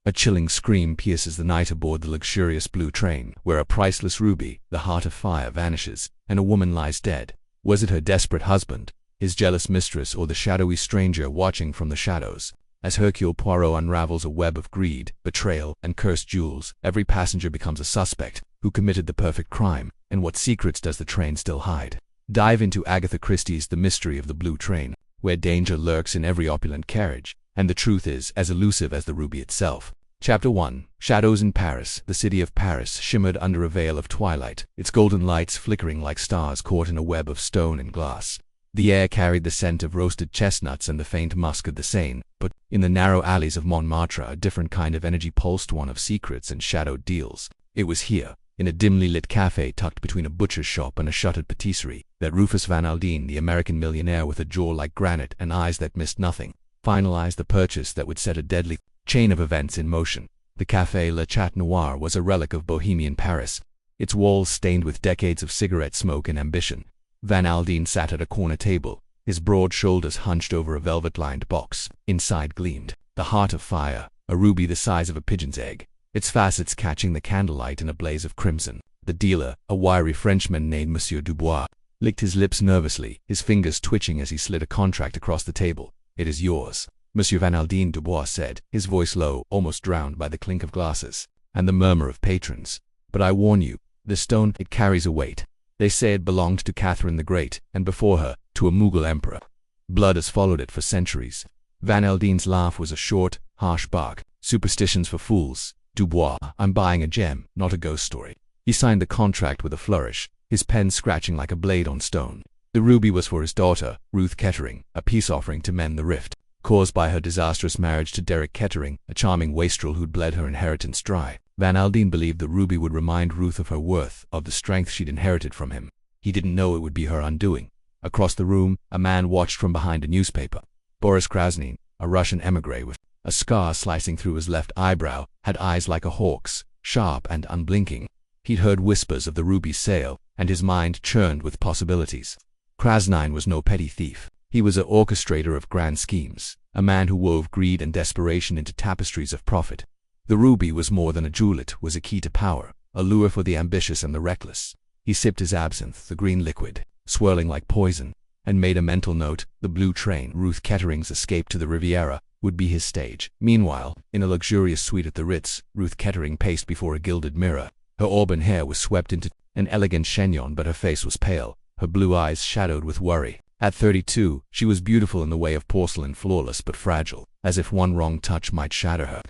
A chilling scream pierces the night aboard the luxurious blue train, where a priceless ruby, the heart of fire, vanishes, and a woman lies dead. Was it her desperate husband, his jealous mistress, or the shadowy stranger watching from the shadows? As Hercule Poirot unravels a web of greed, betrayal, and cursed jewels, every passenger becomes a suspect. Who committed the perfect crime, and what secrets does the train still hide? Dive into Agatha Christie's The Mystery of the Blue Train, where danger lurks in every opulent carriage, and the truth is as elusive as the ruby itself. Chapter 1. Shadows in Paris. The city of Paris shimmered under a veil of twilight, its golden lights flickering like stars caught in a web of stone and glass. The air carried the scent of roasted chestnuts and the faint musk of the Seine, but in the narrow alleys of Montmartre a different kind of energy pulsed, one of secrets and shadowed deals. It was here, in a dimly lit cafe tucked between a butcher's shop and a shuttered patisserie, that Rufus Van Aldine, the American millionaire with a jaw like granite and eyes that missed nothing, finalized the purchase that would set a deadly chain of events in motion. The Café Le Chat Noir was a relic of bohemian Paris, its walls stained with decades of cigarette smoke and ambition. Van Aldine sat at a corner table, his broad shoulders hunched over a velvet-lined box. Inside gleamed the heart of fire, a ruby the size of a pigeon's egg, its facets catching the candlelight in a blaze of crimson. The dealer, a wiry Frenchman named Monsieur Dubois, licked his lips nervously, his fingers twitching as he slid a contract across the table. "It is yours," Monsieur Van Aldine Dubois said, his voice low, almost drowned by the clink of glasses and the murmur of patrons. "But I warn you, this stone, it carries a weight. They say it belonged to Catherine the Great, and before her, to a Mughal emperor. Blood has followed it for centuries." Van Aldine's laugh was a short, harsh bark. "Superstitions for fools, Dubois. I'm buying a gem, not a ghost story." He signed the contract with a flourish, his pen scratching like a blade on stone. The ruby was for his daughter, Ruth Kettering, a peace offering to mend the rift caused by her disastrous marriage to Derek Kettering, a charming wastrel who'd bled her inheritance dry. Van Aldine believed the ruby would remind Ruth of her worth, of the strength she'd inherited from him. He didn't know it would be her undoing. Across the room, a man watched from behind a newspaper. Boris Krasnin, a Russian emigre with a scar slicing through his left eyebrow, had eyes like a hawk's, sharp and unblinking. He'd heard whispers of the ruby's sale, and his mind churned with possibilities. Krasnin was no petty thief. He was an orchestrator of grand schemes, a man who wove greed and desperation into tapestries of profit. The ruby was more than a jewel, was a key to power, a lure for the ambitious and the reckless. He sipped his absinthe, the green liquid, swirling like poison, and made a mental note: the blue train, Ruth Kettering's escape to the Riviera, would be his stage. Meanwhile, in a luxurious suite at the Ritz, Ruth Kettering paced before a gilded mirror. Her auburn hair was swept into an elegant chignon, but her face was pale, her blue eyes shadowed with worry. At 32, she was beautiful in the way of porcelain, flawless but fragile, as if one wrong touch might shatter her.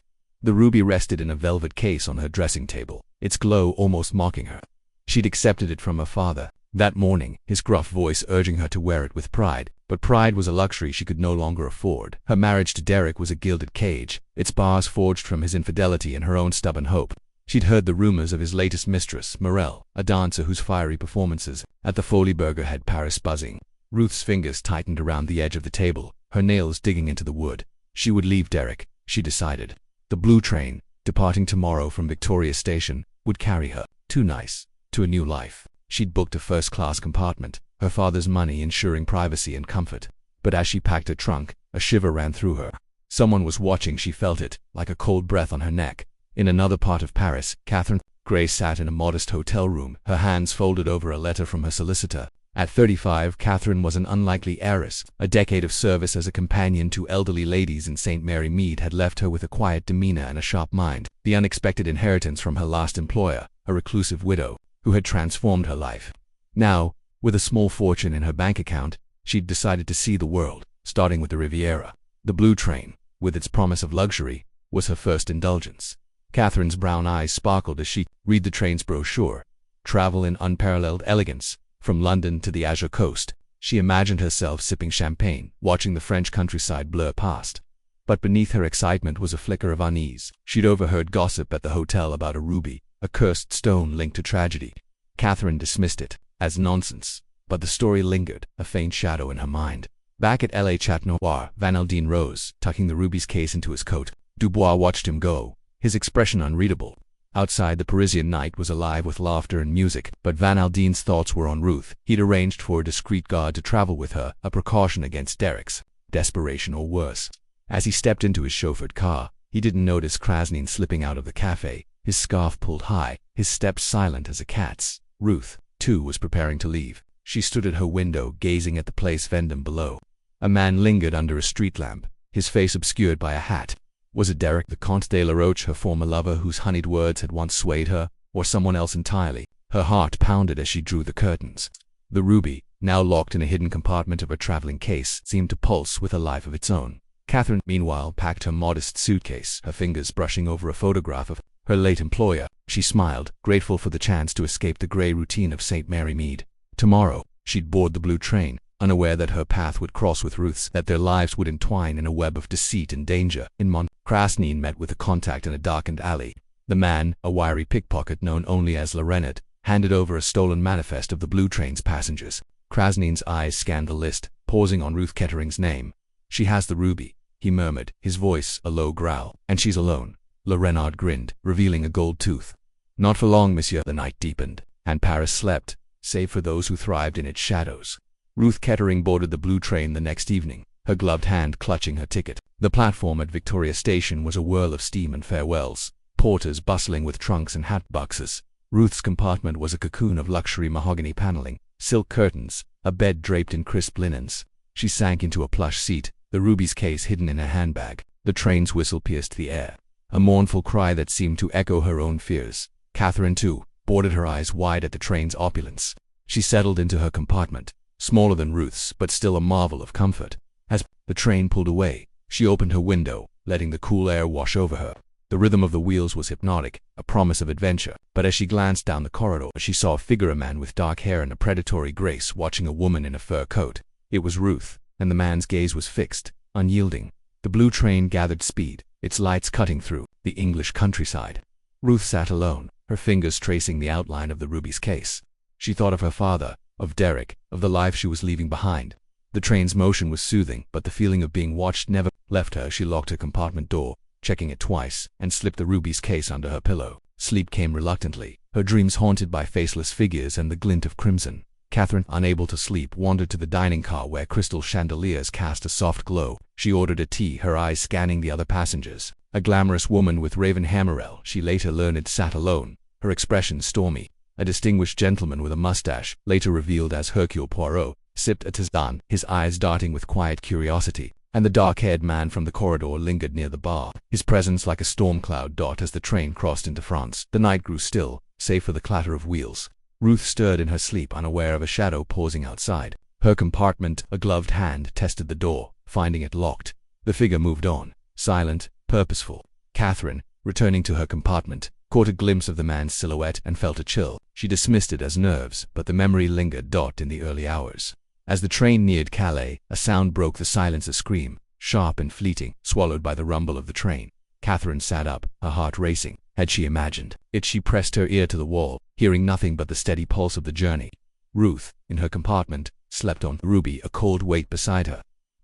The ruby rested in a velvet case on her dressing table, its glow almost mocking her. She'd accepted it from her father that morning, his gruff voice urging her to wear it with pride, but pride was a luxury she could no longer afford. Her marriage to Derek was a gilded cage, its bars forged from his infidelity and her own stubborn hope. She'd heard the rumors of his latest mistress, Morel, a dancer whose fiery performances at the Folly Burger had Paris buzzing. Ruth's fingers tightened around the edge of the table, her nails digging into the wood. She would leave Derek, she decided. The blue train, departing tomorrow from Victoria Station, would carry her, too nice, to a new life. She'd booked a first-class compartment, her father's money ensuring privacy and comfort. But as she packed her trunk, a shiver ran through her. Someone was watching, she felt it, like a cold breath on her neck. In another part of Paris, Catherine Gray sat in a modest hotel room, her hands folded over a letter from her solicitor. At 35, Catherine was an unlikely heiress. A decade of service as a companion to elderly ladies in St. Mary Mead had left her with a quiet demeanor and a sharp mind. The unexpected inheritance from her last employer, a reclusive widow, who had transformed her life. Now, with a small fortune in her bank account, she'd decided to see the world, starting with the Riviera. The blue train, with its promise of luxury, was her first indulgence. Catherine's brown eyes sparkled as she read the train's brochure. Travel in unparalleled elegance. From London to the Azure Coast, she imagined herself sipping champagne, watching the French countryside blur past. But beneath her excitement was a flicker of unease. She'd overheard gossip at the hotel about a ruby, a cursed stone linked to tragedy. Catherine dismissed it as nonsense, but the story lingered, a faint shadow in her mind. Back at Le Chat Noir, Van Aldine rose, tucking the ruby's case into his coat. Dubois watched him go, his expression unreadable. Outside, the Parisian night was alive with laughter and music, but Van Aldine's thoughts were on Ruth. He'd arranged for a discreet guard to travel with her, a precaution against Derek's desperation or worse. As he stepped into his chauffeured car, He didn't notice Krasnin slipping out of the cafe, his scarf pulled high, his steps silent as a cat's. Ruth, too, was preparing to leave. She stood at her window, gazing at the place vendom below. A man lingered under a street lamp, his face obscured by a hat. Was it Derek, the Comte de la Roche, her former lover whose honeyed words had once swayed her, or someone else entirely? Her heart pounded as she drew the curtains. The ruby, now locked in a hidden compartment of her traveling case, seemed to pulse with a life of its own. Catherine, meanwhile, packed her modest suitcase, her fingers brushing over a photograph of her late employer. She smiled, grateful for the chance to escape the grey routine of St. Mary Mead. Tomorrow, she'd board the blue train, unaware that her path would cross with Ruth's, that their lives would entwine in a web of deceit and danger. In Krasnin met with a contact in a darkened alley. The man, a wiry pickpocket known only as Lorennet, handed over a stolen manifest of the blue train's passengers. Krasnin's eyes scanned the list, pausing on Ruth Kettering's name. "She has the ruby," he murmured, his voice a low growl. "And she's alone." Lorenard grinned, revealing a gold tooth. "Not for long, monsieur." The night deepened, and Paris slept, save for those who thrived in its shadows. Ruth Kettering boarded the blue train the next evening, her gloved hand clutching her ticket. The platform at Victoria Station was a whirl of steam and farewells, porters bustling with trunks and hat boxes. Ruth's compartment was a cocoon of luxury mahogany paneling, silk curtains, a bed draped in crisp linens. She sank into a plush seat, the ruby's case hidden in her handbag. The train's whistle pierced the air, a mournful cry that seemed to echo her own fears. Catherine, too, boarded, her eyes wide at the train's opulence. She settled into her compartment, smaller than Ruth's, but still a marvel of comfort. As the train pulled away, she opened her window, letting the cool air wash over her. The rhythm of the wheels was hypnotic, a promise of adventure. But as she glanced down the corridor, she saw a figure, a man with dark hair and a predatory grace, watching a woman in a fur coat. It was Ruth, and the man's gaze was fixed, unyielding. The blue train gathered speed, its lights cutting through the English countryside. Ruth sat alone, her fingers tracing the outline of the ruby's case. She thought of her father, of Derek, of the life she was leaving behind. The train's motion was soothing, but the feeling of being watched never left her. She locked her compartment door, checking it twice, and slipped the ruby's case under her pillow. Sleep came reluctantly, her dreams haunted by faceless figures and the glint of crimson. Catherine, unable to sleep, wandered to the dining car where crystal chandeliers cast a soft glow. She ordered a tea, her eyes scanning the other passengers. A glamorous woman with raven hair, Morel, she later learned, sat alone, her expression stormy. A distinguished gentleman with a mustache, later revealed as Hercule Poirot, sipped a tisane, his eyes darting with quiet curiosity. And the dark-haired man from the corridor lingered near the bar, his presence like a storm cloud dot as the train crossed into France. The night grew still, save for the clatter of wheels. Ruth stirred in her sleep, unaware of a shadow pausing outside. Her compartment, a gloved hand tested the door, finding it locked. The figure moved on, silent, purposeful. Catherine, returning to her compartment, caught a glimpse of the man's silhouette and felt a chill. She dismissed it as nerves, but the memory lingered in the early hours. As the train neared Calais, a sound broke the silence, a scream, sharp and fleeting, swallowed by the rumble of the train. Catherine sat up, her heart racing. Had she imagined it? She pressed her ear to the wall, hearing nothing but the steady pulse of the journey. Ruth, in her compartment, slept on. Ruby, a cold weight beside her.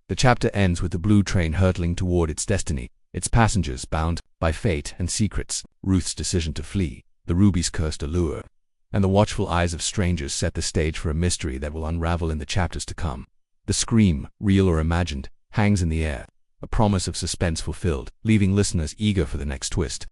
The chapter ends with the blue train hurtling toward its destiny, its passengers bound by fate and secrets. Ruth's decision to flee, the ruby's cursed allure, and the watchful eyes of strangers set the stage for a mystery that will unravel in the chapters to come. The scream, real or imagined, hangs in the air, a promise of suspense fulfilled, leaving listeners eager for the next twist.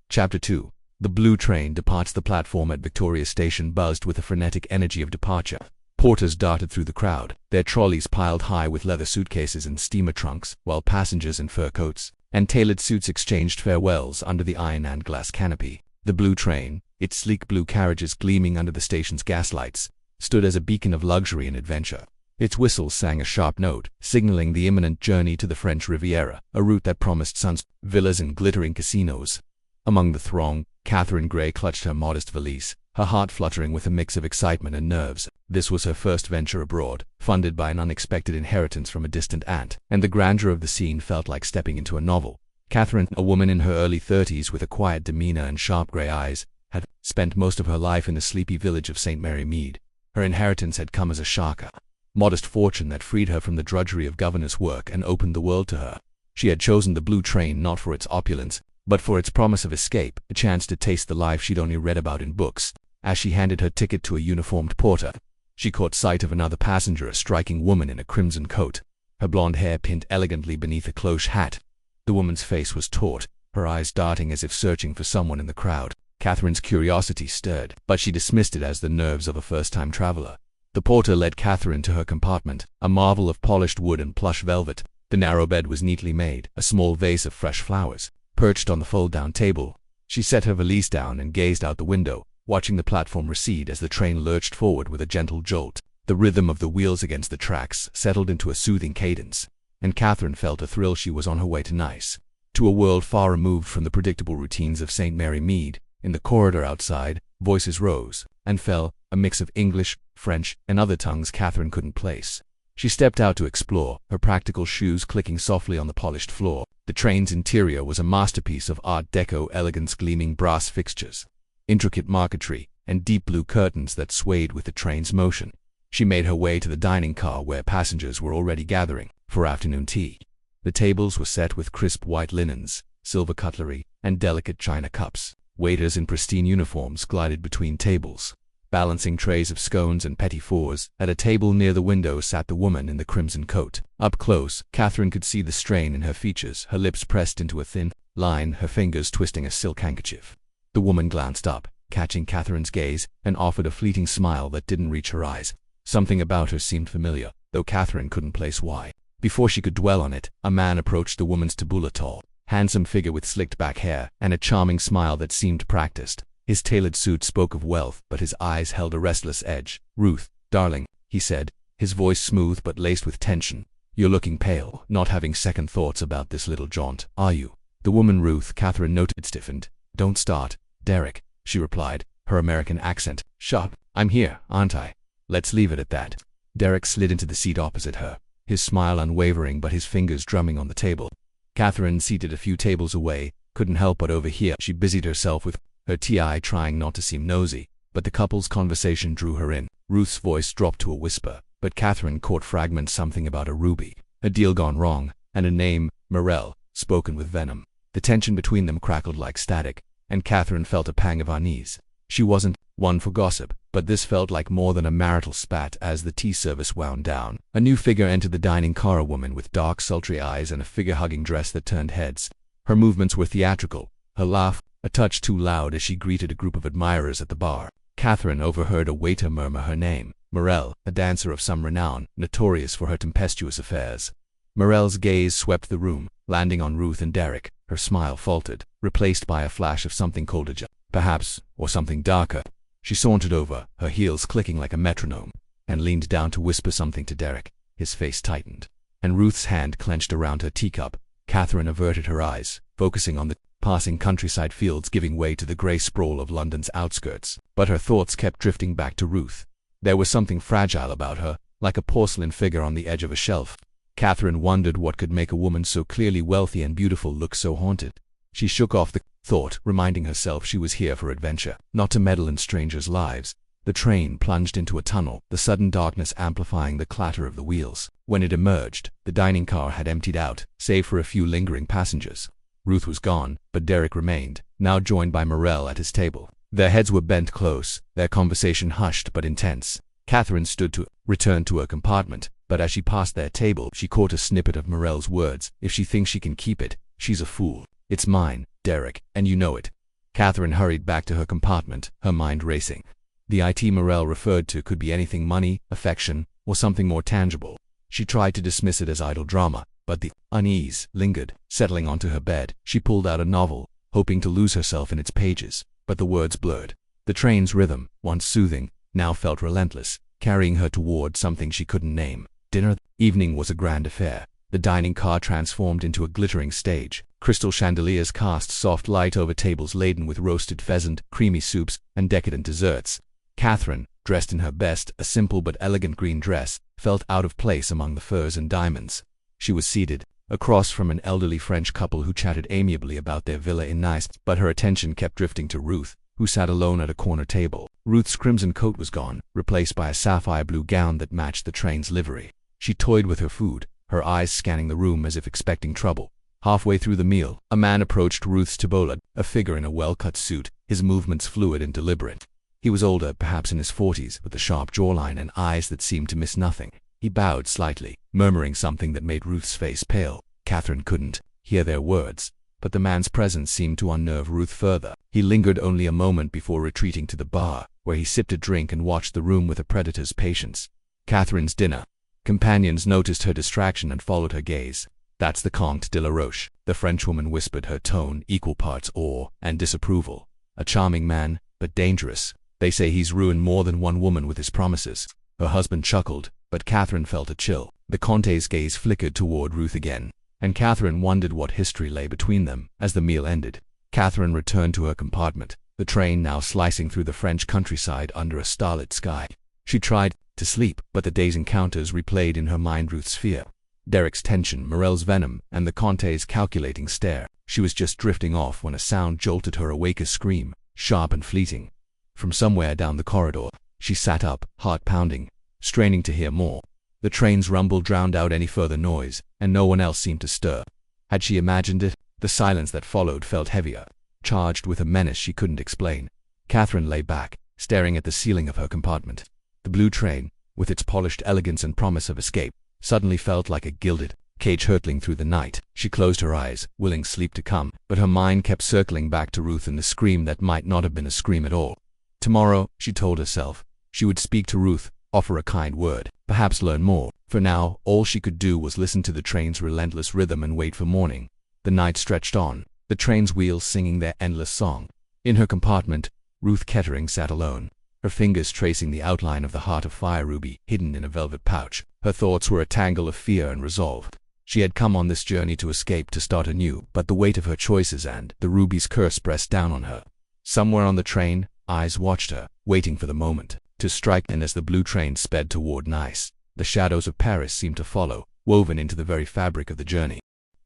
Chapter 2. The blue train departs. The platform at Victoria Station buzzed with the frenetic energy of departure. Porters darted through the crowd, their trolleys piled high with leather suitcases and steamer trunks, while passengers in fur coats and tailored suits exchanged farewells under the iron and glass canopy. The blue train, its sleek blue carriages gleaming under the station's gaslights, stood as a beacon of luxury and adventure. Its whistle sang a sharp note, signaling the imminent journey to the French Riviera, a route that promised suns, villas and glittering casinos. Among the throng, Catherine Gray clutched her modest valise, her heart fluttering with a mix of excitement and nerves. This was her first venture abroad, funded by an unexpected inheritance from a distant aunt, and the grandeur of the scene felt like stepping into a novel. Catherine, a woman in her early 30s with a quiet demeanor and sharp gray eyes, had spent most of her life in the sleepy village of St. Mary Mead. Her inheritance had come as a shock, a modest fortune that freed her from the drudgery of governess work and opened the world to her. She had chosen the blue train not for its opulence, but for its promise of escape, a chance to taste the life she'd only read about in books. As she handed her ticket to a uniformed porter, she caught sight of another passenger, a striking woman in a crimson coat, her blonde hair pinned elegantly beneath a cloche hat. The woman's face was taut, her eyes darting as if searching for someone in the crowd. Catherine's curiosity stirred, but she dismissed it as the nerves of a first-time traveler. The porter led Catherine to her compartment, a marvel of polished wood and plush velvet. The narrow bed was neatly made, a small vase of fresh flowers perched on the fold-down table. She set her valise down and gazed out the window, watching the platform recede as the train lurched forward with a gentle jolt. The rhythm of the wheels against the tracks settled into a soothing cadence, and Catherine felt a thrill. She was on her way to Nice, to a world far removed from the predictable routines of St. Mary Mead. In the corridor outside, voices rose and fell, a mix of English, French, and other tongues Catherine couldn't place. She stepped out to explore, her practical shoes clicking softly on the polished floor. The train's interior was a masterpiece of Art Deco elegance, gleaming brass fixtures, intricate marquetry, and deep blue curtains that swayed with the train's motion. She made her way to the dining car where passengers were already gathering for afternoon tea. The tables were set with crisp white linens, silver cutlery, and delicate china cups. Waiters in pristine uniforms glided between tables, balancing trays of scones and petit fours. At a table near the window sat the woman in the crimson coat. Up close, Catherine could see the strain in her features, her lips pressed into a thin line, her fingers twisting a silk handkerchief. The woman glanced up, catching Catherine's gaze, and offered a fleeting smile that didn't reach her eyes. Something about her seemed familiar, though Catherine couldn't place why. Before she could dwell on it, a man approached the woman's tabouret, tall, handsome figure with slicked back hair and a charming smile that seemed practiced. His tailored suit spoke of wealth, but his eyes held a restless edge. "Ruth, darling," he said, his voice smooth but laced with tension. "You're looking pale. Not having second thoughts about this little jaunt, are you?" The woman Ruth, Catherine noted, stiffened. "Don't start, Derek," she replied, her American accent sharp. "I'm here, aren't I? Let's leave it at that." Derek slid into the seat opposite her, his smile unwavering but his fingers drumming on the table. Catherine, seated a few tables away, couldn't help but overhear. She busied herself with her tea, trying not to seem nosy, but the couple's conversation drew her in. Ruth's voice dropped to a whisper, but Catherine caught fragments, something about a ruby, a deal gone wrong, and a name, Morel, spoken with venom. The tension between them crackled like static, and Catherine felt a pang of unease. She wasn't one for gossip, but this felt like more than a marital spat. As the tea service wound down, a new figure entered the dining car, a woman with dark, sultry eyes and a figure-hugging dress that turned heads. Her movements were theatrical, her laugh a touch too loud as she greeted a group of admirers at the bar. Catherine overheard a waiter murmur her name, Morel, a dancer of some renown, notorious for her tempestuous affairs. Morel's gaze swept the room, landing on Ruth and Derek. Her smile faltered, replaced by a flash of something colder, perhaps, or something darker. She sauntered over, her heels clicking like a metronome, and leaned down to whisper something to Derek. His face tightened, and Ruth's hand clenched around her teacup. Catherine averted her eyes, focusing on the passing countryside fields giving way to the grey sprawl of London's outskirts. But her thoughts kept drifting back to Ruth. There was something fragile about her, like a porcelain figure on the edge of a shelf. Catherine wondered what could make a woman so clearly wealthy and beautiful look so haunted. She shook off the thought, reminding herself she was here for adventure, not to meddle in strangers' lives. The train plunged into a tunnel, the sudden darkness amplifying the clatter of the wheels. When it emerged, the dining car had emptied out, save for a few lingering passengers. Ruth was gone, but Derek remained, now joined by Morel at his table. Their heads were bent close, their conversation hushed but intense. Catherine stood to return to her compartment, but as she passed their table, she caught a snippet of Morel's words. "If she thinks she can keep it, she's a fool. It's mine, Derek, and you know it." Catherine hurried back to her compartment, her mind racing. The it Morel referred to could be anything: money, affection, or something more tangible. She tried to dismiss it as idle drama, but the unease lingered, settling onto her bed. She pulled out a novel, hoping to lose herself in its pages, but the words blurred. The train's rhythm, once soothing, now felt relentless, carrying her toward something she couldn't name. Dinner evening was a grand affair. The dining car transformed into a glittering stage. Crystal chandeliers cast soft light over tables laden with roasted pheasant, creamy soups, and decadent desserts. Catherine, dressed in her best, a simple but elegant green dress, felt out of place among the furs and diamonds. She was seated across from an elderly French couple who chatted amiably about their villa in Nice, but her attention kept drifting to Ruth, who sat alone at a corner table. Ruth's crimson coat was gone, replaced by a sapphire blue gown that matched the train's livery. She toyed with her food, her eyes scanning the room as if expecting trouble. Halfway through the meal, a man approached Ruth's tabouret, a figure in a well-cut suit, his movements fluid and deliberate. He was older, perhaps in his 40s, with a sharp jawline and eyes that seemed to miss nothing. He bowed slightly, murmuring something that made Ruth's face pale. Catherine couldn't hear their words, but the man's presence seemed to unnerve Ruth further. He lingered only a moment before retreating to the bar, where he sipped a drink and watched the room with a predator's patience. Catherine's dinner. Companions noticed her distraction and followed her gaze. "That's the Comte de la Roche," the Frenchwoman whispered, her tone equal parts awe and disapproval. "A charming man, but dangerous. They say he's ruined more than one woman with his promises." Her husband chuckled, but Catherine felt a chill. The Comte's gaze flickered toward Ruth again, and Catherine wondered what history lay between them. As the meal ended, Catherine returned to her compartment, the train now slicing through the French countryside under a starlit sky. She tried to sleep, but the day's encounters replayed in her mind Ruth's fear, Derek's tension, Morel's venom, and the Comte's calculating stare. She was just drifting off when a sound jolted her awake, a scream, sharp and fleeting. From somewhere down the corridor, she sat up, heart pounding, straining to hear more. The train's rumble drowned out any further noise, and no one else seemed to stir. Had she imagined it? The silence that followed felt heavier, charged with a menace she couldn't explain. Catherine lay back, staring at the ceiling of her compartment. The blue train, with its polished elegance and promise of escape, suddenly felt like a gilded cage hurtling through the night. She closed her eyes, willing sleep to come, but her mind kept circling back to Ruth and the scream that might not have been a scream at all. Tomorrow, she told herself, she would speak to Ruth, offer a kind word, perhaps learn more. For now, all she could do was listen to the train's relentless rhythm and wait for morning. The night stretched on, the train's wheels singing their endless song. In her compartment, Ruth Kettering sat alone, her fingers tracing the outline of the heart of fire ruby hidden in a velvet pouch. Her thoughts were a tangle of fear and resolve. She had come on this journey to escape, to start anew, but the weight of her choices and the ruby's curse pressed down on her. Somewhere on the train, eyes watched her, waiting for the moment to strike, and as the blue train sped toward Nice, the shadows of Paris seemed to follow, woven into the very fabric of the journey.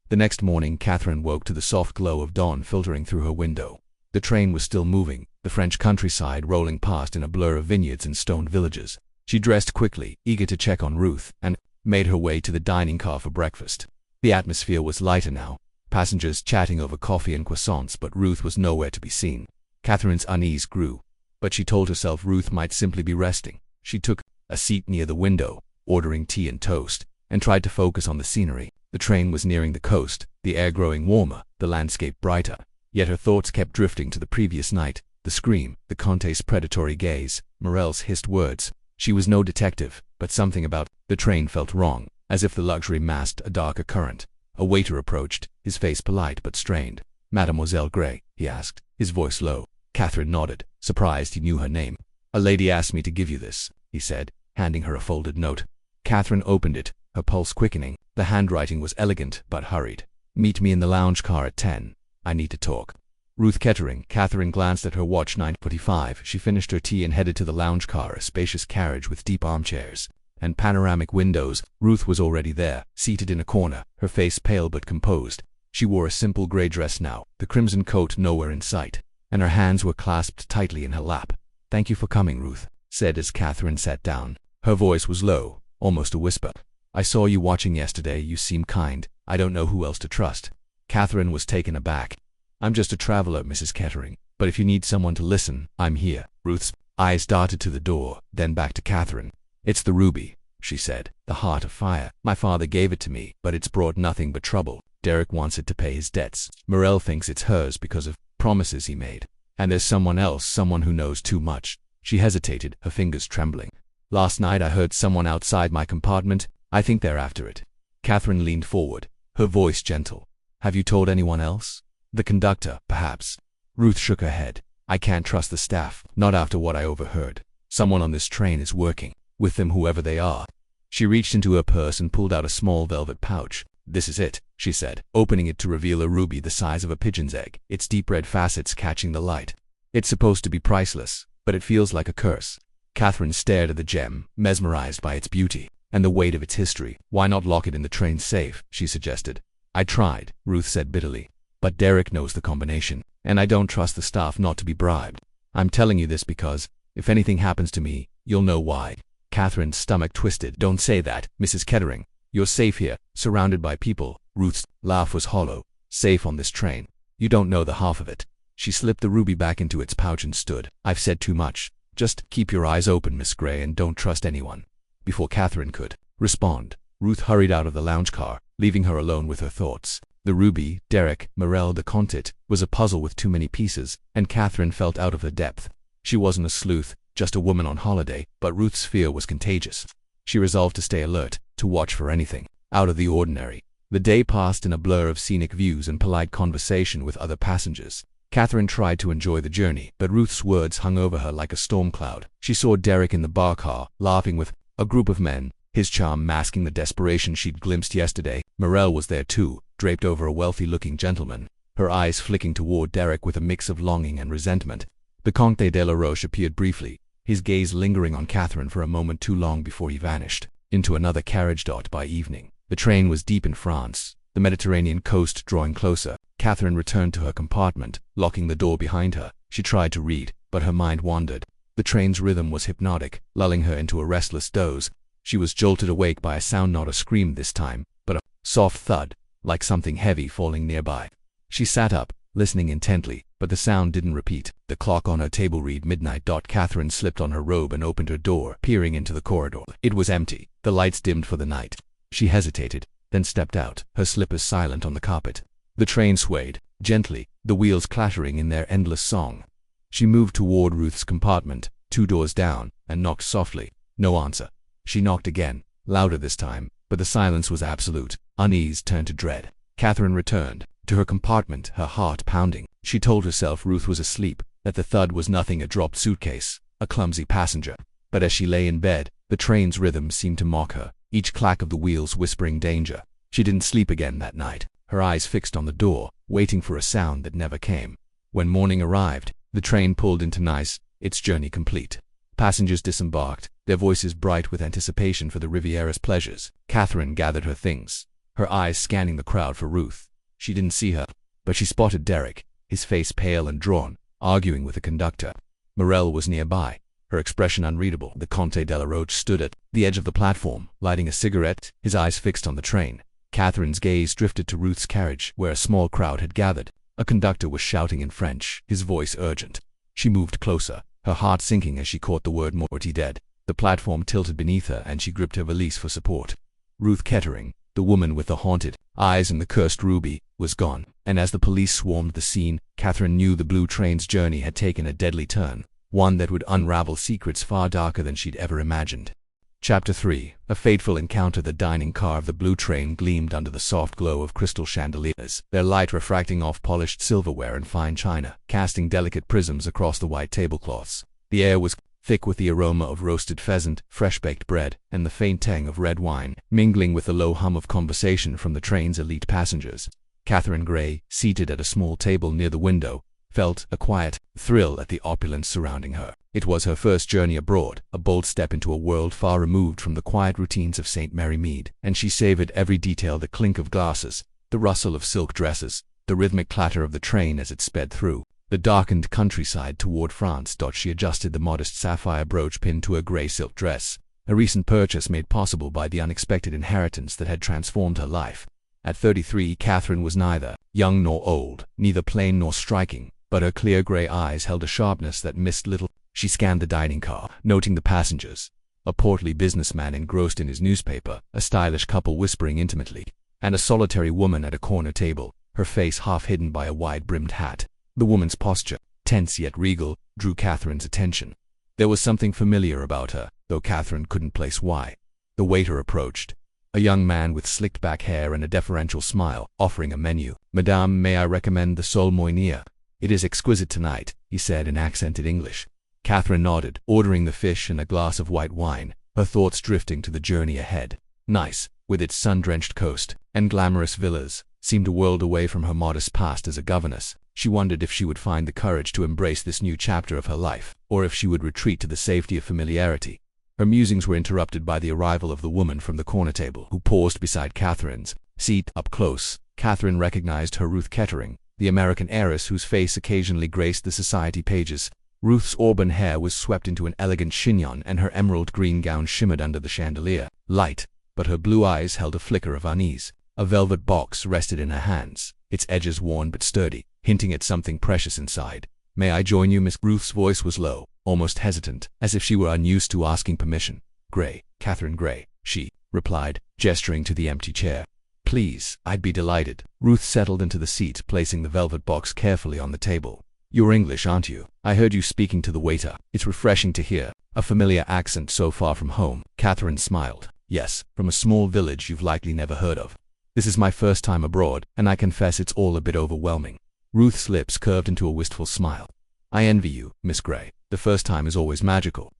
The next morning, Catherine woke to the soft glow of dawn filtering through her window. The train was still moving, the French countryside rolling past in a blur of vineyards and stone villages. She dressed quickly, eager to check on Ruth, and made her way to the dining car for breakfast. The atmosphere was lighter now, passengers chatting over coffee and croissants, but Ruth was nowhere to be seen. Catherine's unease grew, but she told herself Ruth might simply be resting. She took a seat near the window, ordering tea and toast, and tried to focus on the scenery. The train was nearing the coast, the air growing warmer, the landscape brighter. Yet her thoughts kept drifting to the previous night, the scream, the Comte's predatory gaze, Morel's hissed words. She was no detective, but something about the train felt wrong, as if the luxury masked a darker current. A waiter approached, his face polite but strained. "Mademoiselle Gray?" he asked, his voice low. Catherine nodded, surprised he knew her name. "A lady asked me to give you this," he said, handing her a folded note. Catherine opened it, her pulse quickening. The handwriting was elegant but hurried. "Meet me in the lounge car at 10. I need to talk. Ruth Kettering." Catherine glanced at her watch. 9:45. She finished her tea and headed to the lounge car, a spacious carriage with deep armchairs and panoramic windows. Ruth was already there, seated in a corner, her face pale but composed. She wore a simple gray dress now, the crimson coat nowhere in sight, and her hands were clasped tightly in her lap. "Thank you for coming," Ruth said as Catherine sat down. Her voice was low, almost a whisper. "I saw you watching yesterday. You seem kind. I don't know who else to trust." Catherine was taken aback. "I'm just a traveler, Mrs. Kettering, but if you need someone to listen, I'm here." Ruth's eyes darted to the door, then back to Catherine. "It's the ruby," she said, "the heart of fire. My father gave it to me, but it's brought nothing but trouble. Derek wants it to pay his debts. Morel thinks it's hers because of promises he made. And there's someone else, someone who knows too much." She hesitated, her fingers trembling. "Last night I heard someone outside my compartment. I think they're after it." Catherine leaned forward, her voice gentle. "Have you told anyone else?" "The conductor, perhaps." Ruth shook her head. "I can't trust the staff, not after what I overheard. Someone on this train is working with them, whoever they are." She reached into her purse and pulled out a small velvet pouch. "This is it," she said, opening it to reveal a ruby the size of a pigeon's egg, its deep red facets catching the light. "It's supposed to be priceless, but it feels like a curse." Catherine stared at the gem, mesmerized by its beauty and the weight of its history. "Why not lock it in the train safe?" she suggested. "I tried," Ruth said bitterly, "but Derek knows the combination, and I don't trust the staff not to be bribed. I'm telling you this because, if anything happens to me, you'll know why." Catherine's stomach twisted. "Don't say that, Mrs. Kettering. You're safe here, surrounded by people." Ruth's laugh was hollow. "Safe on this train. You don't know the half of it." She slipped the ruby back into its pouch and stood. "I've said too much. Just keep your eyes open, Miss Gray, and don't trust anyone." Before Catherine could respond, Ruth hurried out of the lounge car, leaving her alone with her thoughts. The ruby, Derek, Morel de Contit, was a puzzle with too many pieces, and Catherine felt out of her depth. She wasn't a sleuth, just a woman on holiday, but Ruth's fear was contagious. She resolved to stay alert, to watch for anything out of the ordinary. The day passed in a blur of scenic views and polite conversation with other passengers. Catherine tried to enjoy the journey, but Ruth's words hung over her like a storm cloud. She saw Derek in the bar car, laughing with a group of men, his charm masking the desperation she'd glimpsed yesterday. Morel was there too, draped over a wealthy-looking gentleman, her eyes flicking toward Derek with a mix of longing and resentment. The Comte de la Roche appeared briefly, his gaze lingering on Catherine for a moment too long before he vanished into another carriage. By evening, the train was deep in France, the Mediterranean coast drawing closer. Catherine returned to her compartment, locking the door behind her. She tried to read, but her mind wandered. The train's rhythm was hypnotic, lulling her into a restless doze. She was jolted awake by a sound, not a scream this time, but a soft thud, like something heavy falling nearby. She sat up, listening intently, but the sound didn't repeat. The clock on her table read midnight. Catherine slipped on her robe and opened her door, peering into the corridor. It was empty, the lights dimmed for the night. She hesitated, then stepped out, her slippers silent on the carpet. The train swayed, gently, the wheels clattering in their endless song. She moved toward Ruth's compartment, 2 doors down, and knocked softly. No answer. She knocked again, louder this time, but the silence was absolute. Unease turned to dread. Catherine returned to her compartment, her heart pounding. She told herself Ruth was asleep, that the thud was nothing, a dropped suitcase, a clumsy passenger. But as she lay in bed, the train's rhythm seemed to mock her, each clack of the wheels whispering danger. She didn't sleep again that night, her eyes fixed on the door, waiting for a sound that never came. When morning arrived, the train pulled into Nice, its journey complete. Passengers disembarked, their voices bright with anticipation for the Riviera's pleasures. Catherine gathered her things, her eyes scanning the crowd for Ruth. She didn't see her, but she spotted Derek, his face pale and drawn, arguing with the conductor. Morel was nearby, her expression unreadable. The Comte de la Roche stood at the edge of the platform, lighting a cigarette, his eyes fixed on the train. Catherine's gaze drifted to Ruth's carriage, where a small crowd had gathered. A conductor was shouting in French, his voice urgent. She moved closer, her heart sinking as she caught the word "morty dead." The platform tilted beneath her and she gripped her valise for support. Ruth Kettering, the woman with the haunted eyes and the cursed ruby, was gone, and as the police swarmed the scene, Catherine knew the blue train's journey had taken a deadly turn, one that would unravel secrets far darker than she'd ever imagined. Chapter 3. A fateful encounter. The dining car of the blue train gleamed under the soft glow of crystal chandeliers, their light refracting off polished silverware and fine china, casting delicate prisms across the white tablecloths. The air was thick with the aroma of roasted pheasant, fresh-baked bread, and the faint tang of red wine, mingling with the low hum of conversation from the train's elite passengers. Catherine Gray, seated at a small table near the window, felt a quiet thrill at the opulence surrounding her. It was her first journey abroad, a bold step into a world far removed from the quiet routines of St. Mary Mead, and she savored every detail: the clink of glasses, the rustle of silk dresses, the rhythmic clatter of the train as it sped through the darkened countryside toward France. She adjusted the modest sapphire brooch pinned to her gray silk dress, a recent purchase made possible by the unexpected inheritance that had transformed her life. At 33, Catherine was neither young nor old, neither plain nor striking, but her clear gray eyes held a sharpness that missed little. She scanned the dining car, noting the passengers: a portly businessman engrossed in his newspaper, a stylish couple whispering intimately, and a solitary woman at a corner table, her face half hidden by a wide-brimmed hat. The woman's posture, tense yet regal, drew Catherine's attention. There was something familiar about her, though Catherine couldn't place why. The waiter approached, a young man with slicked-back hair and a deferential smile, offering a menu. "Madame, may I recommend the sole moynier? It is exquisite tonight," he said in accented English. Catherine nodded, ordering the fish and a glass of white wine, her thoughts drifting to the journey ahead. Nice, with its sun-drenched coast and glamorous villas, seemed a world away from her modest past as a governess. She wondered if she would find the courage to embrace this new chapter of her life, or if she would retreat to the safety of familiarity. Her musings were interrupted by the arrival of the woman from the corner table, who paused beside Catherine's seat. Up close, Catherine recognized her Ruth Kettering, the American heiress whose face occasionally graced the society pages. Ruth's auburn hair was swept into an elegant chignon, and her emerald green gown shimmered under the chandelier light, but her blue eyes held a flicker of unease. A velvet box rested in her hands, its edges worn but sturdy, hinting at something precious inside. "May I join you, Miss?" Ruth's voice was low, almost hesitant, as if she were unused to asking permission. "Gray, Catherine Gray," she replied, gesturing to the empty chair. Please, I'd be delighted. Ruth settled into the seat, placing the velvet box carefully on the table. You're English, aren't you? I heard you speaking to the waiter. It's refreshing to hear a familiar accent so far from home. Catherine smiled. Yes, from a small village you've likely never heard of. This is my first time abroad, and I confess it's all a bit overwhelming. Ruth's lips curved into a wistful smile. I envy you, Miss Grey. The first time is always magical.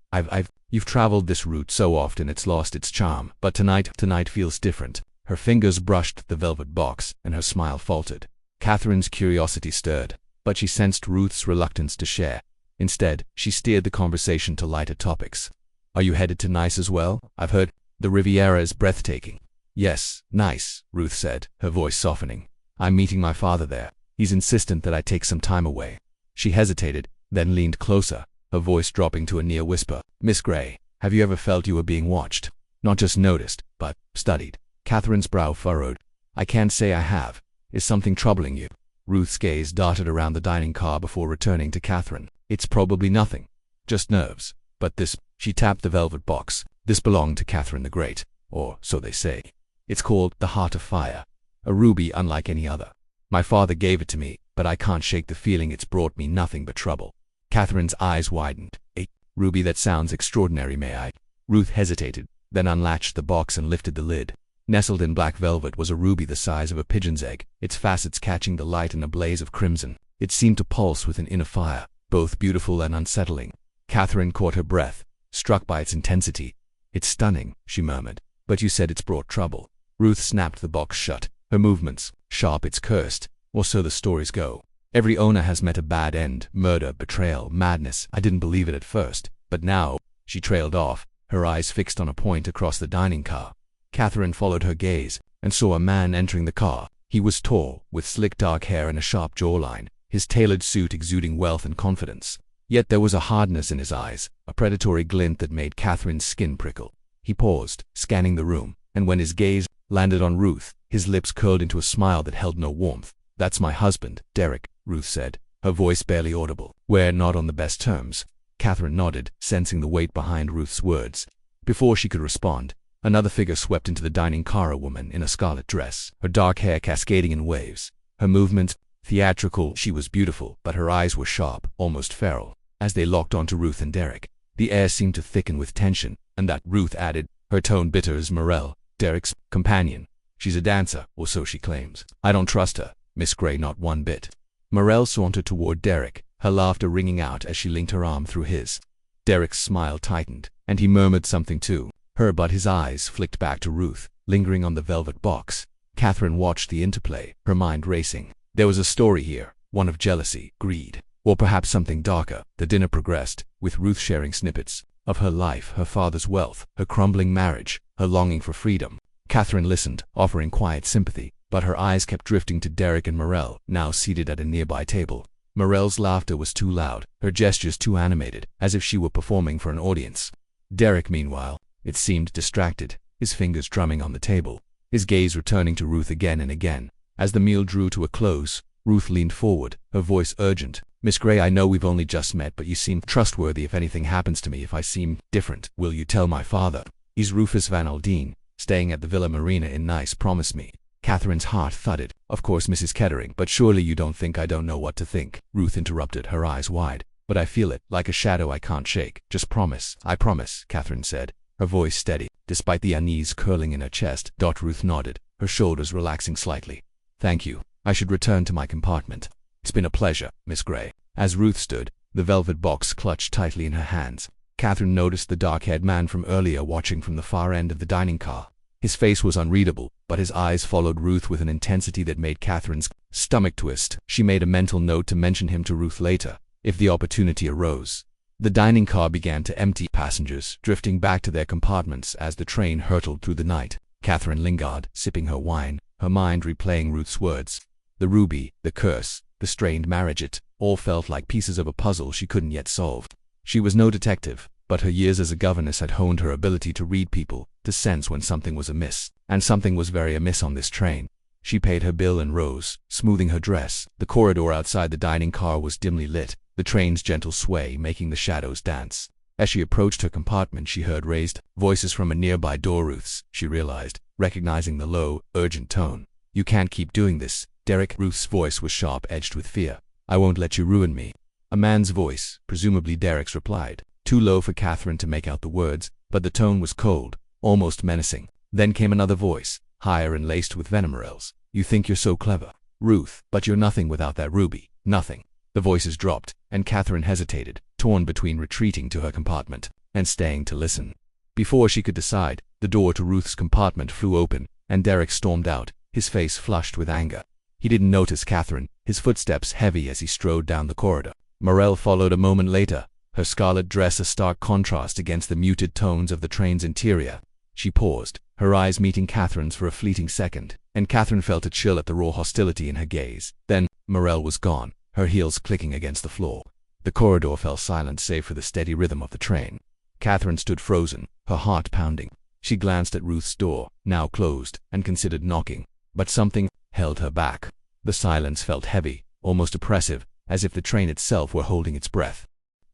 You've traveled this route so often it's lost its charm, but tonight feels different. Her fingers brushed the velvet box, and her smile faltered. Catherine's curiosity stirred, but she sensed Ruth's reluctance to share. Instead, she steered the conversation to lighter topics. Are you headed to Nice as well? I've heard the Riviera is breathtaking. Yes, Nice, Ruth said, her voice softening. I'm meeting my father there. He's insistent that I take some time away. She hesitated, then leaned closer, her voice dropping to a near whisper. Miss Grey, have you ever felt you were being watched? Not just noticed, but studied. Catherine's brow furrowed. I can't say I have. Is something troubling you? Ruth's gaze darted around the dining car before returning to Catherine. It's probably nothing. Just nerves. But this, she tapped the velvet box. This belonged to Catherine the Great, or so they say. It's called the Heart of Fire, a ruby unlike any other. My father gave it to me, but I can't shake the feeling it's brought me nothing but trouble. Catherine's eyes widened. A ruby? That sounds extraordinary, may I? Ruth hesitated, then unlatched the box and lifted the lid. Nestled in black velvet was a ruby the size of a pigeon's egg, its facets catching the light in a blaze of crimson. It seemed to pulse with an inner fire, both beautiful and unsettling. Catherine caught her breath, struck by its intensity. It's stunning, she murmured. But you said it's brought trouble. Ruth snapped the box shut, her movements sharp. It's cursed, or so the stories go. Every owner has met a bad end, murder, betrayal, madness. I didn't believe it at first, but now, she trailed off, her eyes fixed on a point across the dining car. Catherine followed her gaze, and saw a man entering the car. He was tall, with slick dark hair and a sharp jawline, his tailored suit exuding wealth and confidence. Yet there was a hardness in his eyes, a predatory glint that made Catherine's skin prickle. He paused, scanning the room, and when his gaze landed on Ruth, his lips curled into a smile that held no warmth. That's my husband, Derek, Ruth said, her voice barely audible. We're not on the best terms. Catherine nodded, sensing the weight behind Ruth's words. Before she could respond, another figure swept into the dining car, a woman in a scarlet dress, her dark hair cascading in waves, her movement theatrical. She was beautiful, but her eyes were sharp, almost feral. As they locked onto Ruth and Derek, the air seemed to thicken with tension, and that, Ruth added, her tone bitter as Morel, Derek's companion. She's a dancer, or so she claims. I don't trust her, Miss Grey, not one bit. Morel sauntered toward Derek, her laughter ringing out as she linked her arm through his. Derek's smile tightened, and he murmured something to her, but his eyes flicked back to Ruth, lingering on the velvet box. Catherine watched the interplay, her mind racing. There was a story here, one of jealousy, greed, or perhaps something darker. The dinner progressed, with Ruth sharing snippets of her life, her father's wealth, her crumbling marriage, her longing for freedom. Catherine listened, offering quiet sympathy, but her eyes kept drifting to Derek and Morel, now seated at a nearby table. Morel's laughter was too loud, her gestures too animated, as if she were performing for an audience. Derek, meanwhile, it seemed distracted, his fingers drumming on the table, his gaze returning to Ruth again and again. As the meal drew to a close, Ruth leaned forward, her voice urgent. Miss Grey, I know we've only just met, but you seem trustworthy. If anything happens to me, if I seem different, will you tell my father? He's Rufus Van Aldine, staying at the Villa Marina in Nice, promise me. Catherine's heart thudded. Of course, Mrs. Kettering, but surely you don't think I don't know what to think? Ruth interrupted, her eyes wide. But I feel it, like a shadow I can't shake. Just promise. I promise, Catherine said, her voice steady, despite the unease curling in her chest. Ruth nodded, her shoulders relaxing slightly. Thank you. I should return to my compartment. It's been a pleasure, Miss Grey. As Ruth stood, the velvet box clutched tightly in her hands, Catherine noticed the dark-haired man from earlier watching from the far end of the dining car. His face was unreadable, but his eyes followed Ruth with an intensity that made Catherine's stomach twist. She made a mental note to mention him to Ruth later, if the opportunity arose. The dining car began to empty, passengers drifting back to their compartments as the train hurtled through the night. Catherine lingered, sipping her wine, her mind replaying Ruth's words. The ruby, the curse, the strained marriage, it all felt like pieces of a puzzle she couldn't yet solve. She was no detective, but her years as a governess had honed her ability to read people, to sense when something was amiss, and something was very amiss on this train. She paid her bill and rose, smoothing her dress. The corridor outside the dining car was dimly lit, the train's gentle sway making the shadows dance. As she approached her compartment, she heard raised voices from a nearby door. Ruth's, she realized, recognizing the low, urgent tone. "You can't keep doing this, Derek." Ruth's voice was sharp-edged with fear. "I won't let you ruin me." A man's voice, presumably Derek's, replied, too low for Catherine to make out the words, but the tone was cold, almost menacing. Then came another voice, higher and laced with venom rails. "You think you're so clever, Ruth, but you're nothing without that ruby, nothing." The voices dropped, and Catherine hesitated, torn between retreating to her compartment and staying to listen. Before she could decide, the door to Ruth's compartment flew open, and Derek stormed out, his face flushed with anger. He didn't notice Catherine, his footsteps heavy as he strode down the corridor. Morel followed a moment later, her scarlet dress a stark contrast against the muted tones of the train's interior. She paused, her eyes meeting Catherine's for a fleeting second, and Catherine felt a chill at the raw hostility in her gaze. Then, Morel was gone, her heels clicking against the floor. The corridor fell silent save for the steady rhythm of the train. Catherine stood frozen, her heart pounding. She glanced at Ruth's door, now closed, and considered knocking, but something held her back. The silence felt heavy, almost oppressive, as if the train itself were holding its breath.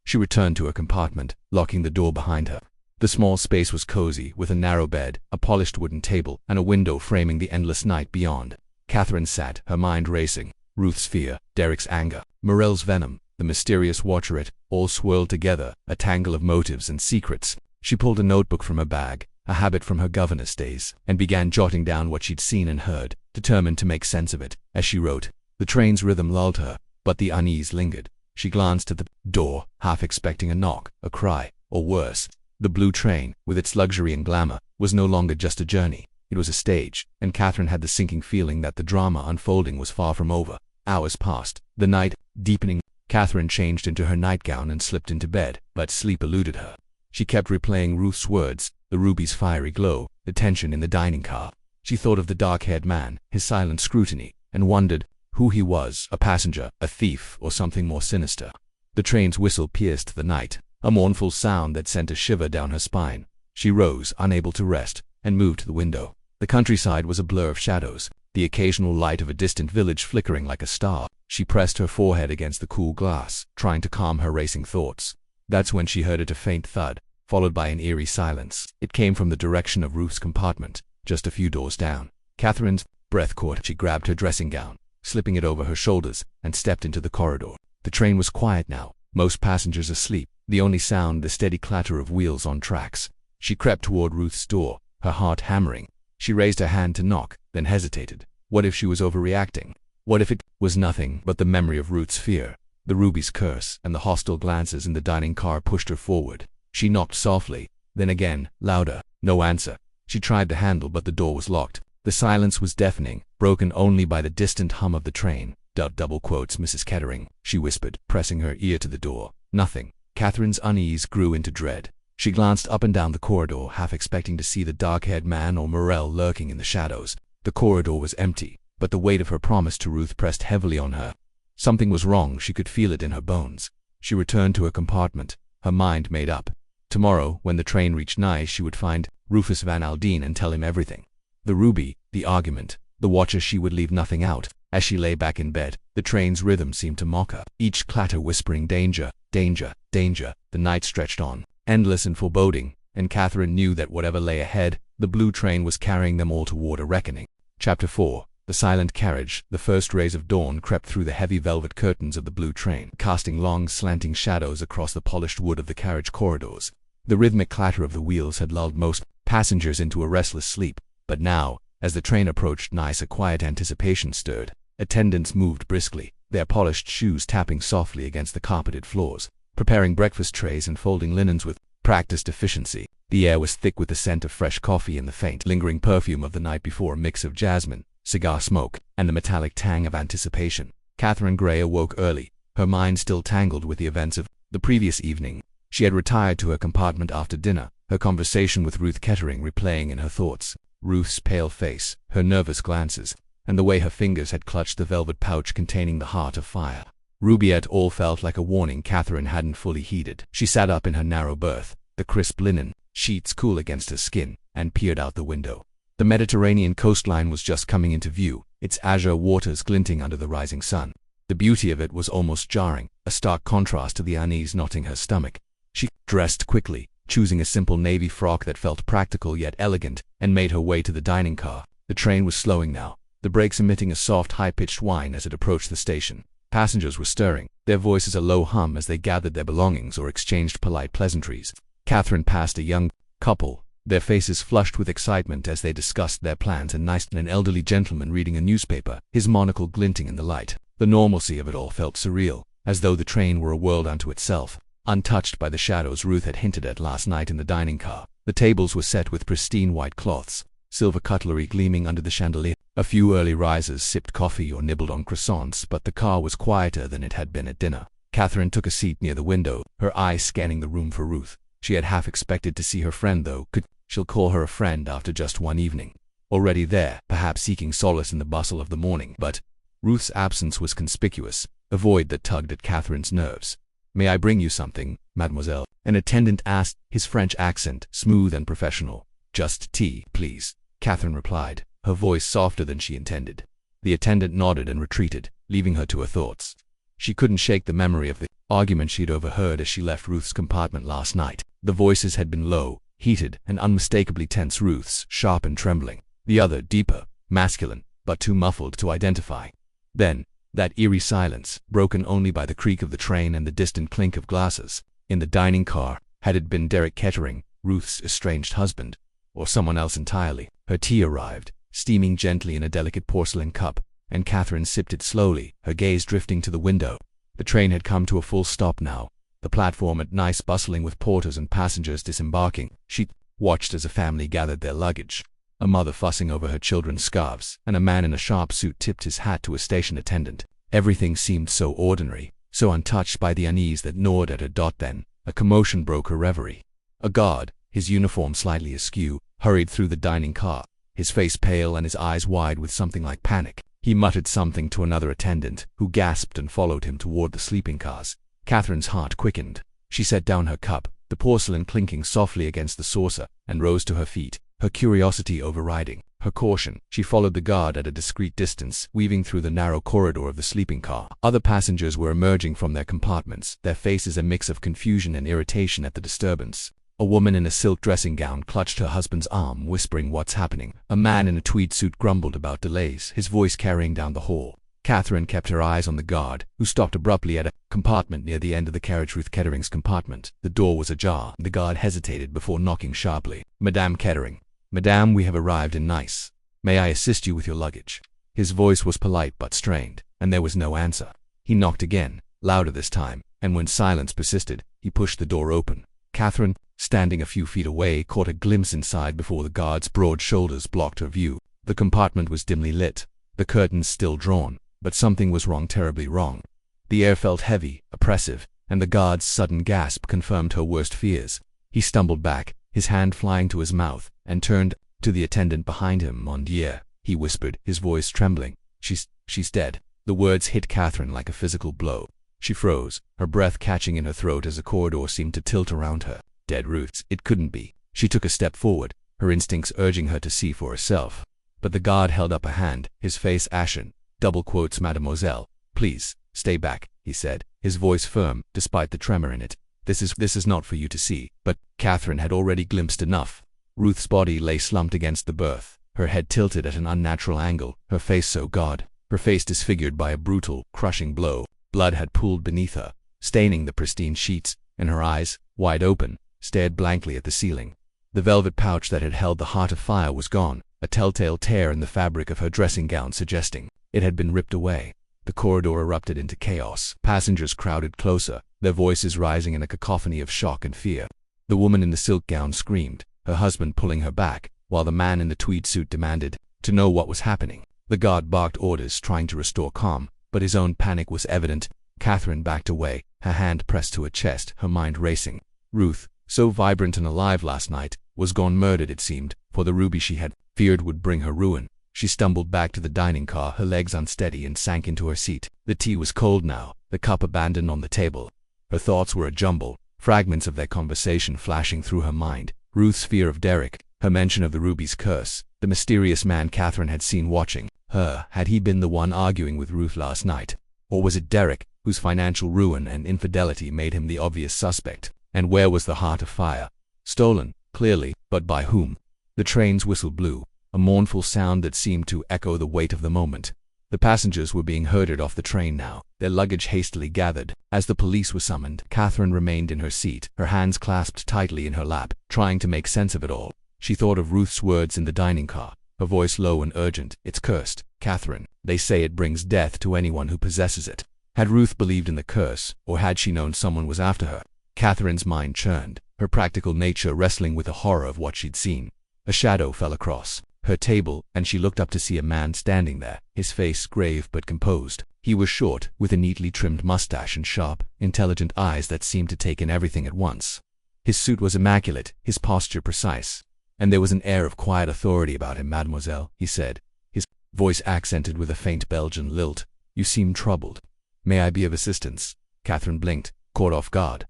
She returned to her compartment, locking the door behind her. The small space was cozy, with a narrow bed, a polished wooden table, and a window framing the endless night beyond. Catherine sat, her mind racing. Ruth's fear, Derek's anger, Morel's venom, the mysterious watcher, all swirled together, a tangle of motives and secrets. She pulled a notebook from her bag, a habit from her governess days, and began jotting down what she'd seen and heard, determined to make sense of it. As she wrote, the train's rhythm lulled her, but the unease lingered. She glanced at the door, half expecting a knock, a cry, or worse. The blue train, with its luxury and glamour, was no longer just a journey. It was a stage, and Catherine had the sinking feeling that the drama unfolding was far from over. Hours passed, the night deepening. Catherine changed into her nightgown and slipped into bed, but sleep eluded her. She kept replaying Ruth's words, the ruby's fiery glow, the tension in the dining car. She thought of the dark-haired man, his silent scrutiny, and wondered who he was, a passenger, a thief, or something more sinister. The train's whistle pierced the night, a mournful sound that sent a shiver down her spine. She rose, unable to rest, and moved to the window. The countryside was a blur of shadows, the occasional light of a distant village flickering like a star. She pressed her forehead against the cool glass, trying to calm her racing thoughts. That's when she heard it, a faint thud, followed by an eerie silence. It came from the direction of Ruth's compartment, just a few doors down. Catherine's breath caught. She grabbed her dressing gown, slipping it over her shoulders, and stepped into the corridor. The train was quiet now, most passengers asleep, the only sound the steady clatter of wheels on tracks. She crept toward Ruth's door, her heart hammering. She raised her hand to knock, then hesitated. What if she was overreacting? What if it was nothing but the memory of Ruth's fear? The ruby's curse and the hostile glances in the dining car pushed her forward. She knocked softly, then again, louder. No answer. She tried the handle, but the door was locked. The silence was deafening, broken only by the distant hum of the train. Double quotes, Mrs. Kettering, she whispered, pressing her ear to the door. Nothing. Catherine's unease grew into dread. She glanced up and down the corridor, half expecting to see the dark-haired man or Morel lurking in the shadows. The corridor was empty, but the weight of her promise to Ruth pressed heavily on her. Something was wrong, she could feel it in her bones. She returned to her compartment, her mind made up. Tomorrow, when the train reached Nice, she would find Rufus Van Aldine and tell him everything. The ruby, the argument, the watcher. She would leave nothing out. As she lay back in bed, the train's rhythm seemed to mock her, each clatter whispering danger, danger, danger. The night stretched on, endless and foreboding, and Catherine knew that whatever lay ahead, the blue train was carrying them all toward a reckoning. Chapter 4. The silent carriage. The first rays of dawn crept through the heavy velvet curtains of the blue train, casting long slanting shadows across the polished wood of the carriage corridors. The rhythmic clatter of the wheels had lulled most passengers into a restless sleep, but now, as the train approached Nice, a quiet anticipation stirred. Attendants moved briskly, their polished shoes tapping softly against the carpeted floors, preparing breakfast trays and folding linens with practiced efficiency. The air was thick with the scent of fresh coffee and the faint, lingering perfume of the night before, a mix of jasmine, cigar smoke, and the metallic tang of anticipation. Catherine Gray awoke early, her mind still tangled with the events of the previous evening. She had retired to her compartment after dinner, her conversation with Ruth Kettering replaying in her thoughts. Ruth's pale face, her nervous glances, and the way her fingers had clutched the velvet pouch containing the heart of fire. Ruby, it all felt like a warning Catherine hadn't fully heeded. She sat up in her narrow berth, the crisp linen sheets cool against her skin, and peered out the window. The Mediterranean coastline was just coming into view, its azure waters glinting under the rising sun. The beauty of it was almost jarring, a stark contrast to the unease knotting her stomach. She dressed quickly, choosing a simple navy frock that felt practical yet elegant, and made her way to the dining car. The train was slowing now, the brakes emitting a soft, high-pitched whine as it approached the station. Passengers were stirring, their voices a low hum as they gathered their belongings or exchanged polite pleasantries. Catherine passed a young couple, their faces flushed with excitement as they discussed their plans, and an elderly gentleman reading a newspaper, his monocle glinting in the light. The normalcy of it all felt surreal, as though the train were a world unto itself, untouched by the shadows Ruth had hinted at last night in the dining car. The tables were set with pristine white cloths, silver cutlery gleaming under the chandelier. A few early risers sipped coffee or nibbled on croissants, but the car was quieter than it had been at dinner. Catherine took a seat near the window, her eyes scanning the room for Ruth. She had half expected to see her friend, though. Could she'll call her a friend after just one evening? Already there, perhaps seeking solace in the bustle of the morning. But Ruth's absence was conspicuous, a void that tugged at Catherine's nerves. "May I bring you something, mademoiselle?" an attendant asked, his French accent smooth and professional. "Just tea, please," Catherine replied, her voice softer than she intended. The attendant nodded and retreated, leaving her to her thoughts. She couldn't shake the memory of the argument she'd overheard as she left Ruth's compartment last night. The voices had been low, heated, and unmistakably tense. Ruth's sharp and trembling. The other, deeper, masculine, but too muffled to identify. Then, that eerie silence, broken only by the creak of the train and the distant clink of glasses. In the dining car, had it been Derek Kettering, Ruth's estranged husband, or someone else entirely? Her tea arrived, steaming gently in a delicate porcelain cup, and Catherine sipped it slowly, her gaze drifting to the window. The train had come to a full stop now, the platform at nice bustling with porters and passengers disembarking. She watched as a family gathered their luggage, a mother fussing over her children's scarves, and a man in a sharp suit tipped his hat to a station attendant. Everything seemed so ordinary, so untouched by the unease that gnawed at her. Then, a commotion broke her reverie. A guard, his uniform slightly askew, hurried through the dining car, his face pale and his eyes wide with something like panic. He muttered something to another attendant, who gasped and followed him toward the sleeping cars. Catherine's heart quickened. She set down her cup, the porcelain clinking softly against the saucer, and rose to her feet, her curiosity overriding her caution. She followed the guard at a discreet distance, weaving through the narrow corridor of the sleeping car. Other passengers were emerging from their compartments, their faces a mix of confusion and irritation at the disturbance. A woman in a silk dressing gown clutched her husband's arm, whispering, "What's happening?" A man in a tweed suit grumbled about delays, his voice carrying down the hall. Catherine kept her eyes on the guard, who stopped abruptly at a compartment near the end of the carriage. Ruth Kettering's compartment. The door was ajar. The guard hesitated before knocking sharply. "Madame Kettering." "Madame, we have arrived in Nice. May I assist you with your luggage?" His voice was polite but strained, and there was no answer. He knocked again, louder this time, and when silence persisted, he pushed the door open. Catherine, standing a few feet away, caught a glimpse inside before the guard's broad shoulders blocked her view. The compartment was dimly lit, the curtains still drawn, but something was wrong, terribly wrong. The air felt heavy, oppressive, and the guard's sudden gasp confirmed her worst fears. He stumbled back, his hand flying to his mouth, and turned to the attendant behind him. "Mon Dieu," he whispered, his voice trembling. She's dead." The words hit Catherine like a physical blow. She froze, her breath catching in her throat as the corridor seemed to tilt around her. Dead. Ruth. It couldn't be. She took a step forward, her instincts urging her to see for herself. But the guard held up a hand, his face ashen. "Double quotes, mademoiselle. Please, stay back," he said, his voice firm, despite the tremor in it. This is not for you to see." But Catherine had already glimpsed enough. Ruth's body lay slumped against the berth, her head tilted at an unnatural angle, her face her face disfigured by a brutal, crushing blow. Blood had pooled beneath her, staining the pristine sheets, and her eyes, wide open, stared blankly at the ceiling. The velvet pouch that had held the heart of fire was gone, a telltale tear in the fabric of her dressing gown suggesting it had been ripped away. The corridor erupted into chaos. Passengers crowded closer, their voices rising in a cacophony of shock and fear. The woman in the silk gown screamed, her husband pulling her back, while the man in the tweed suit demanded to know what was happening. The guard barked orders, trying to restore calm, but his own panic was evident. Catherine backed away, her hand pressed to her chest, her mind racing. Ruth, so vibrant and alive last night, was gone, murdered it seemed, for the ruby she had feared would bring her ruin. She stumbled back to the dining car, her legs unsteady, and sank into her seat. The tea was cold now, the cup abandoned on the table. Her thoughts were a jumble, fragments of their conversation flashing through her mind. Ruth's fear of Derek, her mention of the ruby's curse, the mysterious man Catherine had seen watching her. Had he been the one arguing with Ruth last night? Or was it Derek, whose financial ruin and infidelity made him the obvious suspect? And where was the heart of fire? Stolen, clearly, but by whom? The train's whistle blew, a mournful sound that seemed to echo the weight of the moment. The passengers were being herded off the train now, their luggage hastily gathered. As the police were summoned, Catherine remained in her seat, her hands clasped tightly in her lap, trying to make sense of it all. She thought of Ruth's words in the dining car, her voice low and urgent. "It's cursed, Catherine. They say it brings death to anyone who possesses it." Had Ruth believed in the curse, or had she known someone was after her? Catherine's mind churned, her practical nature wrestling with the horror of what she'd seen. A shadow fell across her table, and she looked up to see a man standing there, his face grave but composed. He was short, with a neatly trimmed mustache and sharp, intelligent eyes that seemed to take in everything at once. His suit was immaculate, his posture precise, and there was an air of quiet authority about him. "Mademoiselle," he said, his voice accented with a faint Belgian lilt, "you seem troubled. May I be of assistance?" Catherine blinked, caught off guard.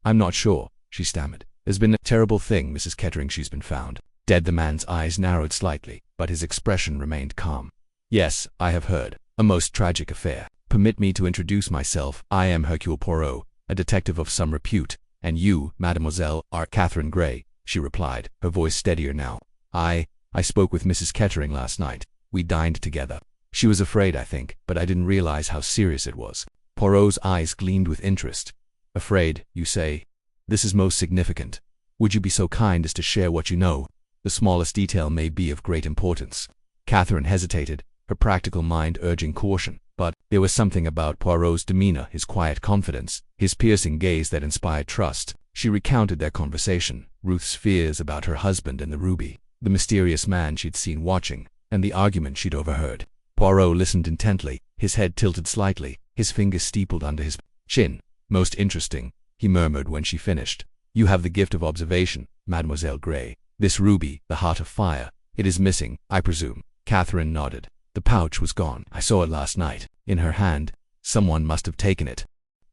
I'm not sure," she stammered. "There's been a terrible thing, Mrs. Kettering. She's been found dead." The man's eyes narrowed slightly, but his expression remained calm. "Yes, I have heard. A most tragic affair. Permit me to introduce myself. I am Hercule Poirot, a detective of some repute. And you, mademoiselle, are Catherine Gray," she replied, her voice steadier now. I spoke with Mrs. Kettering last night. We dined together. She was afraid, I think, but I didn't realize how serious it was." Poirot's eyes gleamed with interest. "Afraid, you say? This is most significant. Would you be so kind as to share what you know? The smallest detail may be of great importance." Catherine hesitated, her practical mind urging caution, but there was something about Poirot's demeanor, his quiet confidence, his piercing gaze that inspired trust. She recounted their conversation, Ruth's fears about her husband and the ruby, the mysterious man she'd seen watching, and the argument she'd overheard. Poirot listened intently, his head tilted slightly, his fingers steepled under his chin. "Most interesting," he murmured when she finished. "You have the gift of observation, Mademoiselle Gray. This ruby, the heart of fire, it is missing, I presume." Catherine nodded. "The pouch was gone. I saw it last night. In her hand. Someone must have taken it."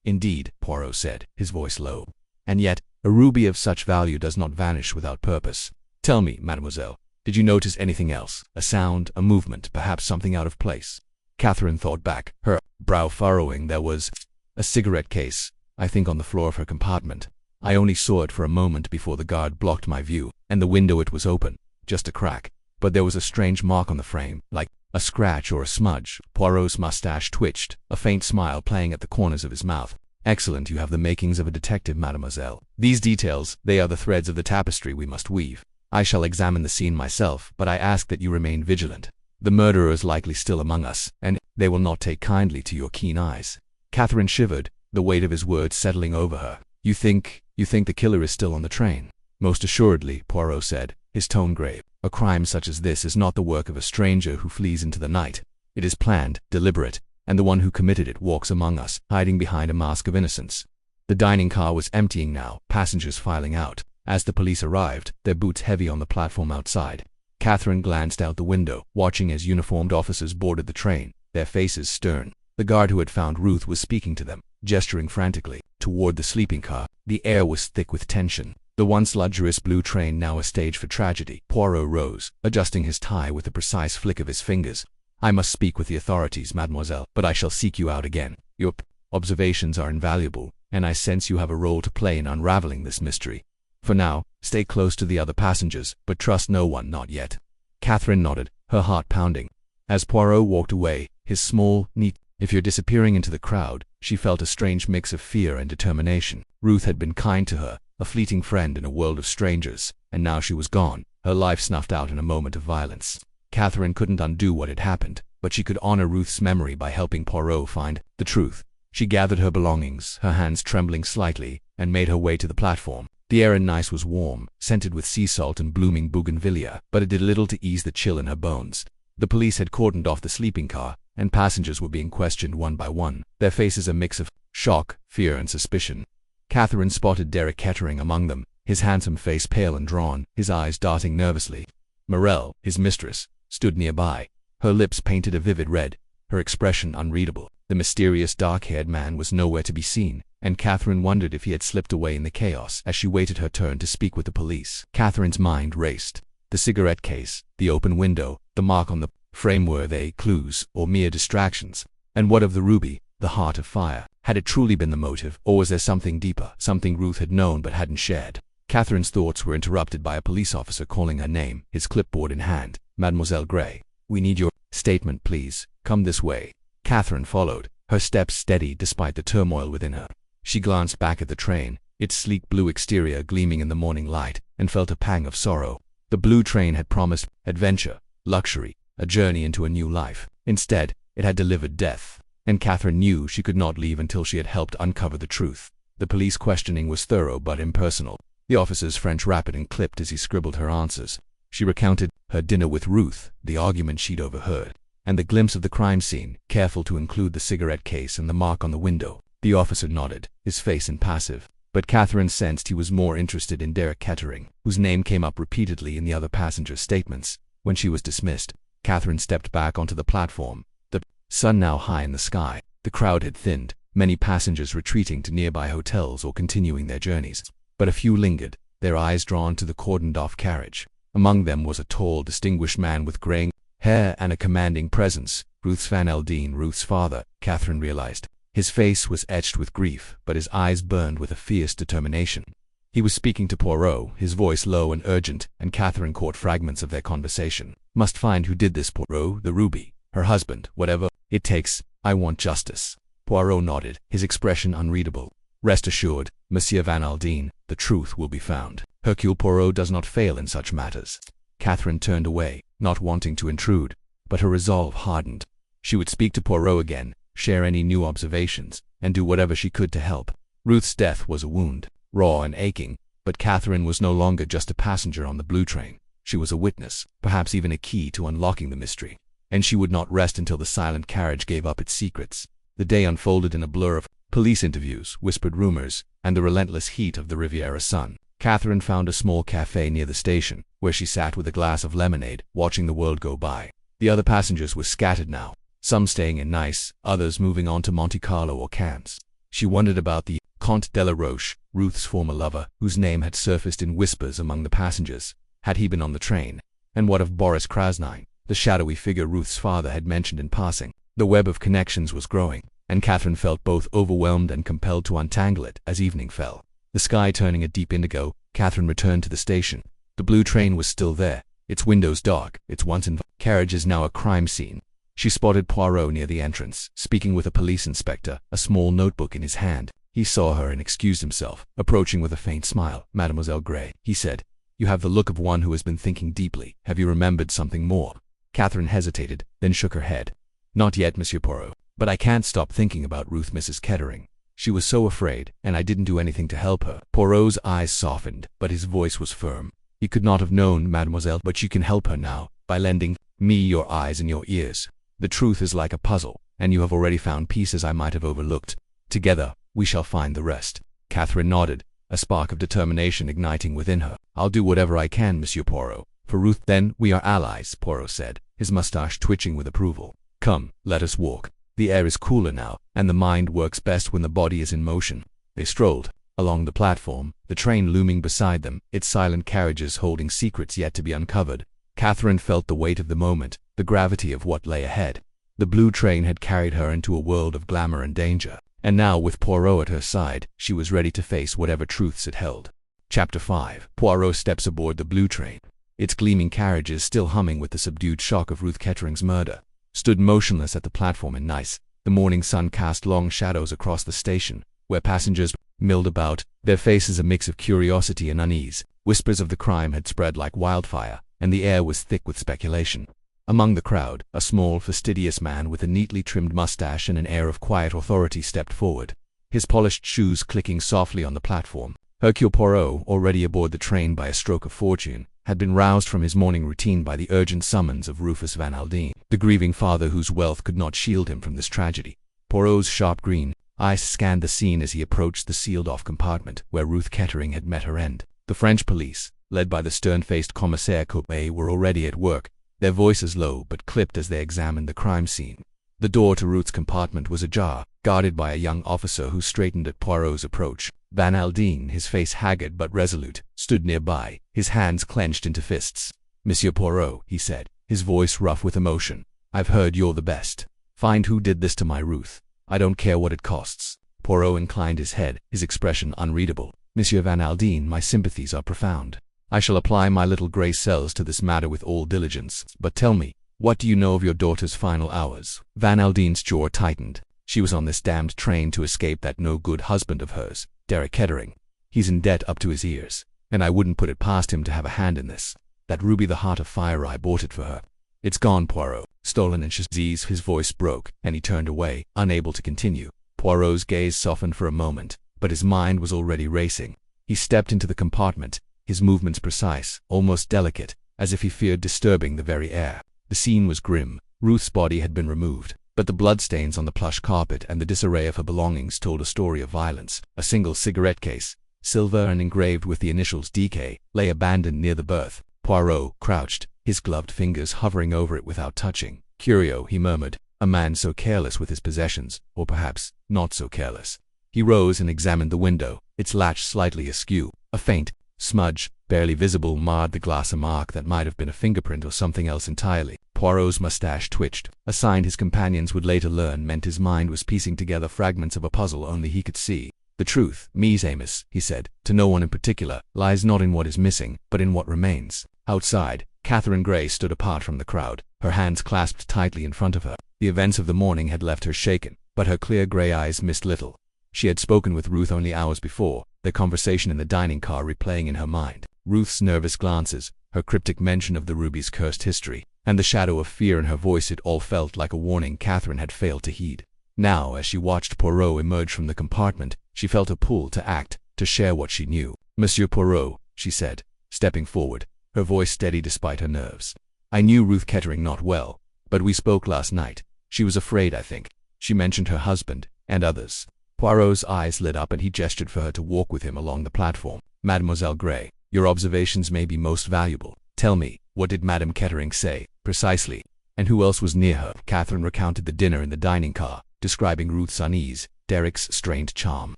"Indeed," Poirot said, his voice low. "And yet, a ruby of such value does not vanish without purpose. Tell me, mademoiselle, did you notice anything else? A sound, a movement, perhaps something out of place?" Catherine thought back, her brow furrowing. "There was a cigarette case, I think on the floor of her compartment. I only saw it for a moment before the guard blocked my view, and the window, it was open, just a crack. But there was a strange mark on the frame, like a scratch or a smudge." Poirot's mustache twitched, a faint smile playing at the corners of his mouth. "Excellent, you have the makings of a detective, mademoiselle. These details, they are the threads of the tapestry we must weave. I shall examine the scene myself, but I ask that you remain vigilant. The murderer is likely still among us, and they will not take kindly to your keen eyes." Catherine shivered, the weight of his words settling over her. You think the killer is still on the train?" "Most assuredly," Poirot said, his tone grave. "A crime such as this is not the work of a stranger who flees into the night. It is planned, deliberate, and the one who committed it walks among us, hiding behind a mask of innocence." The dining car was emptying now, passengers filing out. As the police arrived, their boots heavy on the platform outside, Catherine glanced out the window, watching as uniformed officers boarded the train, their faces stern. The guard who had found Ruth was speaking to them, gesturing frantically toward the sleeping car. The air was thick with tension. The once luxurious blue train now a stage for tragedy. Poirot rose, adjusting his tie with a precise flick of his fingers. "I must speak with the authorities, mademoiselle, but I shall seek you out again. Your observations are invaluable, and I sense you have a role to play in unraveling this mystery. For now, stay close to the other passengers, but trust no one, not yet." Catherine nodded, her heart pounding. As Poirot walked away, his small, neat figure disappearing into the crowd, she felt a strange mix of fear and determination. Ruth had been kind to her, a fleeting friend in a world of strangers, and now she was gone, her life snuffed out in a moment of violence. Catherine couldn't undo what had happened, but she could honor Ruth's memory by helping Poirot find the truth. She gathered her belongings, her hands trembling slightly, and made her way to the platform. The air in Nice was warm, scented with sea salt and blooming bougainvillea, but it did little to ease the chill in her bones. The police had cordoned off the sleeping car, and passengers were being questioned one by one, their faces a mix of shock, fear, and suspicion. Catherine spotted Derek Kettering among them, his handsome face pale and drawn, his eyes darting nervously. Morel, his mistress, stood nearby. Her lips painted a vivid red, her expression unreadable. The mysterious dark-haired man was nowhere to be seen, and Catherine wondered if he had slipped away in the chaos as she waited her turn to speak with the police. Catherine's mind raced. The cigarette case, the open window, the mark on the frame, were they clues or mere distractions? And what of the ruby, the heart of fire? Had it truly been the motive, or was there something deeper, something Ruth had known but hadn't shared? Catherine's thoughts were interrupted by a police officer calling her name, his clipboard in hand. "Mademoiselle Gray, we need your statement, please. Come this way." Catherine followed, her steps steady despite the turmoil within her. She glanced back at the train, its sleek blue exterior gleaming in the morning light, and felt a pang of sorrow. The blue train had promised adventure, luxury, a journey into a new life. Instead, it had delivered death, and Catherine knew she could not leave until she had helped uncover the truth. The police questioning was thorough but impersonal, the officer's French rapid and clipped as he scribbled her answers. She recounted her dinner with Ruth, the argument she'd overheard, and the glimpse of the crime scene, careful to include the cigarette case and the mark on the window. The officer nodded, his face impassive, but Catherine sensed he was more interested in Derek Kettering, whose name came up repeatedly in the other passengers' statements. When she was dismissed, Catherine stepped back onto the platform, the sun now high in the sky. The crowd had thinned, many passengers retreating to nearby hotels or continuing their journeys. But a few lingered, their eyes drawn to the cordoned-off carriage. Among them was a tall, distinguished man with graying hair and a commanding presence. Ruth's Van Aldine, Ruth's father, Catherine realized. His face was etched with grief, but his eyes burned with a fierce determination. He was speaking to Poirot, his voice low and urgent, and Catherine caught fragments of their conversation. "Must find who did this, Poirot, the ruby, her husband, whatever it takes. I want justice." Poirot nodded, his expression unreadable. "Rest assured, Monsieur Van Aldine, the truth will be found. Hercule Poirot does not fail in such matters." Catherine turned away, not wanting to intrude, but her resolve hardened. She would speak to Poirot again, share any new observations, and do whatever she could to help. Ruth's death was a wound, raw and aching, but Catherine was no longer just a passenger on the blue train. She was a witness, perhaps even a key to unlocking the mystery. And she would not rest until the silent carriage gave up its secrets. The day unfolded in a blur of police interviews, whispered rumors, and the relentless heat of the Riviera sun. Catherine found a small cafe near the station, where she sat with a glass of lemonade, watching the world go by. The other passengers were scattered now, some staying in Nice, others moving on to Monte Carlo or Cannes. She wondered about the Comte de la Roche, Ruth's former lover, whose name had surfaced in whispers among the passengers. Had he been on the train? And what of Boris Krasnine, the shadowy figure Ruth's father had mentioned in passing? The web of connections was growing, and Catherine felt both overwhelmed and compelled to untangle it as evening fell. The sky turning a deep indigo, Catherine returned to the station. The blue train was still there, its windows dark, its once-inviting carriages now a crime scene. She spotted Poirot near the entrance, speaking with a police inspector, a small notebook in his hand. He saw her and excused himself, approaching with a faint smile. "Mademoiselle Gray," he said, "you have the look of one who has been thinking deeply. Have you remembered something more?" Catherine hesitated, then shook her head. "Not yet, Monsieur Poirot, but I can't stop thinking about Ruth Mrs. Kettering. She was so afraid, and I didn't do anything to help her." Poirot's eyes softened, but his voice was firm. "You could not have known, mademoiselle, but you can help her now, by lending me your eyes and your ears. The truth is like a puzzle, and you have already found pieces I might have overlooked. Together, we shall find the rest." Catherine nodded, a spark of determination igniting within her. "I'll do whatever I can, Monsieur Poirot. For Ruth, then, we are allies," Poirot said, his mustache twitching with approval. "Come, let us walk. The air is cooler now, and the mind works best when the body is in motion." They strolled along the platform, the train looming beside them, its silent carriages holding secrets yet to be uncovered. Catherine felt the weight of the moment, the gravity of what lay ahead. The blue train had carried her into a world of glamour and danger, and now, with Poirot at her side, she was ready to face whatever truths it held. Chapter 5. Poirot steps aboard the blue train. Its gleaming carriages, still humming with the subdued shock of Ruth Kettering's murder, stood motionless at the platform in Nice. The morning sun cast long shadows across the station, where passengers milled about, their faces a mix of curiosity and unease. Whispers of the crime had spread like wildfire, and the air was thick with speculation. Among the crowd, a small, fastidious man with a neatly trimmed mustache and an air of quiet authority stepped forward, his polished shoes clicking softly on the platform. Hercule Poirot, already aboard the train by a stroke of fortune, had been roused from his morning routine by the urgent summons of Rufus Van Aldine, the grieving father whose wealth could not shield him from this tragedy. Poirot's sharp green eyes scanned the scene as he approached the sealed-off compartment where Ruth Kettering had met her end. The French police, led by the stern-faced Commissaire Courbet, were already at work, their voices low but clipped as they examined the crime scene. The door to Ruth's compartment was ajar, guarded by a young officer who straightened at Poirot's approach. Van Aldine, his face haggard but resolute, stood nearby, his hands clenched into fists. "Monsieur Poirot," he said, his voice rough with emotion, "I've heard you're the best. Find who did this to my Ruth. I don't care what it costs." Poirot inclined his head, his expression unreadable. Monsieur Van Aldine, my sympathies are profound. I shall apply my little grey cells to this matter with all diligence. But tell me, what do you know of your daughter's final hours? Van Aldine's jaw tightened. She was on this damned train to escape that no-good husband of hers, Derek Kettering. He's in debt up to his ears, and I wouldn't put it past him to have a hand in this. That ruby, the Heart of Fire, I bought it for her. It's gone, Poirot. Stolen in Chaziz. His voice broke, and he turned away, unable to continue. Poirot's gaze softened for a moment, but his mind was already racing. He stepped into the compartment, his movements precise, almost delicate, as if he feared disturbing the very air. The scene was grim. Ruth's body had been removed, but the bloodstains on the plush carpet and the disarray of her belongings told a story of violence. A single cigarette case, silver and engraved with the initials DK, lay abandoned near the berth. Poirot crouched, his gloved fingers hovering over it without touching. Curio, he murmured, a man so careless with his possessions, or perhaps not so careless. He rose and examined the window, its latch slightly askew. A faint smudge, barely visible, marred the glass, a mark that might have been a fingerprint or something else entirely. Poirot's mustache twitched. A sign his companions would later learn meant his mind was piecing together fragments of a puzzle only he could see. The truth, Mies Amos, he said, to no one in particular, lies not in what is missing, but in what remains. Outside, Catherine Gray stood apart from the crowd, her hands clasped tightly in front of her. The events of the morning had left her shaken, but her clear grey eyes missed little. She had spoken with Ruth only hours before, their conversation in the dining car replaying in her mind. Ruth's nervous glances, her cryptic mention of the ruby's cursed history, and the shadow of fear in her voice, it all felt like a warning Catherine had failed to heed. Now, as she watched Poirot emerge from the compartment, she felt a pull to act, to share what she knew. Monsieur Poirot, she said, stepping forward, her voice steady despite her nerves. I knew Ruth Kettering not well, but we spoke last night. She was afraid, I think. She mentioned her husband, and others. Poirot's eyes lit up and he gestured for her to walk with him along the platform. Mademoiselle Gray, your observations may be most valuable. Tell me, what did Madame Kettering say, precisely? And who else was near her? Catherine recounted the dinner in the dining car, describing Ruth's unease, Derek's strained charm,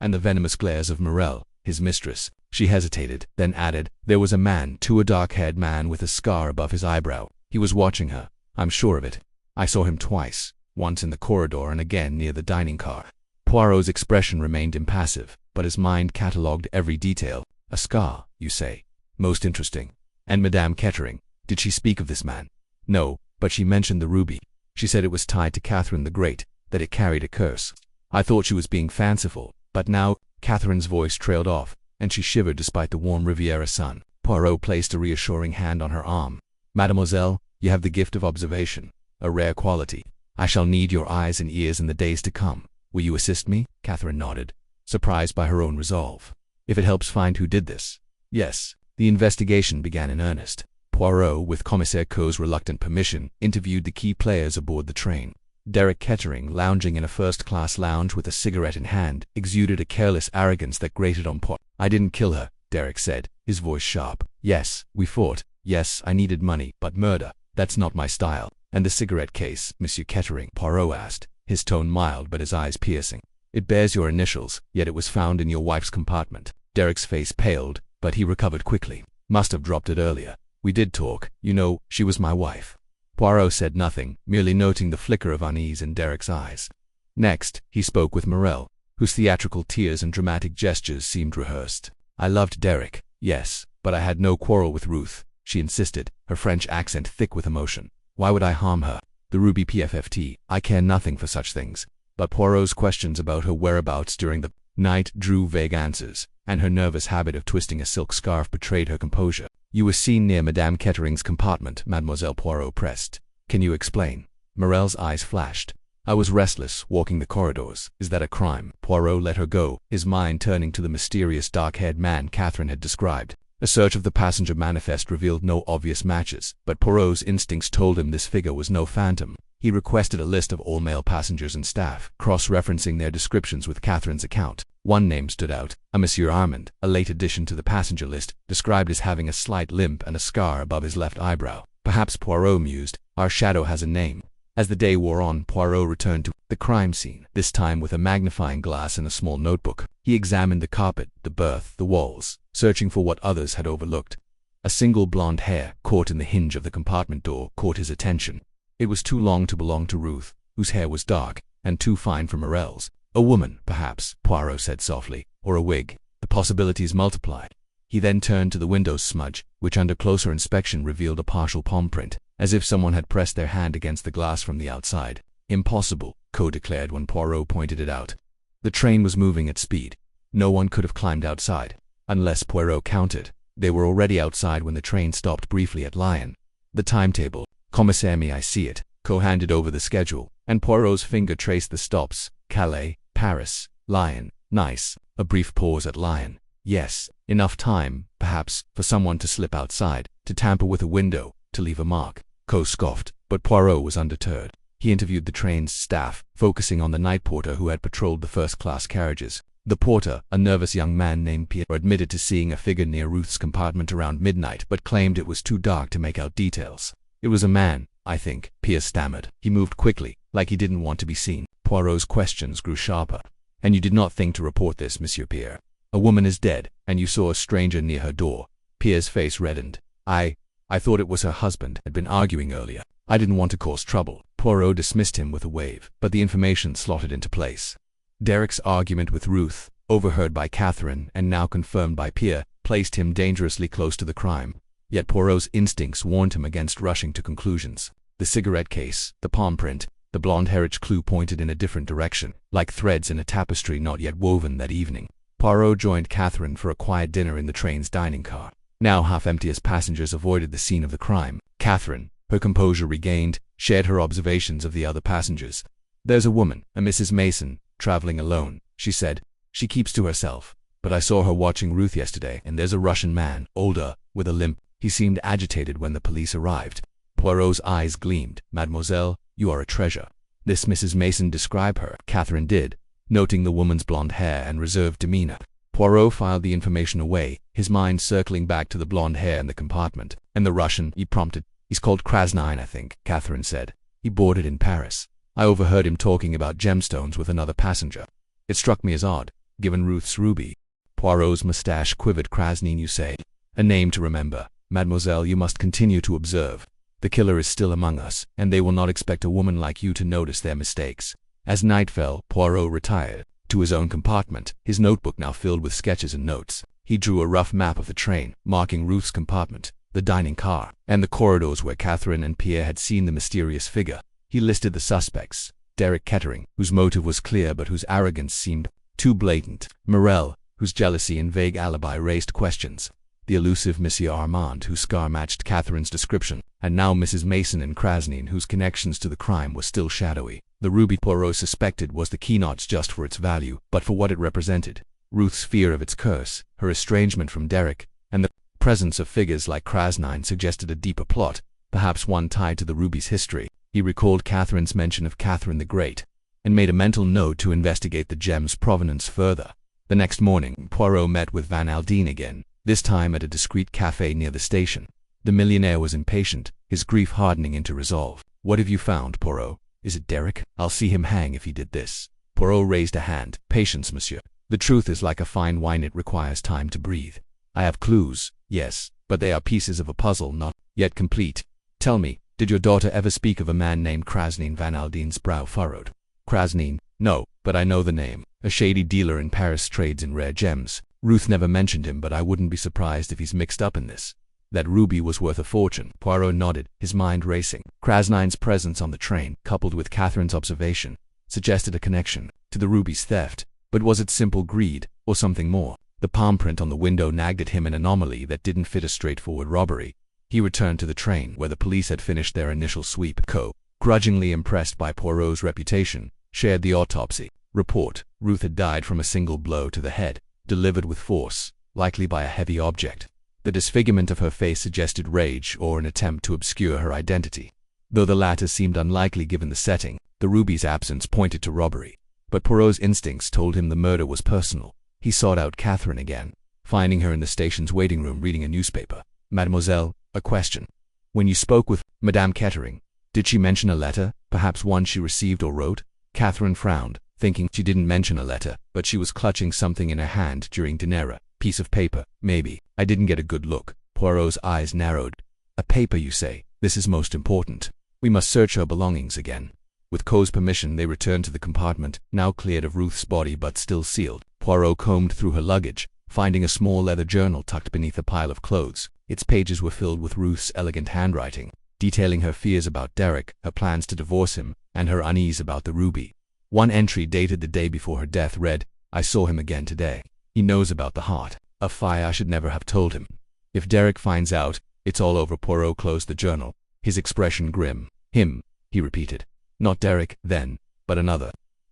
and the venomous glares of Morel, his mistress. She hesitated, then added, there was a man, too, a dark-haired man with a scar above his eyebrow. He was watching her. I'm sure of it. I saw him twice, once in the corridor and again near the dining car. Poirot's expression remained impassive, but his mind catalogued every detail. A scar, you say? Most interesting. And Madame Kettering, did she speak of this man? No, but she mentioned the ruby. She said it was tied to Catherine the Great, that it carried a curse. I thought she was being fanciful, but now, Catherine's voice trailed off, and she shivered despite the warm Riviera sun. Poirot placed a reassuring hand on her arm. Mademoiselle, you have the gift of observation, a rare quality. I shall need your eyes and ears in the days to come. Will you assist me? Catherine nodded, surprised by her own resolve. If it helps find who did this. Yes. The investigation began in earnest. Poirot, with Commissaire Coe's reluctant permission, interviewed the key players aboard the train. Derek Kettering, lounging in a first-class lounge with a cigarette in hand, exuded a careless arrogance that grated on Poirot. I didn't kill her, Derek said, his voice sharp. Yes, we fought. Yes, I needed money, but murder, that's not my style. And the cigarette case, Monsieur Kettering? Poirot asked, his tone mild but his eyes piercing. It bears your initials, yet it was found in your wife's compartment. Derek's face paled, but he recovered quickly. Must have dropped it earlier. We did talk. You know, she was my wife. Poirot said nothing, merely noting the flicker of unease in Derek's eyes. Next, he spoke with Morel, whose theatrical tears and dramatic gestures seemed rehearsed. I loved Derek, yes, but I had no quarrel with Ruth, she insisted, her French accent thick with emotion. Why would I harm her? The ruby PFFT, I care nothing for such things. But Poirot's questions about her whereabouts during the night drew vague answers, and her nervous habit of twisting a silk scarf betrayed her composure. You were seen near Madame Kettering's compartment, Mademoiselle Poirot pressed. Can you explain? Morel's eyes flashed. I was restless, walking the corridors. Is that a crime? Poirot let her go, his mind turning to the mysterious dark-haired man Catherine had described. A search of the passenger manifest revealed no obvious matches, but Poirot's instincts told him this figure was no phantom. He requested a list of all male passengers and staff, cross-referencing their descriptions with Catherine's account. One name stood out, a Monsieur Armand, a late addition to the passenger list, described as having a slight limp and a scar above his left eyebrow. Perhaps, Poirot mused, our shadow has a name. As the day wore on, Poirot returned to the crime scene, this time with a magnifying glass and a small notebook. He examined the carpet, the berth, the walls, searching for what others had overlooked. A single blonde hair, caught in the hinge of the compartment door, caught his attention. It was too long to belong to Ruth, whose hair was dark, and too fine for Morel's, A woman, perhaps, Poirot said softly, or a wig. The possibilities multiplied. He then turned to the window's smudge, which under closer inspection revealed a partial palm print, as if someone had pressed their hand against the glass from the outside. Impossible, Coe declared when Poirot pointed it out. The train was moving at speed. No one could have climbed outside. Unless Poirot counted. They were already outside when the train stopped briefly at Lyon. The timetable. Commissaire, may I see it? Coe handed over the schedule, and Poirot's finger traced the stops. Calais, Paris, Lyon, Nice. A brief pause at Lyon. Yes, enough time, perhaps, for someone to slip outside, to tamper with a window, to leave a mark. Coe scoffed, but Poirot was undeterred. He interviewed the train's staff, focusing on the night porter who had patrolled the first-class carriages. The porter, a nervous young man named Pierre, admitted to seeing a figure near Ruth's compartment around midnight but claimed it was too dark to make out details. It was a man, I think, Pierre stammered. He moved quickly, like he didn't want to be seen. Poirot's questions grew sharper. And you did not think to report this, Monsieur Pierre? A woman is dead, and you saw a stranger near her door. Pierre's face reddened. I thought it was her husband, had been arguing earlier. I didn't want to cause trouble. Poirot dismissed him with a wave, but the information slotted into place. Derek's argument with Ruth, overheard by Catherine and now confirmed by Pierre, placed him dangerously close to the crime. Yet Poirot's instincts warned him against rushing to conclusions. The cigarette case, the palm print, the blonde heritage clue pointed in a different direction, like threads in a tapestry not yet woven that evening. Poirot joined Catherine for a quiet dinner in the train's dining car. Now half empty as passengers avoided the scene of the crime, Catherine, her composure regained, shared her observations of the other passengers. There's a woman, a Mrs. Mason, traveling alone, she said. She keeps to herself. But I saw her watching Ruth yesterday, and there's a Russian man, older, with a limp. He seemed agitated when the police arrived. Poirot's eyes gleamed. Mademoiselle, you are a treasure. This Mrs. Mason, describe her. Catherine did, noting the woman's blonde hair and reserved demeanor. Poirot filed the information away, his mind circling back to the blonde hair in the compartment. And the Russian, he prompted. He's called Krasnine, I think, Catherine said. He boarded in Paris. I overheard him talking about gemstones with another passenger. It struck me as odd, given Ruth's ruby. Poirot's mustache quivered. Krasnine, you say? A name to remember. Mademoiselle, you must continue to observe. The killer is still among us, and they will not expect a woman like you to notice their mistakes. As night fell, Poirot retired to his own compartment, his notebook now filled with sketches and notes. He drew a rough map of the train, marking Ruth's compartment, the dining car, and the corridors where Catherine and Pierre had seen the mysterious figure. He listed the suspects: Derek Kettering, whose motive was clear but whose arrogance seemed too blatant; Morel, whose jealousy and vague alibi raised questions; the elusive Monsieur Armand, whose scar matched Catherine's description; and now Mrs. Mason and Krasnine, whose connections to the crime were still shadowy. The ruby, Poirot suspected, was the key not just for its value, but for what it represented. Ruth's fear of its curse, her estrangement from Derek, and the presence of figures like Krasnine suggested a deeper plot, perhaps one tied to the ruby's history. He recalled Catherine's mention of Catherine the Great, and made a mental note to investigate the gem's provenance further. The next morning, Poirot met with Van Aldine again, this time at a discreet cafe near the station. The millionaire was impatient, his grief hardening into resolve. What have you found, Poirot? Is it Derek? I'll see him hang if he did this. Poirot raised a hand. Patience, monsieur. The truth is like a fine wine, it requires time to breathe. I have clues, yes, but they are pieces of a puzzle not yet complete. Tell me, did your daughter ever speak of a man named Krasnine? Van Aldine's brow furrowed. Krasnine? No, but I know the name. A shady dealer in Paris, trades in rare gems. Ruth never mentioned him, but I wouldn't be surprised if he's mixed up in this. That ruby was worth a fortune. Poirot nodded, his mind racing. Krasnine's presence on the train, coupled with Catherine's observation, suggested a connection to the ruby's theft. But was it simple greed, or something more? The palm print on the window nagged at him, an anomaly that didn't fit a straightforward robbery. He returned to the train, where the police had finished their initial sweep. Coe, grudgingly impressed by Poirot's reputation, shared the autopsy report. Ruth had died from a single blow to the head, delivered with force, likely by a heavy object. The disfigurement of her face suggested rage or an attempt to obscure her identity. Though the latter seemed unlikely given the setting, the ruby's absence pointed to robbery. But Poirot's instincts told him the murder was personal. He sought out Catherine again, finding her in the station's waiting room reading a newspaper. Mademoiselle, a question. When you spoke with Madame Kettering, did she mention a letter, perhaps one she received or wrote? Catherine frowned, thinking she didn't mention a letter, but she was clutching something in her hand during dinner. Piece of paper, maybe. I didn't get a good look. Poirot's eyes narrowed. A paper, you say? This is most important. We must search her belongings again. With Coe's permission, they returned to the compartment, now cleared of Ruth's body but still sealed. Poirot combed through her luggage, finding a small leather journal tucked beneath a pile of clothes. Its pages were filled with Ruth's elegant handwriting, detailing her fears about Derek, her plans to divorce him, and her unease about the ruby. One entry, dated the day before her death, read, "I saw him again today. He knows about the heart. A fire I should never have told him. If Derek finds out, it's all over." Poirot closed the journal, his expression grim. "Him," he repeated. "Not Derek, then, but another.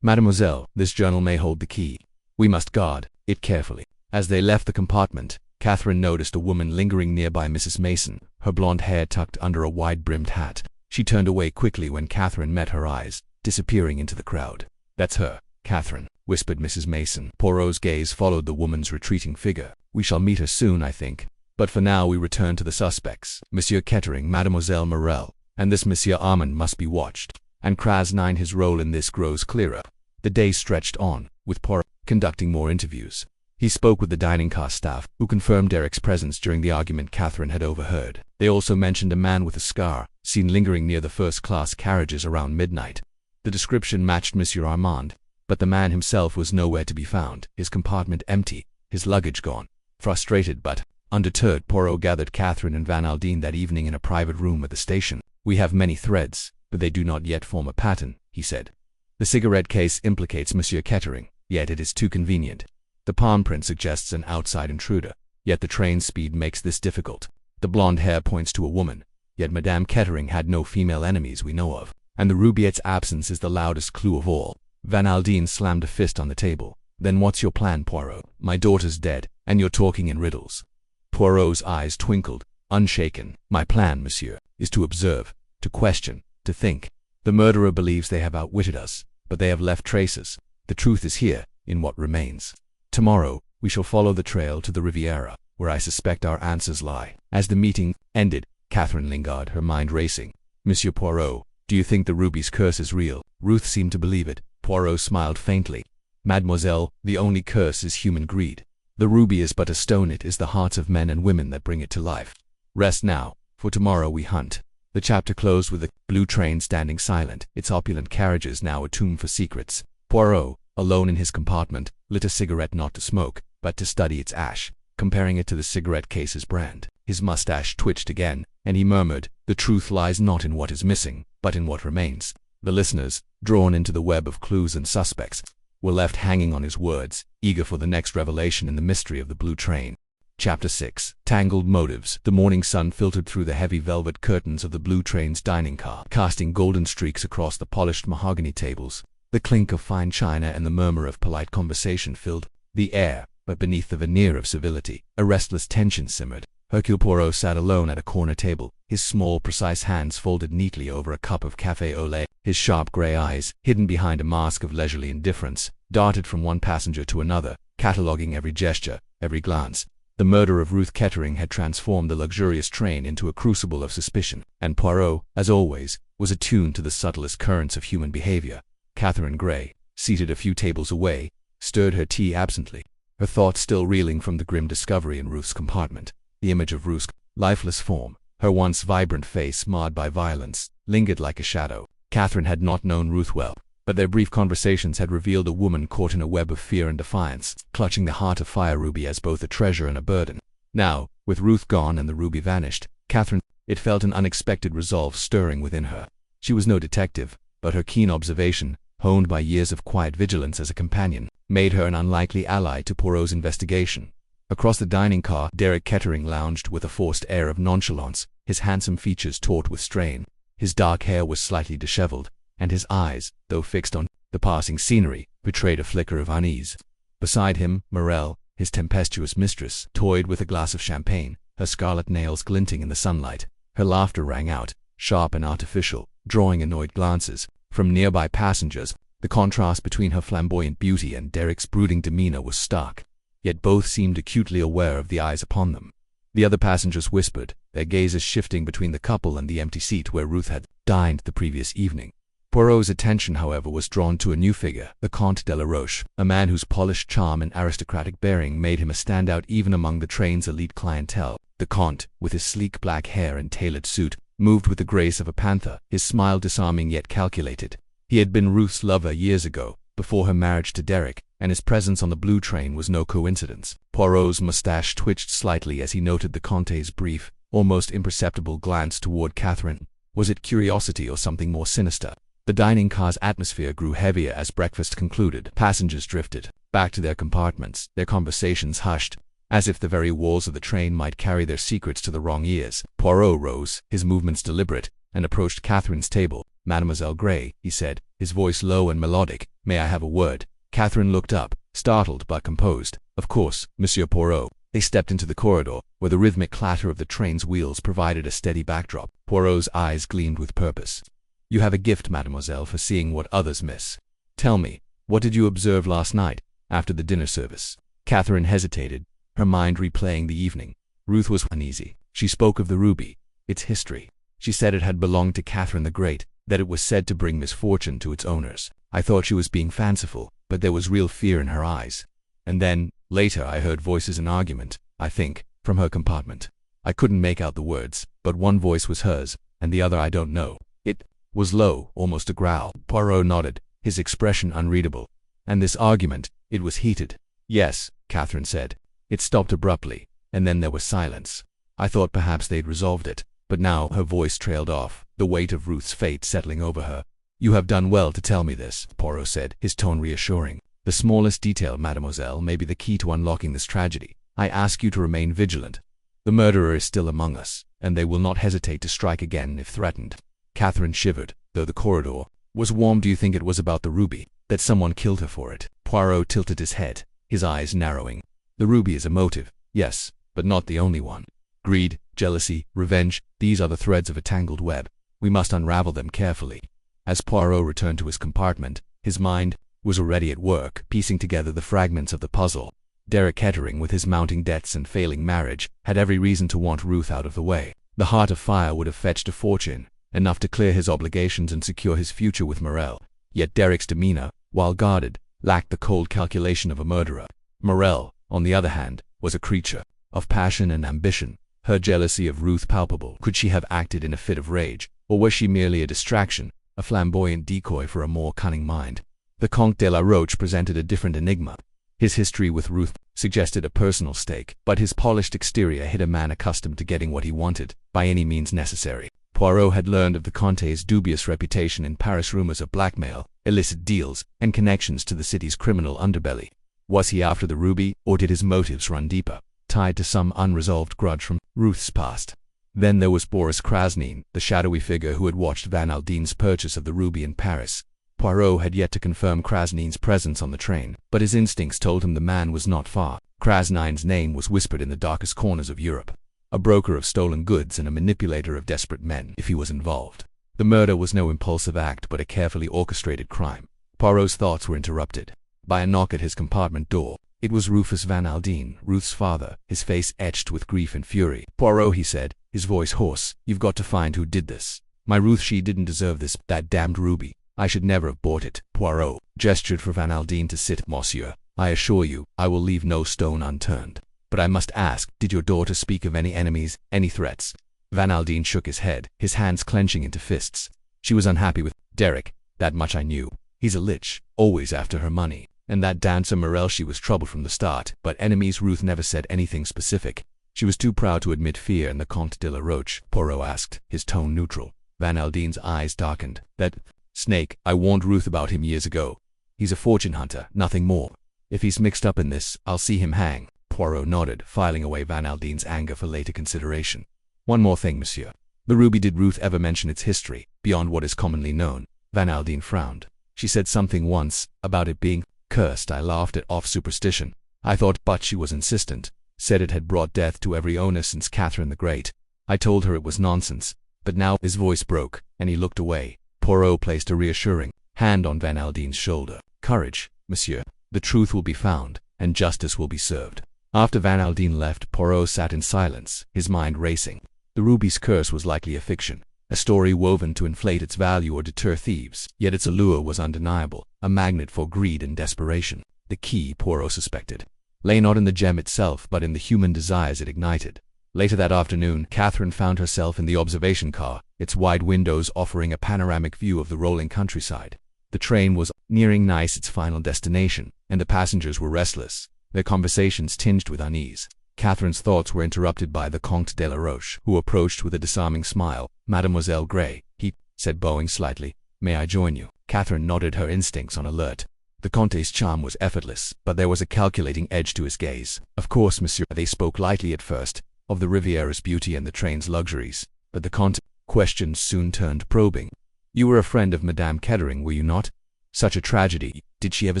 Mademoiselle, this journal may hold the key. We must guard it carefully." As they left the compartment, Catherine noticed a woman lingering nearby Mrs. Mason, her blonde hair tucked under a wide-brimmed hat. She turned away quickly when Catherine met her eyes, disappearing into the crowd. "That's her, Catherine," whispered Mrs. Mason. Poirot's gaze followed the woman's retreating figure. "We shall meet her soon, I think. But for now we return to the suspects. Monsieur Kettering, Mademoiselle Morel, and this Monsieur Armand must be watched. And Kras 9, his role in this grows clearer." The day stretched on, with Poirot conducting more interviews. He spoke with the dining car staff, who confirmed Derek's presence during the argument Catherine had overheard. They also mentioned a man with a scar, seen lingering near the first-class carriages around midnight. The description matched Monsieur Armand, but the man himself was nowhere to be found, his compartment empty, his luggage gone. Frustrated but undeterred, Poirot gathered Catherine and Van Aldine that evening in a private room at the station. "We have many threads, but they do not yet form a pattern," he said. "The cigarette case implicates Monsieur Kettering, yet it is too convenient. The palm print suggests an outside intruder, yet the train speed makes this difficult. The blonde hair points to a woman, yet Madame Kettering had no female enemies we know of, and the rubiette's absence is the loudest clue of all." Van Aldine slammed a fist on the table. "Then what's your plan, Poirot? My daughter's dead, and you're talking in riddles." Poirot's eyes twinkled, unshaken. "My plan, monsieur, is to observe, to question, to think. The murderer believes they have outwitted us, but they have left traces. The truth is here, in what remains. Tomorrow, we shall follow the trail to the Riviera, where I suspect our answers lie." As the meeting ended, Catherine lingered, her mind racing. "Monsieur Poirot, do you think the ruby's curse is real?" Ruth seemed to believe it. Poirot smiled faintly. "Mademoiselle, the only curse is human greed. The ruby is but a stone. It is the hearts of men and women that bring it to life. Rest now, for tomorrow we hunt." The chapter closed with the blue train standing silent, its opulent carriages now a tomb for secrets. Poirot, alone in his compartment, lit a cigarette not to smoke, but to study its ash, comparing it to the cigarette case's brand. His mustache twitched again, and he murmured, "The truth lies not in what is missing, but in what remains." The listeners, drawn into the web of clues and suspects, were left hanging on his words, eager for the next revelation in the mystery of the blue train. Chapter 6. Tangled Motives. The morning sun filtered through the heavy velvet curtains of the blue train's dining car, casting golden streaks across the polished mahogany tables. The clink of fine china and the murmur of polite conversation filled the air, but beneath the veneer of civility, a restless tension simmered. Hercule Poirot sat alone at a corner table, his small, precise hands folded neatly over a cup of café au lait. His sharp gray eyes, hidden behind a mask of leisurely indifference, darted from one passenger to another, cataloguing every gesture, every glance. The murder of Ruth Kettering had transformed the luxurious train into a crucible of suspicion, and Poirot, as always, was attuned to the subtlest currents of human behavior. Catherine Gray, seated a few tables away, stirred her tea absently, her thoughts still reeling from the grim discovery in Ruth's compartment. The image of Ruth's lifeless form, her once vibrant face marred by violence, lingered like a shadow. Catherine had not known Ruth well, but their brief conversations had revealed a woman caught in a web of fear and defiance, clutching the heart of fire ruby as both a treasure and a burden. Now, with Ruth gone and the ruby vanished, Catherine, it felt an unexpected resolve stirring within her. She was no detective, but her keen observation, honed by years of quiet vigilance as a companion, made her an unlikely ally to Poirot's investigation. Across the dining car, Derek Kettering lounged with a forced air of nonchalance, his handsome features taut with strain. His dark hair was slightly disheveled, and his eyes, though fixed on the passing scenery, betrayed a flicker of unease. Beside him, Morel, his tempestuous mistress, toyed with a glass of champagne, her scarlet nails glinting in the sunlight. Her laughter rang out, sharp and artificial, drawing annoyed glances from nearby passengers. The contrast between her flamboyant beauty and Derek's brooding demeanor was stark, yet both seemed acutely aware of the eyes upon them. The other passengers whispered, their gazes shifting between the couple and the empty seat where Ruth had dined the previous evening. Poirot's attention, however, was drawn to a new figure, the Comte de la Roche, a man whose polished charm and aristocratic bearing made him a standout even among the train's elite clientele. The Comte, with his sleek black hair and tailored suit, moved with the grace of a panther, his smile disarming yet calculated. He had been Ruth's lover years ago, before her marriage to Derek, and his presence on the blue train was no coincidence. Poirot's mustache twitched slightly as he noted the Comte's brief, almost imperceptible glance toward Catherine. Was it curiosity or something more sinister? The dining car's atmosphere grew heavier as breakfast concluded. Passengers drifted back to their compartments, their conversations hushed, as if the very walls of the train might carry their secrets to the wrong ears. Poirot rose, his movements deliberate, and approached Catherine's table. "Mademoiselle Gray," he said, his voice low and melodic, "may I have a word?" Catherine looked up, startled but composed. "Of course, Monsieur Poirot." They stepped into the corridor, where the rhythmic clatter of the train's wheels provided a steady backdrop. Poirot's eyes gleamed with purpose. "You have a gift, mademoiselle, for seeing what others miss. Tell me, what did you observe last night, after the dinner service?" Catherine hesitated, her mind replaying the evening. Ruth was uneasy. She spoke of the ruby, its history. She said it had belonged to Catherine the Great, that it was said to bring misfortune to its owners. I thought she was being fanciful, but there was real fear in her eyes. And then, later, I heard voices in argument, I think, from her compartment. I couldn't make out the words, but one voice was hers, and the other I don't know. It was low, almost a growl. Poirot nodded, his expression unreadable. And this argument, it was heated. "Yes," Catherine said. It stopped abruptly, and then there was silence. I thought perhaps they'd resolved it, but now her voice trailed off, the weight of Ruth's fate settling over her. "You have done well to tell me this," Poirot said, his tone reassuring. "The smallest detail, mademoiselle, may be the key to unlocking this tragedy. I ask you to remain vigilant. The murderer is still among us, and they will not hesitate to strike again if threatened." Catherine shivered, though the corridor was warm. "Do you think it was about the ruby, that someone killed her for it?" Poirot tilted his head, his eyes narrowing. "The ruby is a motive, yes, but not the only one. Greed, jealousy, revenge, these are the threads of a tangled web. We must unravel them carefully." As Poirot returned to his compartment, his mind was already at work, piecing together the fragments of the puzzle. Derek Kettering, with his mounting debts and failing marriage, had every reason to want Ruth out of the way. The Heart of Fire would have fetched a fortune, enough to clear his obligations and secure his future with Morel. Yet Derek's demeanor, while guarded, lacked the cold calculation of a murderer. Morel, on the other hand, was a creature of passion and ambition. Her jealousy of Ruth palpable. Could she have acted in a fit of rage, or was she merely a distraction, a flamboyant decoy for a more cunning mind? The Comte de la Roche presented a different enigma. His history with Ruth suggested a personal stake, but his polished exterior hid a man accustomed to getting what he wanted, by any means necessary. Poirot had learned of the Comte's dubious reputation in Paris, rumors of blackmail, illicit deals, and connections to the city's criminal underbelly. Was he after the ruby, or did his motives run deeper, tied to some unresolved grudge from Ruth's past? Then there was Boris Krasnin, the shadowy figure who had watched Van Aldine's purchase of the ruby in Paris. Poirot had yet to confirm Krasnin's presence on the train, but his instincts told him the man was not far. Krasnin's name was whispered in the darkest corners of Europe. A broker of stolen goods and a manipulator of desperate men, if he was involved. The murder was no impulsive act but a carefully orchestrated crime. Poirot's thoughts were interrupted by a knock at his compartment door. It was Rufus Van Aldine, Ruth's father, his face etched with grief and fury. "Poirot," he said, his voice hoarse, "you've got to find who did this. My Ruth, she didn't deserve this, that damned ruby. I should never have bought it." Poirot gestured for Van Aldine to sit. "Monsieur, I assure you, I will leave no stone unturned. But I must ask, did your daughter speak of any enemies, any threats?" Van Aldine shook his head, his hands clenching into fists. "She was unhappy with Derek, that much I knew. He's a lich, always after her money. And that dancer Morel, she was troubled from the start, but enemies. Ruth never said anything specific. She was too proud to admit fear." "And the Comte de la Roche?" Poirot asked, his tone neutral. Van Aldine's eyes darkened. "That snake, I warned Ruth about him years ago. He's a fortune hunter, nothing more. If he's mixed up in this, I'll see him hang." Poirot nodded, filing away Van Aldine's anger for later consideration. "One more thing, monsieur. The ruby, did Ruth ever mention its history, beyond what is commonly known?" Van Aldine frowned. "She said something once, about it being cursed. I laughed it off. Superstition, I thought, but she was insistent. Said it had brought death to every owner since Catherine the Great. I told her it was nonsense. But now..." His voice broke, and he looked away. Poirot placed a reassuring hand on Van Aldine's shoulder. "Courage, monsieur. The truth will be found, and justice will be served." After Van Aldine left, Poirot sat in silence, his mind racing. The ruby's curse was likely a fiction, a story woven to inflate its value or deter thieves. Yet its allure was undeniable, a magnet for greed and desperation. The key, Poirot suspected, lay not in the gem itself but in the human desires it ignited. Later that afternoon, Catherine found herself in the observation car, its wide windows offering a panoramic view of the rolling countryside. The train was nearing Nice, its final destination, and the passengers were restless, their conversations tinged with unease. Catherine's thoughts were interrupted by the Comte de la Roche, who approached with a disarming smile. "Mademoiselle Gray," he said, bowing slightly. "May I join you?" Catherine nodded, her instincts on alert. The Comte's charm was effortless, but there was a calculating edge to his gaze. "Of course, monsieur." They spoke lightly at first, of the Riviera's beauty and the train's luxuries, but the Comte's questions soon turned probing. "You were a friend of Madame Kettering, were you not? Such a tragedy. Did she ever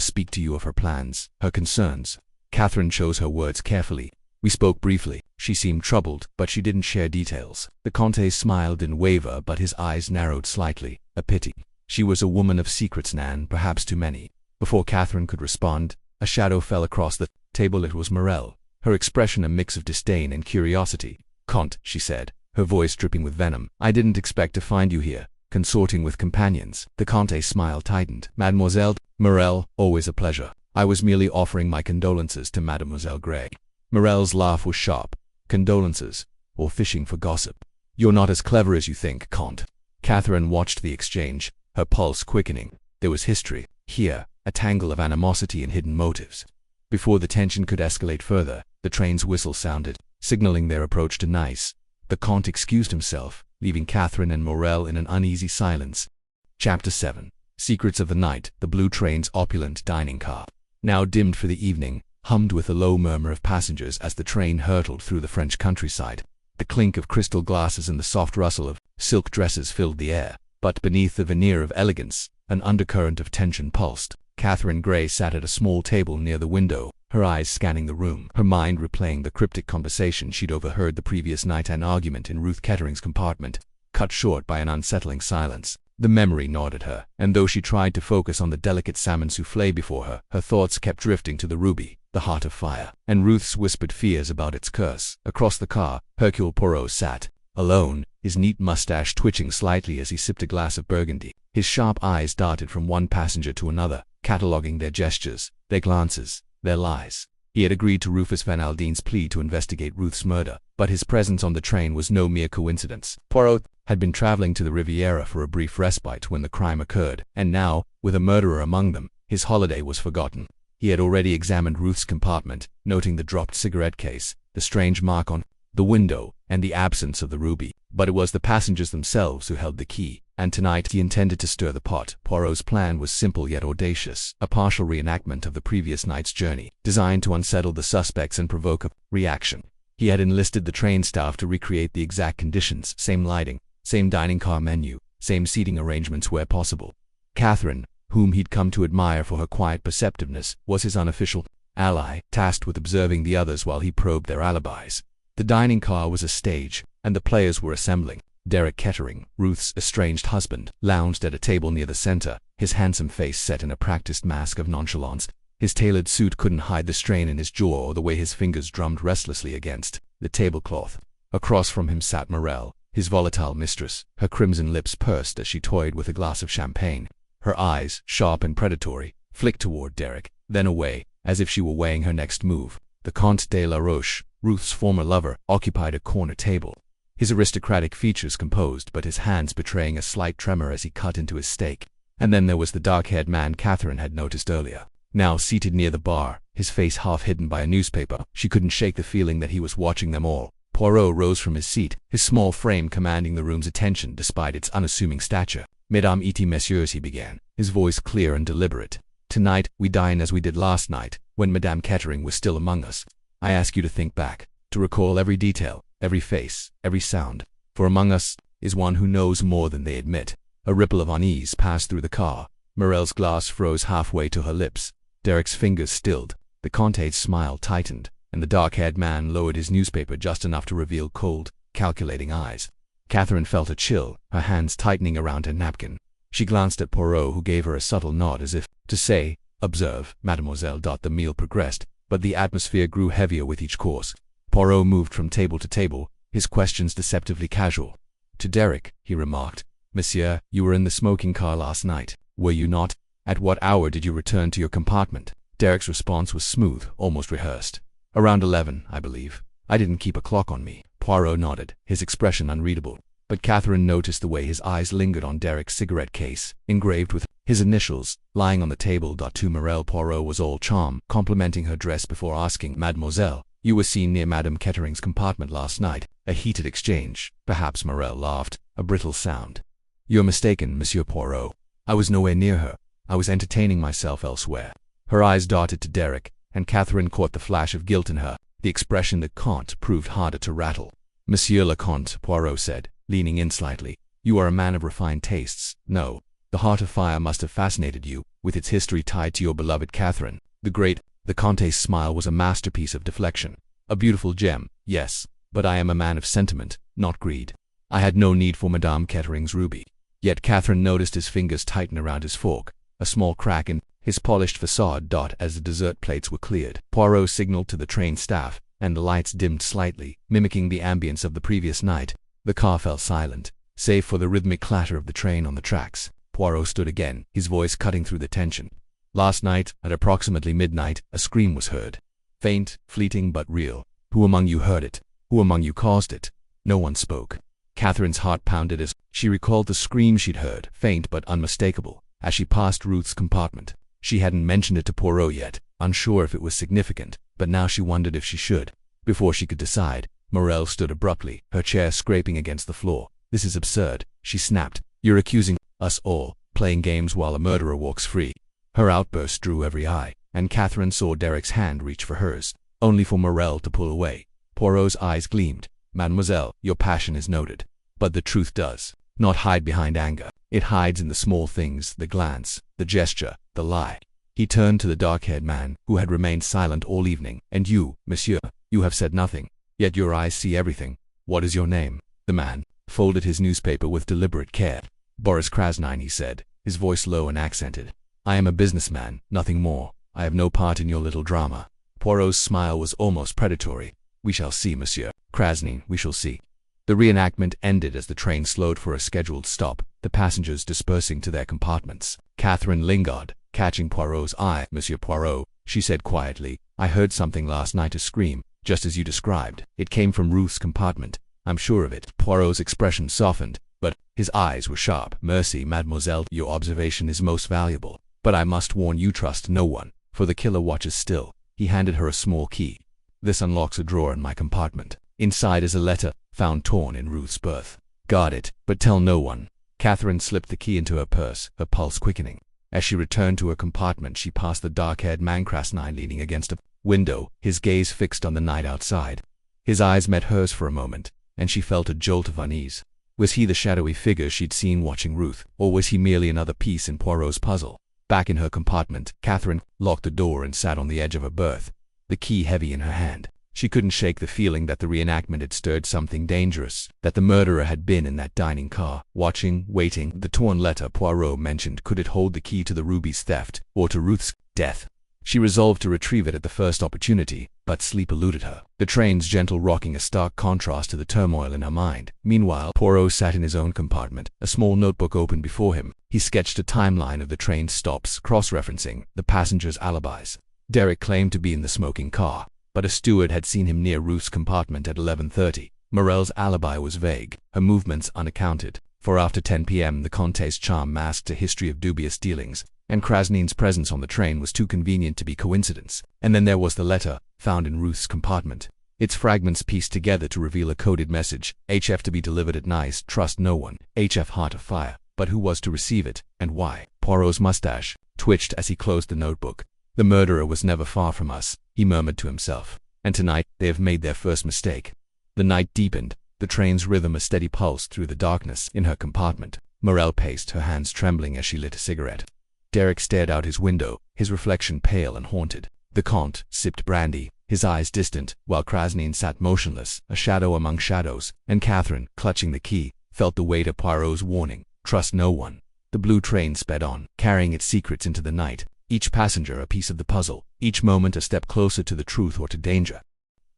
speak to you of her plans, her concerns?" Catherine chose her words carefully. "We spoke briefly. She seemed troubled, but she didn't share details." The Comte's smile didn't waver, but his eyes narrowed slightly. "A pity. She was a woman of secrets, Nan, perhaps too many." Before Catherine could respond, a shadow fell across the table. It was Morel, her expression a mix of disdain and curiosity. "Comte," she said, her voice dripping with venom, "I didn't expect to find you here, consorting with companions." The Comte's smile tightened. "Mademoiselle Morel, always a pleasure. I was merely offering my condolences to Mademoiselle Gray." Morel's laugh was sharp. "Condolences, or fishing for gossip? You're not as clever as you think, Comte." Catherine watched the exchange, her pulse quickening. There was history here, a tangle of animosity and hidden motives. Before the tension could escalate further, the train's whistle sounded, signaling their approach to Nice. The Comte excused himself, leaving Catherine and Morel in an uneasy silence. Chapter 7. Secrets of the Night. The blue train's opulent dining car, now dimmed for the evening, hummed with a low murmur of passengers as the train hurtled through the French countryside. The clink of crystal glasses and the soft rustle of silk dresses filled the air, but beneath the veneer of elegance, an undercurrent of tension pulsed. Catherine Gray sat at a small table near the window, her eyes scanning the room, her mind replaying the cryptic conversation she'd overheard the previous night, an argument in Ruth Kettering's compartment, cut short by an unsettling silence. The memory gnawed at her, and though she tried to focus on the delicate salmon soufflé before her, her thoughts kept drifting to the ruby, the heart of fire, and Ruth's whispered fears about its curse. Across the car, Hercule Poirot sat, alone, his neat mustache twitching slightly as he sipped a glass of Burgundy. His sharp eyes darted from one passenger to another, cataloguing their gestures, their glances, their lies. He had agreed to Rufus Van Aldine's plea to investigate Ruth's murder, but his presence on the train was no mere coincidence. Poirot had been traveling to the Riviera for a brief respite when the crime occurred, and now, with a murderer among them, his holiday was forgotten. He had already examined Ruth's compartment, noting the dropped cigarette case, the strange mark on the window, and the absence of the ruby. But it was the passengers themselves who held the key, and tonight he intended to stir the pot. Poirot's plan was simple yet audacious, a partial reenactment of the previous night's journey, designed to unsettle the suspects and provoke a reaction. He had enlisted the train staff to recreate the exact conditions, same lighting, same dining car menu, same seating arrangements where possible. Catherine, whom he'd come to admire for her quiet perceptiveness, was his unofficial ally, tasked with observing the others while he probed their alibis. The dining car was a stage, and the players were assembling. Derek Kettering, Ruth's estranged husband, lounged at a table near the center, his handsome face set in a practiced mask of nonchalance. His tailored suit couldn't hide the strain in his jaw or the way his fingers drummed restlessly against the tablecloth. Across from him sat Morel, his volatile mistress, her crimson lips pursed as she toyed with a glass of champagne. Her eyes, sharp and predatory, flicked toward Derek, then away, as if she were weighing her next move. The Comte de la Roche, Ruth's former lover, occupied a corner table, his aristocratic features composed but his hands betraying a slight tremor as he cut into his steak. And then there was the dark-haired man Catherine had noticed earlier, now seated near the bar, his face half hidden by a newspaper. She couldn't shake the feeling that he was watching them all. Poirot rose from his seat, his small frame commanding the room's attention despite its unassuming stature. "Mesdames et messieurs," he began, his voice clear and deliberate. "Tonight, we dine as we did last night, when Madame Kettering was still among us. I ask you to think back, to recall every detail, every face, every sound, for among us is one who knows more than they admit." A ripple of unease passed through the car. Morel's glass froze halfway to her lips. Derek's fingers stilled. The Comte's smile tightened, and the dark-haired man lowered his newspaper just enough to reveal cold, calculating eyes. Catherine felt a chill, her hands tightening around her napkin. She glanced at Poirot, who gave her a subtle nod as if to say, "Observe, mademoiselle." The meal progressed, but the atmosphere grew heavier with each course. Poirot moved from table to table, his questions deceptively casual. To Derek, he remarked, "Monsieur, you were in the smoking car last night, were you not? At what hour did you return to your compartment?" Derek's response was smooth, almost rehearsed. "Around 11, I believe. I didn't keep a clock on me." Poirot nodded, his expression unreadable, but Catherine noticed the way his eyes lingered on Derek's cigarette case, engraved with his initials, lying on the table. To Morel, Poirot was all charm, complimenting her dress before asking, "Mademoiselle, you were seen near Madame Kettering's compartment last night." A heated exchange. Perhaps Morel laughed, a brittle sound. "You're mistaken, Monsieur Poirot. I was nowhere near her. I was entertaining myself elsewhere." Her eyes darted to Derek, and Catherine caught the flash of guilt in her. The expression that Comte proved harder to rattle. "Monsieur le Comte," Poirot said, leaning in slightly, "you are a man of refined tastes. No, the Heart of Fire must have fascinated you, with its history tied to your beloved Catherine, the Great." The Comte's smile was a masterpiece of deflection. "A beautiful gem, yes, but I am a man of sentiment, not greed. I had no need for Madame Kettering's ruby." Yet Catherine noticed his fingers tighten around his fork, a small crack in his polished facade. As the dessert plates were cleared, Poirot signaled to the train staff, and the lights dimmed slightly, mimicking the ambience of the previous night. The car fell silent, save for the rhythmic clatter of the train on the tracks. Poirot stood again, his voice cutting through the tension. "Last night, at approximately midnight, a scream was heard. Faint, fleeting, but real. Who among you heard it? Who among you caused it?" No one spoke. Catherine's heart pounded as she recalled the scream she'd heard, faint but unmistakable, as she passed Ruth's compartment. She hadn't mentioned it to Poirot yet, unsure if it was significant, but now she wondered if she should. Before she could decide, Morel stood abruptly, her chair scraping against the floor. "This is absurd," she snapped. "You're accusing us all, playing games while a murderer walks free." Her outburst drew every eye, and Catherine saw Derek's hand reach for hers, only for Morel to pull away. Poirot's eyes gleamed. "Mademoiselle, your passion is noted. But the truth does not hide behind anger. It hides in the small things, the glance, the gesture, the lie." He turned to the dark-haired man, who had remained silent all evening. "And you, monsieur, you have said nothing, yet your eyes see everything. What is your name?" The man folded his newspaper with deliberate care. "Boris Krasnine," he said, his voice low and accented. "I am a businessman, nothing more. I have no part in your little drama." Poirot's smile was almost predatory. "We shall see, Monsieur Krasnine, we shall see." The reenactment ended as the train slowed for a scheduled stop, the passengers dispersing to their compartments. Catherine lingered, catching Poirot's eye. "Monsieur Poirot," she said quietly, "I heard something last night, a scream, just as you described. It came from Ruth's compartment. I'm sure of it." Poirot's expression softened, but his eyes were sharp. "Mercy, mademoiselle, your observation is most valuable. But I must warn you, trust no one, for the killer watches still." He handed her a small key. "This unlocks a drawer in my compartment. Inside is a letter, found torn in Ruth's berth. Guard it, but tell no one." Catherine slipped the key into her purse, her pulse quickening. As she returned to her compartment, she passed the dark-haired man Krasnine leaning against a window, his gaze fixed on the night outside. His eyes met hers for a moment, and she felt a jolt of unease. Was he the shadowy figure she'd seen watching Ruth, or was he merely another piece in Poirot's puzzle? Back in her compartment, Catherine locked the door and sat on the edge of her berth, the key heavy in her hand. She couldn't shake the feeling that the reenactment had stirred something dangerous, that the murderer had been in that dining car, watching, waiting. The torn letter Poirot mentioned, could it hold the key to the ruby's theft, or to Ruth's death? She resolved to retrieve it at the first opportunity, but sleep eluded her, the train's gentle rocking a stark contrast to the turmoil in her mind. Meanwhile, Poirot sat in his own compartment, a small notebook open before him. He sketched a timeline of the train's stops, cross-referencing the passengers' alibis. Derek claimed to be in the smoking car, but a steward had seen him near Ruth's compartment at 11:30. Morel's alibi was vague, her movements unaccounted, for after 10 p.m. the Comte's charm masked a history of dubious dealings, and Krasnine's presence on the train was too convenient to be coincidence. And then there was the letter, found in Ruth's compartment, its fragments pieced together to reveal a coded message: HF to be delivered at nice, trust no one, HF Heart of Fire. But who was to receive it, and why? Poirot's mustache twitched as he closed the notebook. "The murderer was never far from us," he murmured to himself. "And tonight they have made their first mistake." The night deepened, the train's rhythm a steady pulse through the darkness. In her compartment, Morel paced, her hands trembling as she lit a cigarette. Derek stared out his window, his reflection pale and haunted. The Comte sipped brandy, his eyes distant, while Krasnine sat motionless, a shadow among shadows, and Catherine, clutching the key, felt the weight of Poirot's warning, trust no one. The blue train sped on, carrying its secrets into the night, each passenger a piece of the puzzle, each moment a step closer to the truth or to danger.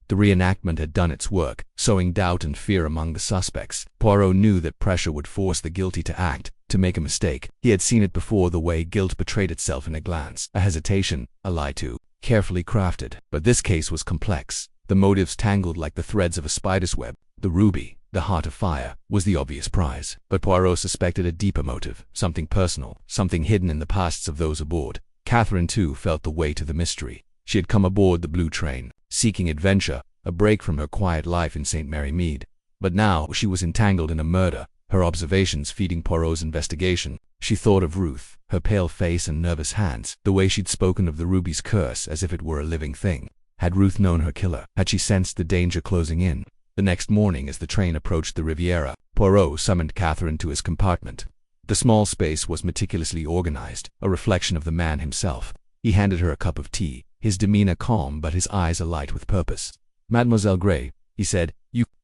The reenactment had done its work, sowing doubt and fear among the suspects. Poirot knew that pressure would force the guilty to act, to make a mistake. He had seen it before, the way guilt betrayed itself in a glance, a hesitation, a lie too carefully crafted. But this case was complex, the motives tangled like the threads of a spider's web. The ruby, The Heart of Fire was the obvious prize, but Poirot suspected a deeper motive, something personal, something hidden in the pasts of those aboard. Catherine, too, felt the weight of the mystery. She had come aboard the blue train, seeking adventure, a break from her quiet life in St. Mary Mead. But now she was entangled in a murder, her observations feeding Poirot's investigation. She thought of Ruth, her pale face and nervous hands, the way she'd spoken of the ruby's curse as if it were a living thing. Had Ruth known her killer? Had she sensed the danger closing in? The next morning, as the train approached the Riviera, Poirot summoned Catherine to his compartment. The small space was meticulously organized, a reflection of the man himself. He handed her a cup of tea, his demeanor calm but his eyes alight with purpose. "Mademoiselle Gray," he said,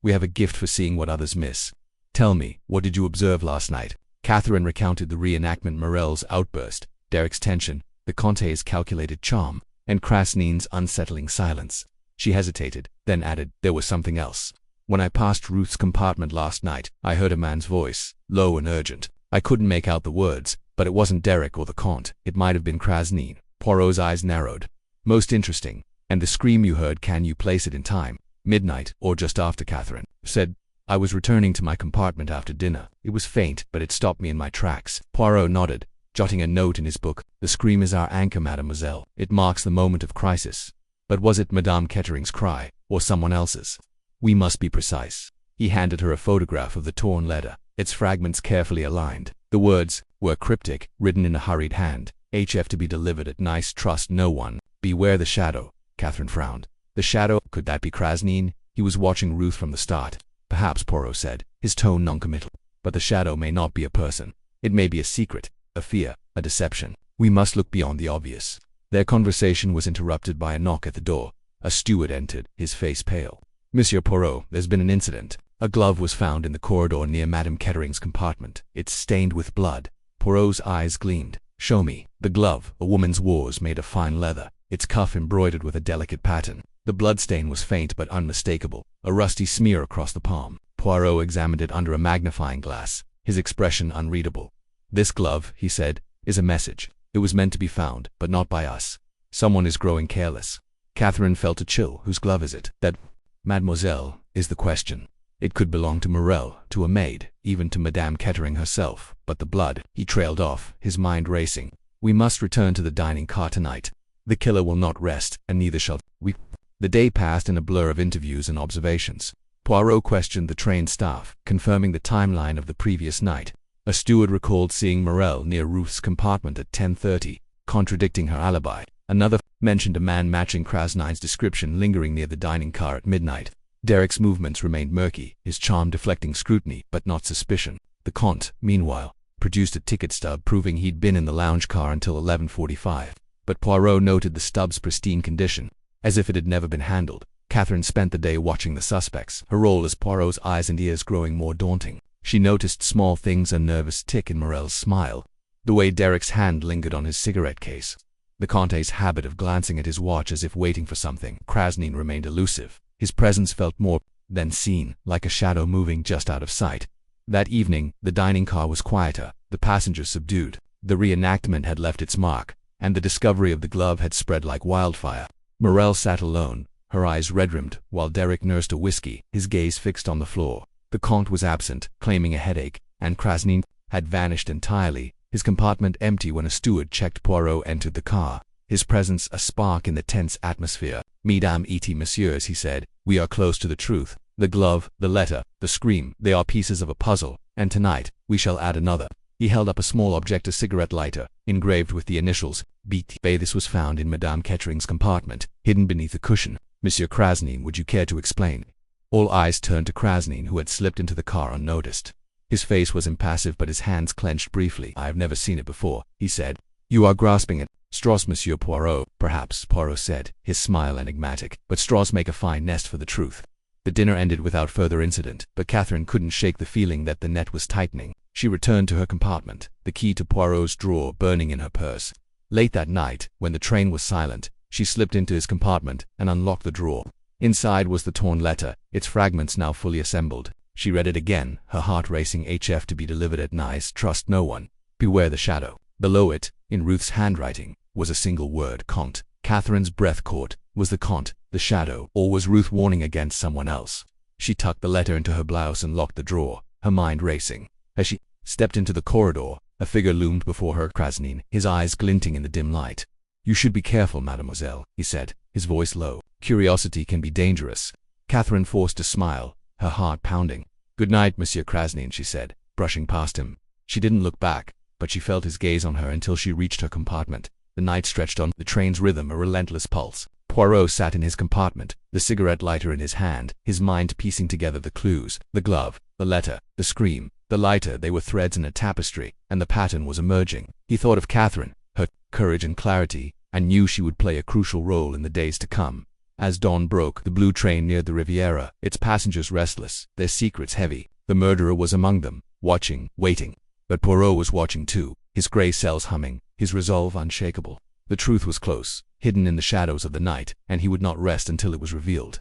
we have a gift for seeing what others miss. Tell me, what did you observe last night?" Catherine recounted the reenactment: Morel's outburst, Derek's tension, the Comte's calculated charm, and Krasnin's unsettling silence. She hesitated, then added, "There was something else. When I passed Ruth's compartment last night, I heard a man's voice, low and urgent. I couldn't make out the words, but it wasn't Derek or the Comte. It might have been Krasnin." Poirot's eyes narrowed. "Most interesting. And the scream you heard, can you place it in time? Midnight, or just after?" Catherine said. "I was returning to my compartment after dinner. It was faint, but it stopped me in my tracks." Poirot nodded, jotting a note in his book. "The scream is our anchor, mademoiselle. It marks the moment of crisis. But was it Madame Kettering's cry, or someone else's? We must be precise." He handed her a photograph of the torn letter, its fragments carefully aligned. The words were cryptic, written in a hurried hand. "HF to be delivered at Nice. Trust no one. Beware the shadow." Catherine frowned. The shadow? Could that be Krasnin? He was watching Ruth from the start. "Perhaps," Poirot said, his tone noncommittal. "But the shadow may not be a person. It may be a secret, a fear, a deception. We must look beyond the obvious." Their conversation was interrupted by a knock at the door. A steward entered, his face pale. "Monsieur Poirot, there's been an incident. A glove was found in the corridor near Madame Kettering's compartment. It's stained with blood." Poirot's eyes gleamed. "Show me." The glove, a woman's wars made of fine leather, its cuff embroidered with a delicate pattern. The bloodstain was faint but unmistakable, a rusty smear across the palm. Poirot examined it under a magnifying glass, his expression unreadable. "This glove," he said, "is a message. It was meant to be found, but not by us. Someone is growing careless." Catherine felt a chill. "Whose glove is it?" "That, mademoiselle, is the question. It could belong to Morel, to a maid, even to Madame Kettering herself. But the blood—" He trailed off, his mind racing. "We must return to the dining car tonight. The killer will not rest, and neither shall we." The day passed in a blur of interviews and observations. Poirot questioned the train staff, confirming the timeline of the previous night. A steward recalled seeing Morel near Ruth's compartment at 10:30, contradicting her alibi. Another mentioned a man matching Krasnin's description lingering near the dining car at midnight. Derek's movements remained murky, his charm deflecting scrutiny but not suspicion. The Comte, meanwhile, produced a ticket stub proving he'd been in the lounge car until 11:45. But Poirot noted the stub's pristine condition, as if it had never been handled. Catherine spent the day watching the suspects, her role as Poirot's eyes and ears growing more daunting. She noticed small things: a nervous tick in Morel's smile, the way Derek's hand lingered on his cigarette case, the Comte's habit of glancing at his watch as if waiting for something. Krasnin remained elusive. His presence felt more than seen, like a shadow moving just out of sight. That evening, the dining car was quieter, the passengers subdued. The reenactment had left its mark, and the discovery of the glove had spread like wildfire. Morel sat alone, her eyes red-rimmed, while Derek nursed a whiskey, his gaze fixed on the floor. The Comte was absent, claiming a headache, and Krasnin had vanished entirely, his compartment empty when a steward checked. Poirot entered the car, his presence a spark in the tense atmosphere. "Mesdames et messieurs," he said, "we are close to the truth. The glove, the letter, the scream, they are pieces of a puzzle, and tonight we shall add another." He held up a small object, a cigarette lighter, engraved with the initials B.T. "This was found in Madame Kettering's compartment, hidden beneath a cushion. Monsieur Krasnin, would you care to explain?" All eyes turned to Krasnin, who had slipped into the car unnoticed. His face was impassive, but his hands clenched briefly. "I have never seen it before," he said. "You are grasping at straws, Monsieur Poirot." "Perhaps," Poirot said, his smile enigmatic, "but straws make a fine nest for the truth." The dinner ended without further incident, but Catherine couldn't shake the feeling that the net was tightening. She returned to her compartment, the key to Poirot's drawer burning in her purse. Late that night, when the train was silent, she slipped into his compartment and unlocked the drawer. Inside was the torn letter, its fragments now fully assembled. She read it again, her heart racing. "HF to be delivered at Nice. Trust no one. Beware the shadow." Below it, in Ruth's handwriting, was a single word: Comte. Catherine's breath caught. Was the Comte the shadow, or was Ruth warning against someone else? She tucked the letter into her blouse and locked the drawer, her mind racing. As she stepped into the corridor, a figure loomed before her, Krasnin, his eyes glinting in the dim light. "You should be careful, mademoiselle," he said, his voice low. "Curiosity can be dangerous." Catherine forced a smile, her heart pounding. "Good night, Monsieur Krasnin," she said, brushing past him. She didn't look back, but she felt his gaze on her until she reached her compartment. The night stretched on, the train's rhythm a relentless pulse. Poirot sat in his compartment, the cigarette lighter in his hand, his mind piecing together the clues, the glove, the letter, the scream. The lighter, they were threads in a tapestry, and the pattern was emerging. He thought of Catherine, her courage and clarity, and knew she would play a crucial role in the days to come. As dawn broke, the blue train neared the Riviera, its passengers restless, their secrets heavy. The murderer was among them, watching, waiting. But Poirot was watching too, his gray cells humming, his resolve unshakable. The truth was close, hidden in the shadows of the night, and he would not rest until it was revealed.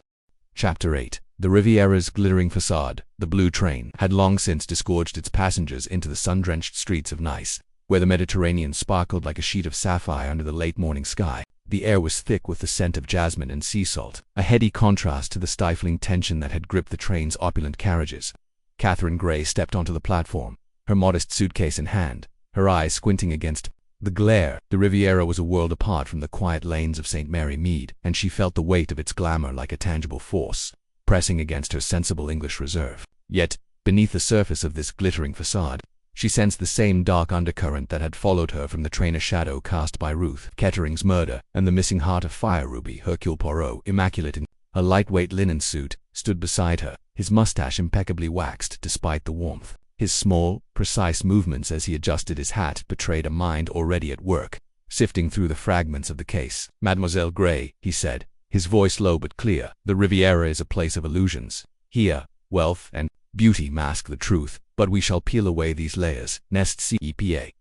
Chapter 8. The Riviera's glittering facade, the blue train, had long since disgorged its passengers into the sun-drenched streets of Nice, where the Mediterranean sparkled like a sheet of sapphire under the late morning sky. The air was thick with the scent of jasmine and sea salt, a heady contrast to the stifling tension that had gripped the train's opulent carriages. Catherine Gray stepped onto the platform, her modest suitcase in hand, her eyes squinting against the glare. The Riviera was a world apart from the quiet lanes of St. Mary Mead, and she felt the weight of its glamour like a tangible force, pressing against her sensible English reserve. Yet, beneath the surface of this glittering facade, she sensed the same dark undercurrent that had followed her from the train, a shadow cast by Ruth Kettering's murder, and the missing heart of fire ruby. Hercule Poirot, immaculate in a lightweight linen suit, stood beside her, his mustache impeccably waxed despite the warmth. His small, precise movements as he adjusted his hat betrayed a mind already at work, sifting through the fragments of the case. "Mademoiselle Gray," he said, his voice low but clear, "the Riviera is a place of illusions. Here, wealth and beauty mask the truth, but we shall peel away these layers. Nest CEPA."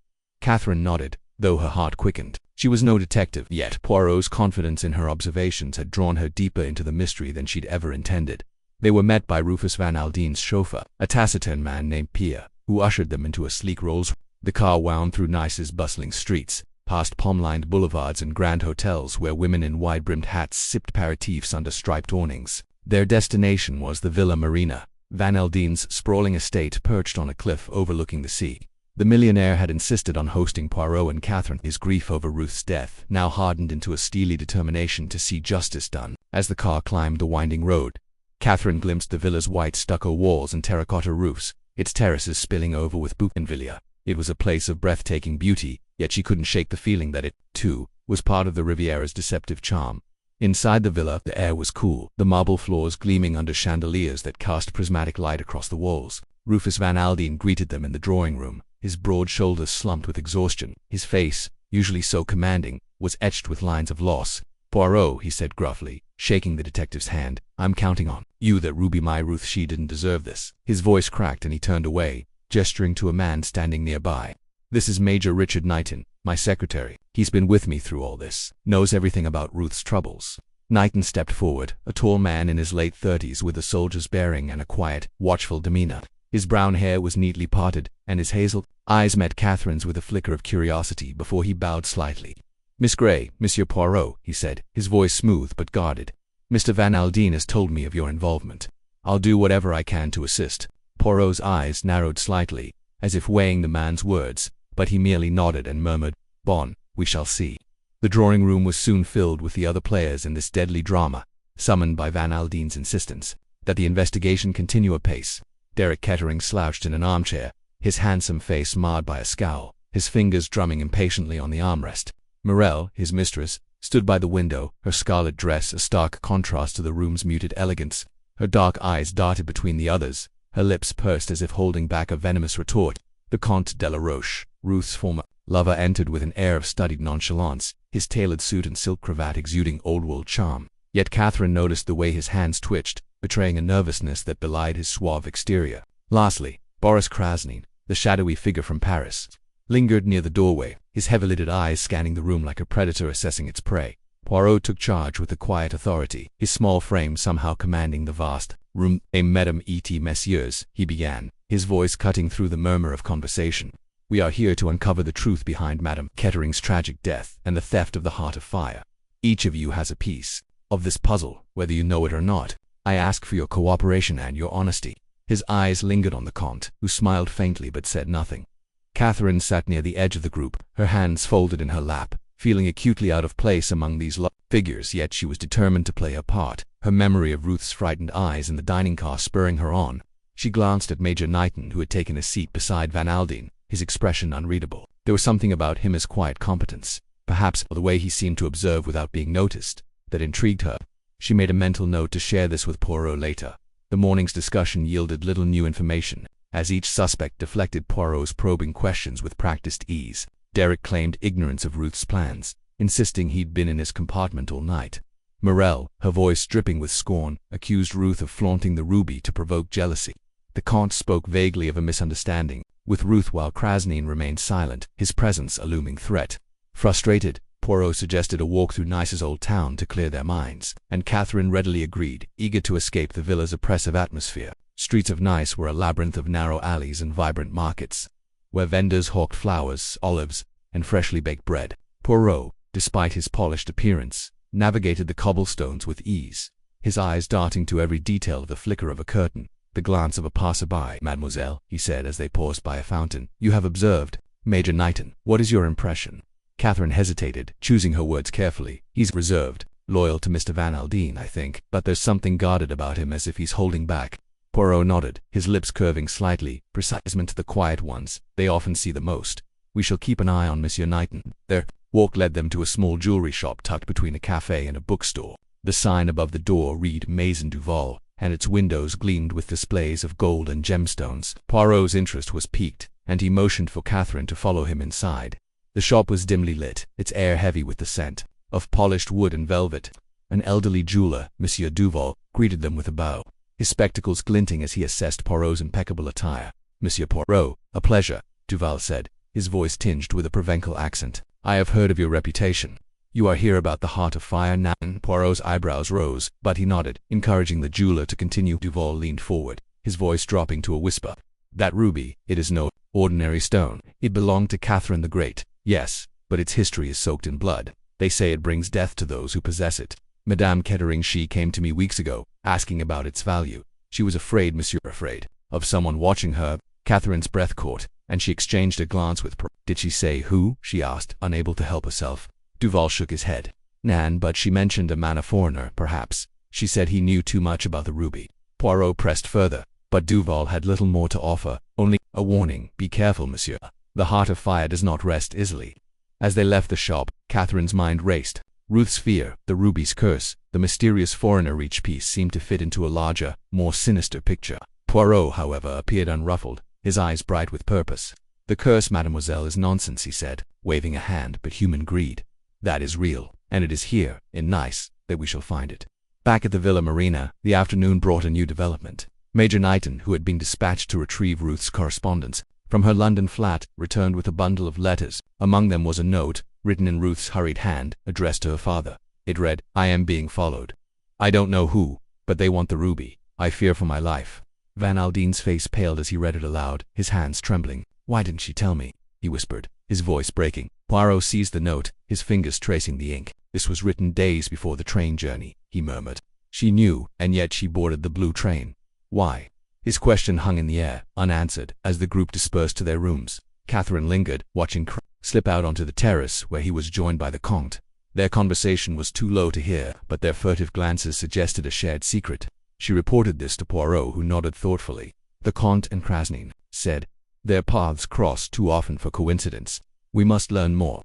Catherine nodded, though her heart quickened. She was no detective, yet Poirot's confidence in her observations had drawn her deeper into the mystery than she'd ever intended. They were met by Rufus Van Aldine's chauffeur, a taciturn man named Pierre, who ushered them into a sleek Rolls. The car wound through Nice's bustling streets, past palm-lined boulevards and grand hotels where women in wide-brimmed hats sipped aperitifs under striped awnings. Their destination was the Villa Marina, Van Aldine's sprawling estate perched on a cliff overlooking the sea. The millionaire had insisted on hosting Poirot and Catherine. His grief over Ruth's death now hardened into a steely determination to see justice done. As the car climbed the winding road, Catherine glimpsed the villa's white stucco walls and terracotta roofs, its terraces spilling over with bougainvillea. It was a place of breathtaking beauty, yet she couldn't shake the feeling that it, too, was part of the Riviera's deceptive charm. Inside the villa, the air was cool, the marble floors gleaming under chandeliers that cast prismatic light across the walls. Rufus Van Aldine greeted them in the drawing room, his broad shoulders slumped with exhaustion. His face, usually so commanding, was etched with lines of loss. "Poirot," he said gruffly, shaking the detective's hand, "I'm counting on you. That Ruby, my Ruth, she didn't deserve this." His voice cracked and he turned away, gesturing to a man standing nearby. "This is Major Richard Knighton, my secretary. He's been with me through all this, knows everything about Ruth's troubles." Knighton stepped forward, a tall man in his late 30s with a soldier's bearing and a quiet, watchful demeanor. His brown hair was neatly parted, and his hazel eyes met Catherine's with a flicker of curiosity before he bowed slightly. "Miss Gray, Monsieur Poirot," he said, his voice smooth but guarded. "Mr. Van Aldine has told me of your involvement. I'll do whatever I can to assist." Poirot's eyes narrowed slightly, as if weighing the man's words, but he merely nodded and murmured, "Bon, we shall see." The drawing room was soon filled with the other players in this deadly drama, summoned by Van Aldine's insistence that the investigation continue apace. Derek Kettering slouched in an armchair, his handsome face marred by a scowl, his fingers drumming impatiently on the armrest. Morel, his mistress, stood by the window, her scarlet dress a stark contrast to the room's muted elegance. Her dark eyes darted between the others, her lips pursed as if holding back a venomous retort. The Comte de la Roche, Ruth's former lover, entered with an air of studied nonchalance, his tailored suit and silk cravat exuding old-world charm. Yet Catherine noticed the way his hands twitched, betraying a nervousness that belied his suave exterior. Lastly, Boris Krasnin, the shadowy figure from Paris, lingered near the doorway, his heavy-lidded eyes scanning the room like a predator assessing its prey. Poirot took charge with a quiet authority, his small frame somehow commanding the vast room. "Mesdames et messieurs," he began, his voice cutting through the murmur of conversation. "We are here to uncover the truth behind Madame Kettering's tragic death and the theft of the Heart of Fire. Each of you has a piece of this puzzle, whether you know it or not. I ask for your cooperation and your honesty." His eyes lingered on the Comte, who smiled faintly but said nothing. Catherine sat near the edge of the group, her hands folded in her lap, feeling acutely out of place among these figures, yet she was determined to play her part, her memory of Ruth's frightened eyes in the dining car spurring her on. She glanced at Major Knighton, who had taken a seat beside Van Aldine, his expression unreadable. There was something about him, his quiet competence, perhaps the way he seemed to observe without being noticed, that intrigued her. She made a mental note to share this with Poirot later. The morning's discussion yielded little new information, as each suspect deflected Poirot's probing questions with practiced ease. Derek claimed ignorance of Ruth's plans, insisting he'd been in his compartment all night. Morel, her voice dripping with scorn, accused Ruth of flaunting the ruby to provoke jealousy. The Comte spoke vaguely of a misunderstanding with Ruth while Krasnine remained silent, his presence a looming threat. Frustrated, Poirot suggested a walk through Nice's old town to clear their minds, and Catherine readily agreed, eager to escape the villa's oppressive atmosphere. Streets of Nice were a labyrinth of narrow alleys and vibrant markets, where vendors hawked flowers, olives, and freshly baked bread. Poirot, despite his polished appearance, navigated the cobblestones with ease, his eyes darting to every detail of the flicker of a curtain, the glance of a passer-by. "Mademoiselle," he said as they paused by a fountain, "you have observed Major Knighton. What is your impression?" Catherine hesitated, choosing her words carefully. "He's reserved, loyal to Mr. Van Aldine, I think, but there's something guarded about him, as if he's holding back." Poirot nodded, his lips curving slightly, precisement to the quiet ones. "They often see the most. We shall keep an eye on Monsieur Knighton." Their walk led them to a small jewelry shop tucked between a cafe and a bookstore. The sign above the door read Maison Duval, and its windows gleamed with displays of gold and gemstones. Poirot's interest was piqued, and he motioned for Catherine to follow him inside. The shop was dimly lit, its air heavy with the scent of polished wood and velvet. An elderly jeweler, Monsieur Duval, greeted them with a bow, his spectacles glinting as he assessed Poirot's impeccable attire. "Monsieur Poirot, a pleasure," Duval said, his voice tinged with a Provençal accent. "I have heard of your reputation. You are here about the Heart of Fire now?" Poirot's eyebrows rose, but he nodded, encouraging the jeweler to continue. Duval leaned forward, his voice dropping to a whisper. "That ruby, it is no ordinary stone. It belonged to Catherine the Great. Yes, but its history is soaked in blood. They say it brings death to those who possess it. Madame Kettering, she came to me weeks ago, asking about its value. She was afraid, monsieur, afraid of someone watching her." Catherine's breath caught, and she exchanged a glance with "Did she say who?" she asked, unable to help herself. Duval shook his head. "Nan, but she mentioned a man, a foreigner, perhaps. She said he knew too much about the ruby." Poirot pressed further, but Duval had little more to offer, only a warning: "Be careful, monsieur. The Heart of Fire does not rest easily." As they left the shop, Catherine's mind raced. Ruth's fear, the ruby's curse, the mysterious foreigner, each piece seemed to fit into a larger, more sinister picture. Poirot, however, appeared unruffled, his eyes bright with purpose. "The curse, mademoiselle, is nonsense," he said, waving a hand, "but human greed. That is real, and it is here, in Nice, that we shall find it." Back at the Villa Marina, the afternoon brought a new development. Major Knighton, who had been dispatched to retrieve Ruth's correspondence from her London flat, returned with a bundle of letters. Among them was a note, written in Ruth's hurried hand, addressed to her father. It read, "I am being followed. I don't know who, but they want the ruby. I fear for my life." Van Aldine's face paled as he read it aloud, his hands trembling. "Why didn't she tell me?" he whispered, his voice breaking. Poirot seized the note, his fingers tracing the ink. "This was written days before the train journey," he murmured. "She knew, and yet she boarded the blue train. Why?" His question hung in the air, unanswered, as the group dispersed to their rooms. Catherine lingered, watching slip out onto the terrace, where he was joined by the Comte. Their conversation was too low to hear, but their furtive glances suggested a shared secret. She reported this to Poirot, who nodded thoughtfully. "The Comte and Krasnine said their paths crossed too often for coincidence. We must learn more."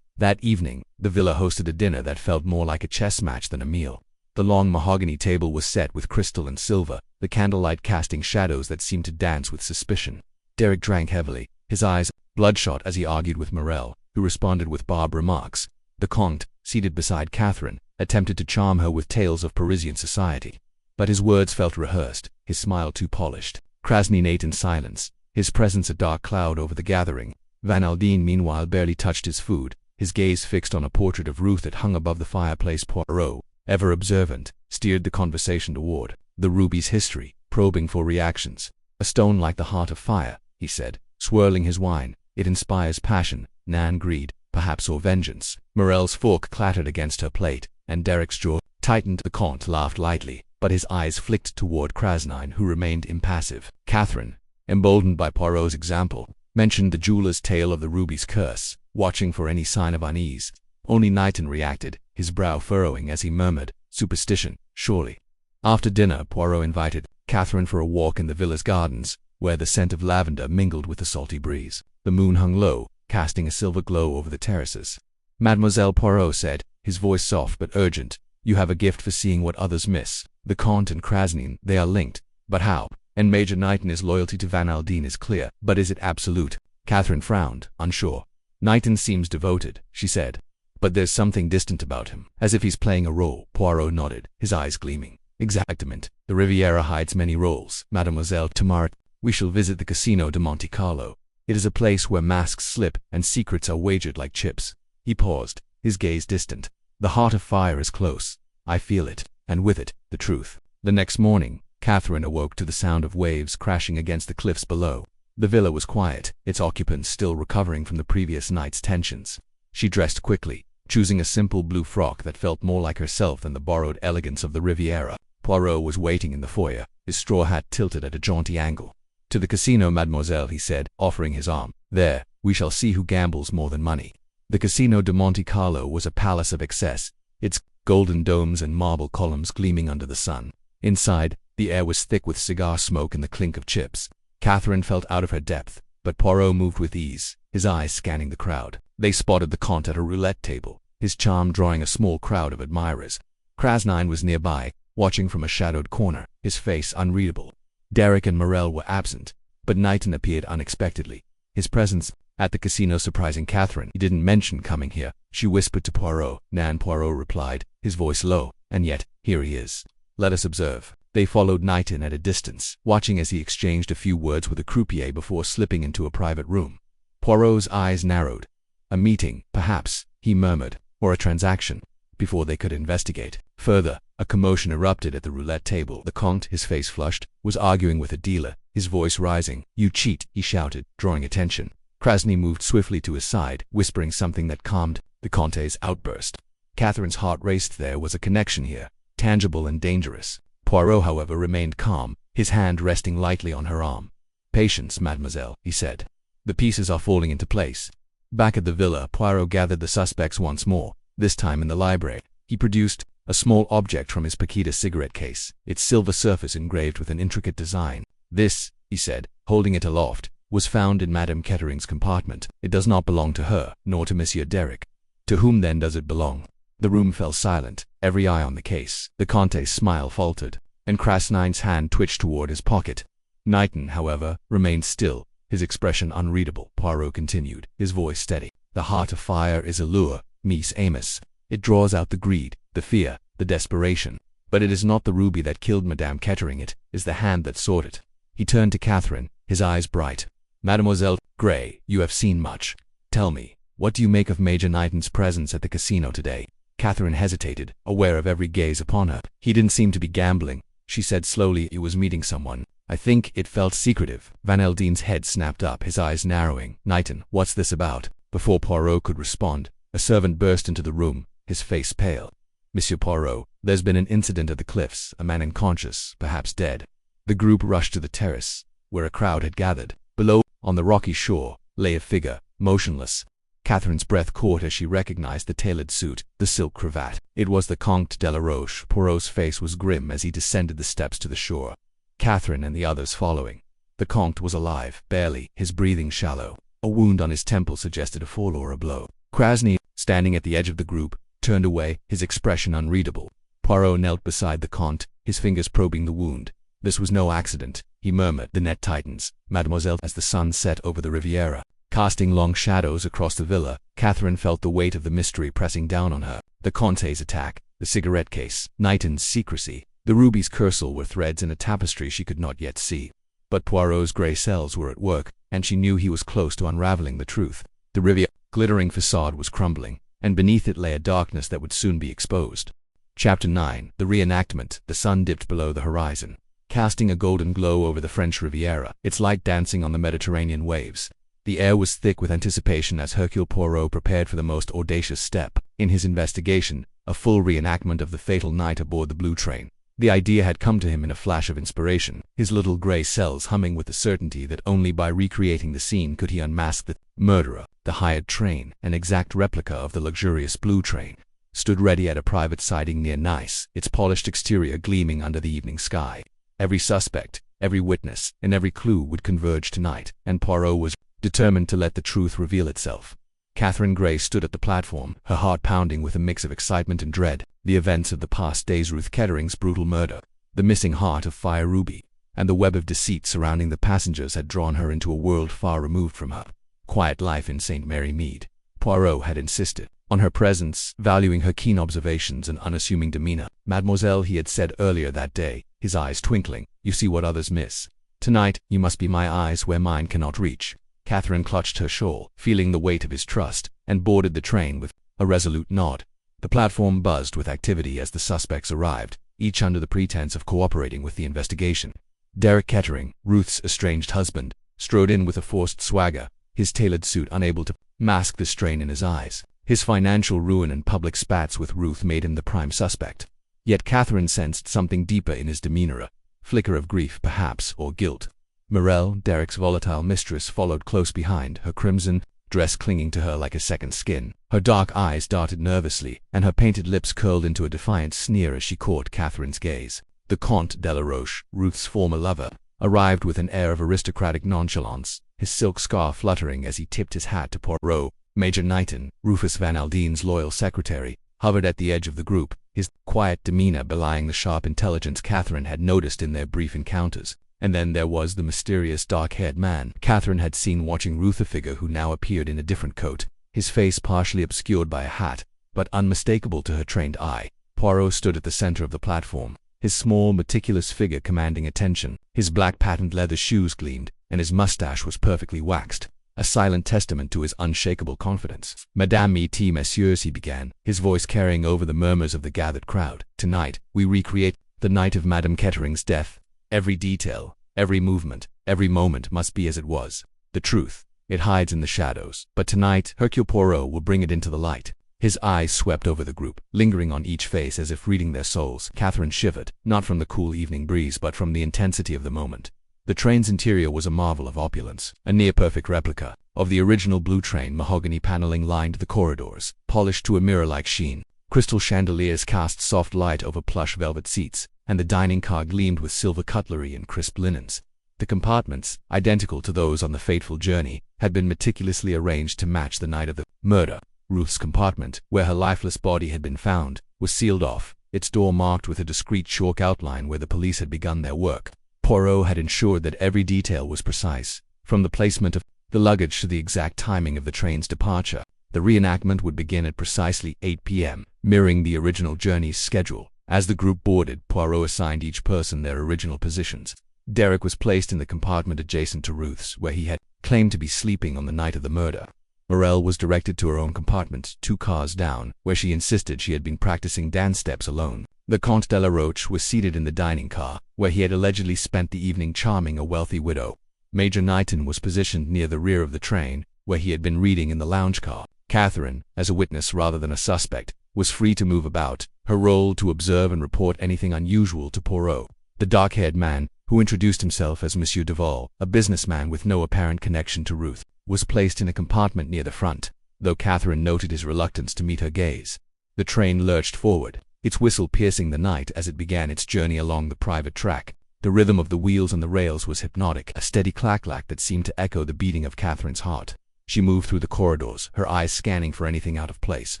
That evening, the villa hosted a dinner that felt more like a chess match than a meal. The long mahogany table was set with crystal and silver, the candlelight casting shadows that seemed to dance with suspicion. Derek drank heavily, his eyes bloodshot as he argued with Morel, who responded with barbed remarks. The Comte, seated beside Catherine, attempted to charm her with tales of Parisian society. But his words felt rehearsed, his smile too polished. Krasnine ate in silence, his presence a dark cloud over the gathering. Van Aldine meanwhile barely touched his food, his gaze fixed on a portrait of Ruth that hung above the fireplace. Poirot, ever observant, steered the conversation toward the ruby's history, probing for reactions. "A stone like the Heart of Fire," he said, swirling his wine. "It inspires passion, nan greed, perhaps, or vengeance." Morel's fork clattered against her plate, and Derek's jaw tightened. The Comte laughed lightly, but but his eyes flicked toward Krasnine, who remained impassive. Catherine, emboldened by Poirot's example, mentioned the jeweler's tale of the ruby's curse, watching for any sign of unease. Only Knighton reacted, his brow furrowing as he murmured, "Superstition, surely." After dinner, Poirot invited Catherine for a walk in the villa's gardens, where the scent of lavender mingled with the salty breeze. The moon hung low, casting a silver glow over the terraces. "Mademoiselle," Poirot said, his voice soft but urgent, "you have a gift for seeing what others miss. The Comte and Krasnine, they are linked. But how? And Major Knighton's loyalty to Van Aldine is clear, but is it absolute?" Catherine frowned, unsure. "Knighton seems devoted," she said, "but there's something distant about him, as if he's playing a role." Poirot nodded, his eyes gleaming. "Exactement. The Riviera hides many roles, Mademoiselle. Tomorrow we shall visit the Casino de Monte Carlo. It is a place where masks slip and secrets are wagered like chips." He paused, his gaze distant. "The heart of fire is close. I feel it, and with it, the truth." The next morning, Catherine awoke to the sound of waves crashing against the cliffs below. The villa was quiet, its occupants still recovering from the previous night's tensions. She dressed quickly, choosing a simple blue frock that felt more like herself than the borrowed elegance of the Riviera. Poirot was waiting in the foyer, his straw hat tilted at a jaunty angle. "To the casino, mademoiselle," he said, offering his arm. "There, we shall see who gambles more than money." The Casino de Monte Carlo was a palace of excess, its golden domes and marble columns gleaming under the sun. Inside, the air was thick with cigar smoke and the clink of chips. Catherine felt out of her depth, but Poirot moved with ease, his eyes scanning the crowd. They spotted the Comte at a roulette table, his charm drawing a small crowd of admirers. Krasnine was nearby, watching from a shadowed corner, his face unreadable. Derrick and Morel were absent, but Knighton appeared unexpectedly, his presence at the casino surprising Catherine. "He didn't mention coming here," she whispered to Poirot. "Nan," Poirot replied, his voice low, "and yet, here he is. Let us observe." They followed Knighton at a distance, watching as he exchanged a few words with a croupier before slipping into a private room. Poirot's eyes narrowed. "A meeting, perhaps," he murmured, "or a transaction." Before they could investigate further, a commotion erupted at the roulette table. The Comte, his face flushed, was arguing with a dealer, his voice rising. "You cheat," he shouted, drawing attention. Krasny moved swiftly to his side, whispering something that calmed the Comte's outburst. Catherine's heart raced. There was a connection here, tangible and dangerous. Poirot, however, remained calm, his hand resting lightly on her arm. "Patience, mademoiselle," he said. "The pieces are falling into place." Back at the villa, Poirot gathered the suspects once more, this time in the library. He produced a small object from his Paquita cigarette case, its silver surface engraved with an intricate design. "This," he said, holding it aloft, "was found in Madame Kettering's compartment. It does not belong to her, nor to Monsieur Derrick." "To whom then does it belong?" The room fell silent, every eye on the case. The Comte's smile faltered, and Krasnine's hand twitched toward his pocket. Knighton, however, remained still, his expression unreadable. Poirot continued, his voice steady. "The heart of fire is a lure, Miss Amos. It draws out the greed, the fear, the desperation. But it is not the ruby that killed Madame Kettering, it is the hand that sought it." He turned to Catherine, his eyes bright. "Mademoiselle Gray, you have seen much. Tell me, what do you make of Major Knighton's presence at the casino today?" Catherine hesitated, aware of every gaze upon her. "He didn't seem to be gambling," she said slowly. "He was meeting someone. I think it felt secretive." Van Aldine's head snapped up, his eyes narrowing. "Knighton, what's this about?" Before Poirot could respond, a servant burst into the room, his face pale. "Monsieur Poirot, there's been an incident at the cliffs, a man unconscious, perhaps dead." The group rushed to the terrace, where a crowd had gathered. Below, on the rocky shore, lay a figure, motionless. Catherine's breath caught as she recognized the tailored suit, the silk cravat. It was the Comte de la Roche. Poirot's face was grim as he descended the steps to the shore, Catherine and the others following. The Comte was alive, barely, his breathing shallow. A wound on his temple suggested a fall or a blow. Krasny, standing at the edge of the group, turned away, his expression unreadable. Poirot knelt beside the Comte, his fingers probing the wound. "This was no accident," he murmured. "The net tightens, mademoiselle." As the sun set over the Riviera, casting long shadows across the villa, Catherine felt the weight of the mystery pressing down on her. The Comte's attack, the cigarette case, Knighton's secrecy, the ruby's cursoul were threads in a tapestry she could not yet see. But Poirot's grey cells were at work, and she knew he was close to unraveling the truth. The Riviera's glittering facade was crumbling, and beneath it lay a darkness that would soon be exposed. Chapter 9. The Reenactment. The sun dipped below the horizon, casting a golden glow over the French Riviera, its light dancing on the Mediterranean waves. The air was thick with anticipation as Hercule Poirot prepared for the most audacious step in his investigation, a full reenactment of the fatal night aboard the Blue Train. The idea had come to him in a flash of inspiration, his little gray cells humming with the certainty that only by recreating the scene could he unmask the murderer. The hired train, an exact replica of the luxurious blue train, stood ready at a private siding near Nice, its polished exterior gleaming under the evening sky. Every suspect, every witness, and every clue would converge tonight, and Poirot was determined to let the truth reveal itself. Catherine Gray stood at the platform, her heart pounding with a mix of excitement and dread. The events of the past days, Ruth Kettering's brutal murder, the missing heart of Fire Ruby, and the web of deceit surrounding the passengers had drawn her into a world far removed from her quiet life in St. Mary Mead. Poirot had insisted on her presence, valuing her keen observations and unassuming demeanor. "Mademoiselle," he had said earlier that day, his eyes twinkling, "you see what others miss. Tonight, you must be my eyes where mine cannot reach." Catherine clutched her shawl, feeling the weight of his trust, and boarded the train with a resolute nod. The platform buzzed with activity as the suspects arrived, each under the pretense of cooperating with the investigation. Derek Kettering, Ruth's estranged husband, strode in with a forced swagger, his tailored suit unable to mask the strain in his eyes. His financial ruin and public spats with Ruth made him the prime suspect. Yet Catherine sensed something deeper in his demeanor, a flicker of grief perhaps, or guilt. Morel, Derek's volatile mistress, followed close behind, her crimson dress clinging to her like a second skin. Her dark eyes darted nervously, and her painted lips curled into a defiant sneer as she caught Catherine's gaze. The Comte de la Roche, Ruth's former lover, arrived with an air of aristocratic nonchalance, his silk scarf fluttering as he tipped his hat to Poirot. Major Knighton, Rufus Van Aldine's loyal secretary, hovered at the edge of the group, his quiet demeanor belying the sharp intelligence Catherine had noticed in their brief encounters. And then there was the mysterious dark-haired man Catherine had seen watching Ruth, a figure who now appeared in a different coat, his face partially obscured by a hat, but unmistakable to her trained eye. Poirot stood at the center of the platform, his small, meticulous figure commanding attention. His black patent leather shoes gleamed, and his mustache was perfectly waxed, a silent testament to his unshakable confidence. "Madame et messieurs," he began, his voice carrying over the murmurs of the gathered crowd. "Tonight, we recreate the night of Madame Kettering's death. Every detail, every movement, every moment must be as it was. The truth, it hides in the shadows. But tonight, Hercule Poirot will bring it into the light." His eyes swept over the group, lingering on each face as if reading their souls. Catherine shivered, not from the cool evening breeze but from the intensity of the moment. The train's interior was a marvel of opulence, a near-perfect replica of the original blue train. Mahogany paneling lined the corridors, polished to a mirror-like sheen. Crystal chandeliers cast soft light over plush velvet seats, and the dining car gleamed with silver cutlery and crisp linens. The compartments, identical to those on the fateful journey, had been meticulously arranged to match the night of the murder. Ruth's compartment, where her lifeless body had been found, was sealed off, its door marked with a discreet chalk outline where the police had begun their work. Poirot had ensured that every detail was precise, from the placement of the luggage to the exact timing of the train's departure. The reenactment would begin at precisely 8 p.m., mirroring the original journey's schedule. As the group boarded, Poirot assigned each person their original positions. Derek was placed in the compartment adjacent to Ruth's, where he had claimed to be sleeping on the night of the murder. Morel was directed to her own compartment, 2 cars down, where she insisted she had been practicing dance steps alone. The Comte de la Roche was seated in the dining car, where he had allegedly spent the evening charming a wealthy widow. Major Knighton was positioned near the rear of the train, where he had been reading in the lounge car. Catherine, as a witness rather than a suspect, was free to move about, her role to observe and report anything unusual to Poirot. The dark-haired man, who introduced himself as Monsieur Duval, a businessman with no apparent connection to Ruth, was placed in a compartment near the front, though Catherine noted his reluctance to meet her gaze. The train lurched forward, its whistle piercing the night as it began its journey along the private track. The rhythm of the wheels on the rails was hypnotic, a steady clack-clack that seemed to echo the beating of Catherine's heart. She moved through the corridors, her eyes scanning for anything out of place.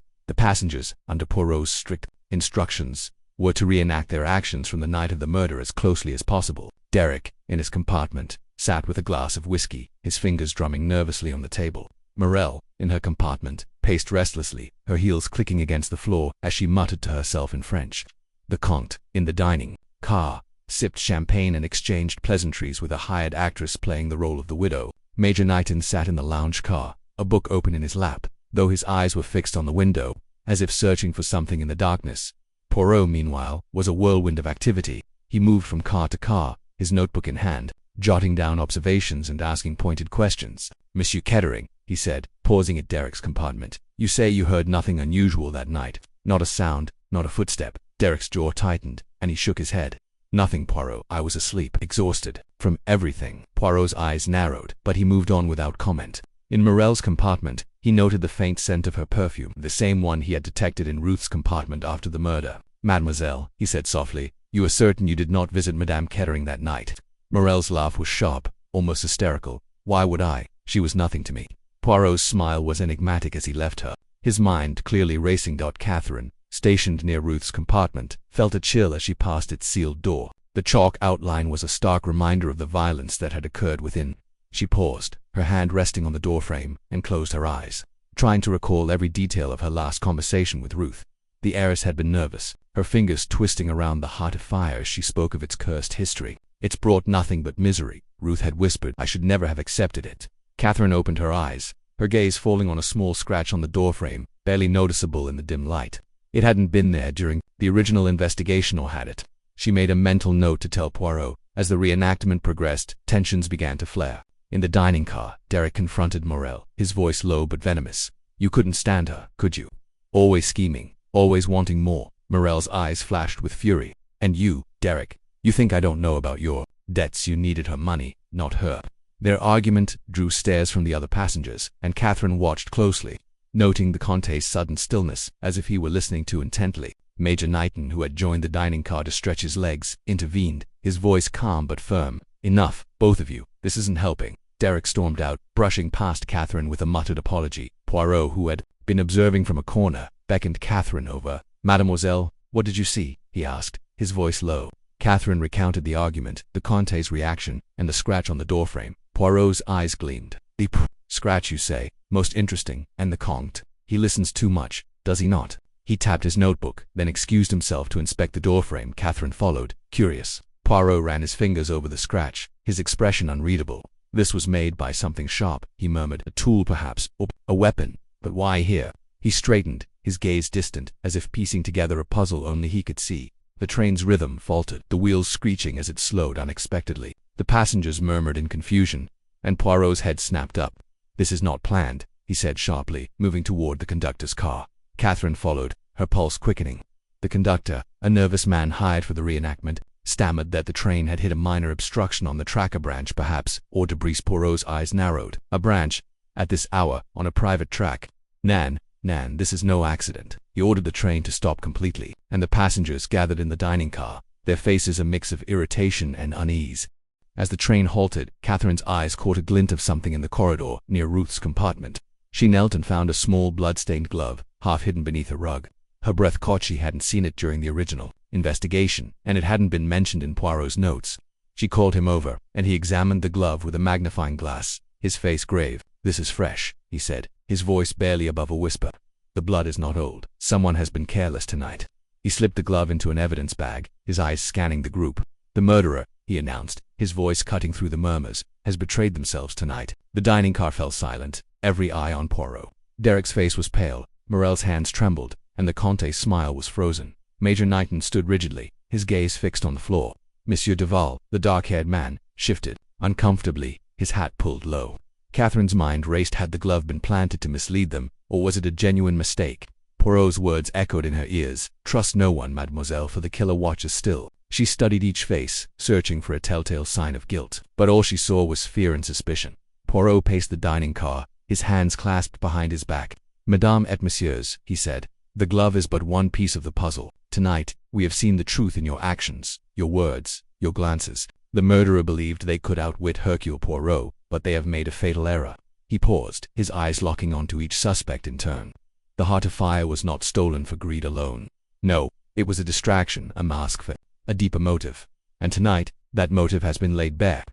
The passengers, under Poirot's strict instructions, were to reenact their actions from the night of the murder as closely as possible. Derek, in his compartment, sat with a glass of whiskey, his fingers drumming nervously on the table. Morel, in her compartment, paced restlessly, her heels clicking against the floor as she muttered to herself in French. The Comte, in the dining car, sipped champagne and exchanged pleasantries with a hired actress playing the role of the widow. Major Knighton sat in the lounge car, a book open in his lap, though his eyes were fixed on the window, as if searching for something in the darkness. Poirot, meanwhile, was a whirlwind of activity. He moved from car to car, his notebook in hand, jotting down observations and asking pointed questions. "Monsieur Kettering," he said, pausing at Derek's compartment, "you say you heard nothing unusual that night?" "Not a sound, not a footstep." Derek's jaw tightened, and and he shook his head. Nothing, Poirot. I was asleep, exhausted from everything. Poirot's eyes narrowed, but he moved on without comment. In Morel's compartment, he noted the faint scent of her perfume, the same one he had detected in Ruth's compartment after the murder. Mademoiselle, he said softly, you are certain you did not visit Madame Kettering that night? Morel's laugh was sharp, almost hysterical. Why would I? She was nothing to me. Poirot's smile was enigmatic as he left her, his mind clearly racing. Catherine, stationed near Ruth's compartment, felt a chill as she passed its sealed door. The chalk outline was a stark reminder of the violence that had occurred within. She paused, her hand resting on the doorframe, and closed her eyes, trying to recall every detail of her last conversation with Ruth. The heiress had been nervous, her fingers twisting around the heart of fire as she spoke of its cursed history. It's brought nothing but misery, Ruth had whispered. I should never have accepted it. Catherine opened her eyes, her gaze falling on a small scratch on the doorframe, barely noticeable in the dim light. It hadn't been there during the original investigation, or had it? She made a mental note to tell Poirot. As the reenactment progressed, tensions began to flare. In the dining car, Derek confronted Morel, his voice low but venomous. You couldn't stand her, could you? Always scheming, always wanting more. Morel's eyes flashed with fury. And you, Derek, you think I don't know about your debts? You needed her money, not her. Their argument drew stares from the other passengers, and Catherine watched closely, noting the Comte's sudden stillness, as if he were listening too intently. Major Knighton, who had joined the dining car to stretch his legs, intervened, his voice calm but firm. Enough, both of you. This isn't helping. Derek stormed out, brushing past Catherine with a muttered apology. Poirot, who had been observing from a corner, beckoned Catherine over. Mademoiselle, what did you see? He asked, his voice low. Catherine recounted the argument, the Comte's reaction, and the scratch on the doorframe. Poirot's eyes gleamed. The scratch, you say? Most interesting. And the Comte? He listens too much, does he not? He tapped his notebook, then excused himself to inspect the doorframe. Catherine followed, curious. Poirot ran his fingers over the scratch, his expression unreadable. This was made by something sharp, he murmured. A tool, perhaps, or a weapon. But why here? He straightened, his gaze distant, as if piecing together a puzzle only he could see. The train's rhythm faltered, the wheels screeching as it slowed unexpectedly. The passengers murmured in confusion, and Poirot's head snapped up. This is not planned, he said sharply, moving toward the conductor's car. Catherine followed, her pulse quickening. The conductor, a nervous man hired for the reenactment, stammered that the train had hit a minor obstruction on the track, a branch perhaps, or debris. Poirot's eyes narrowed. A branch? At this hour, on a private track? Nan, this is no accident. He ordered the train to stop completely, and the passengers gathered in the dining car, their faces a mix of irritation and unease. As the train halted, Catherine's eyes caught a glint of something in the corridor, near Ruth's compartment. She knelt and found a small blood-stained glove, half hidden beneath a rug. Her breath caught. She hadn't seen it during the original investigation, and it hadn't been mentioned in Poirot's notes. She called him over, and he examined the glove with a magnifying glass, his face grave. This is fresh, he said, his voice barely above a whisper. The blood is not old. Someone has been careless tonight. He slipped the glove into an evidence bag, his eyes scanning the group. The murderer, he announced, his voice cutting through the murmurs, has betrayed themselves tonight. The dining car fell silent, every eye on Poirot. Derek's face was pale, Morel's hands trembled, and the Comte's smile was frozen. Major Knighton stood rigidly, his gaze fixed on the floor. Monsieur Duval, the dark-haired man, shifted uncomfortably, his hat pulled low. Catherine's mind raced. Had the glove been planted to mislead them, or was it a genuine mistake? Poirot's words echoed in her ears. Trust no one, mademoiselle, for the killer watches still. She studied each face, searching for a telltale sign of guilt, but all she saw was fear and suspicion. Poirot paced the dining car, his hands clasped behind his back. Madame et messieurs, he said, the glove is but one piece of the puzzle. Tonight, we have seen the truth in your actions, your words, your glances. The murderer believed they could outwit Hercule Poirot, but they have made a fatal error. He paused, his eyes locking onto each suspect in turn. The heart of fire was not stolen for greed alone. No, it was a distraction, a mask for a deeper motive. And tonight, that motive has been laid bare.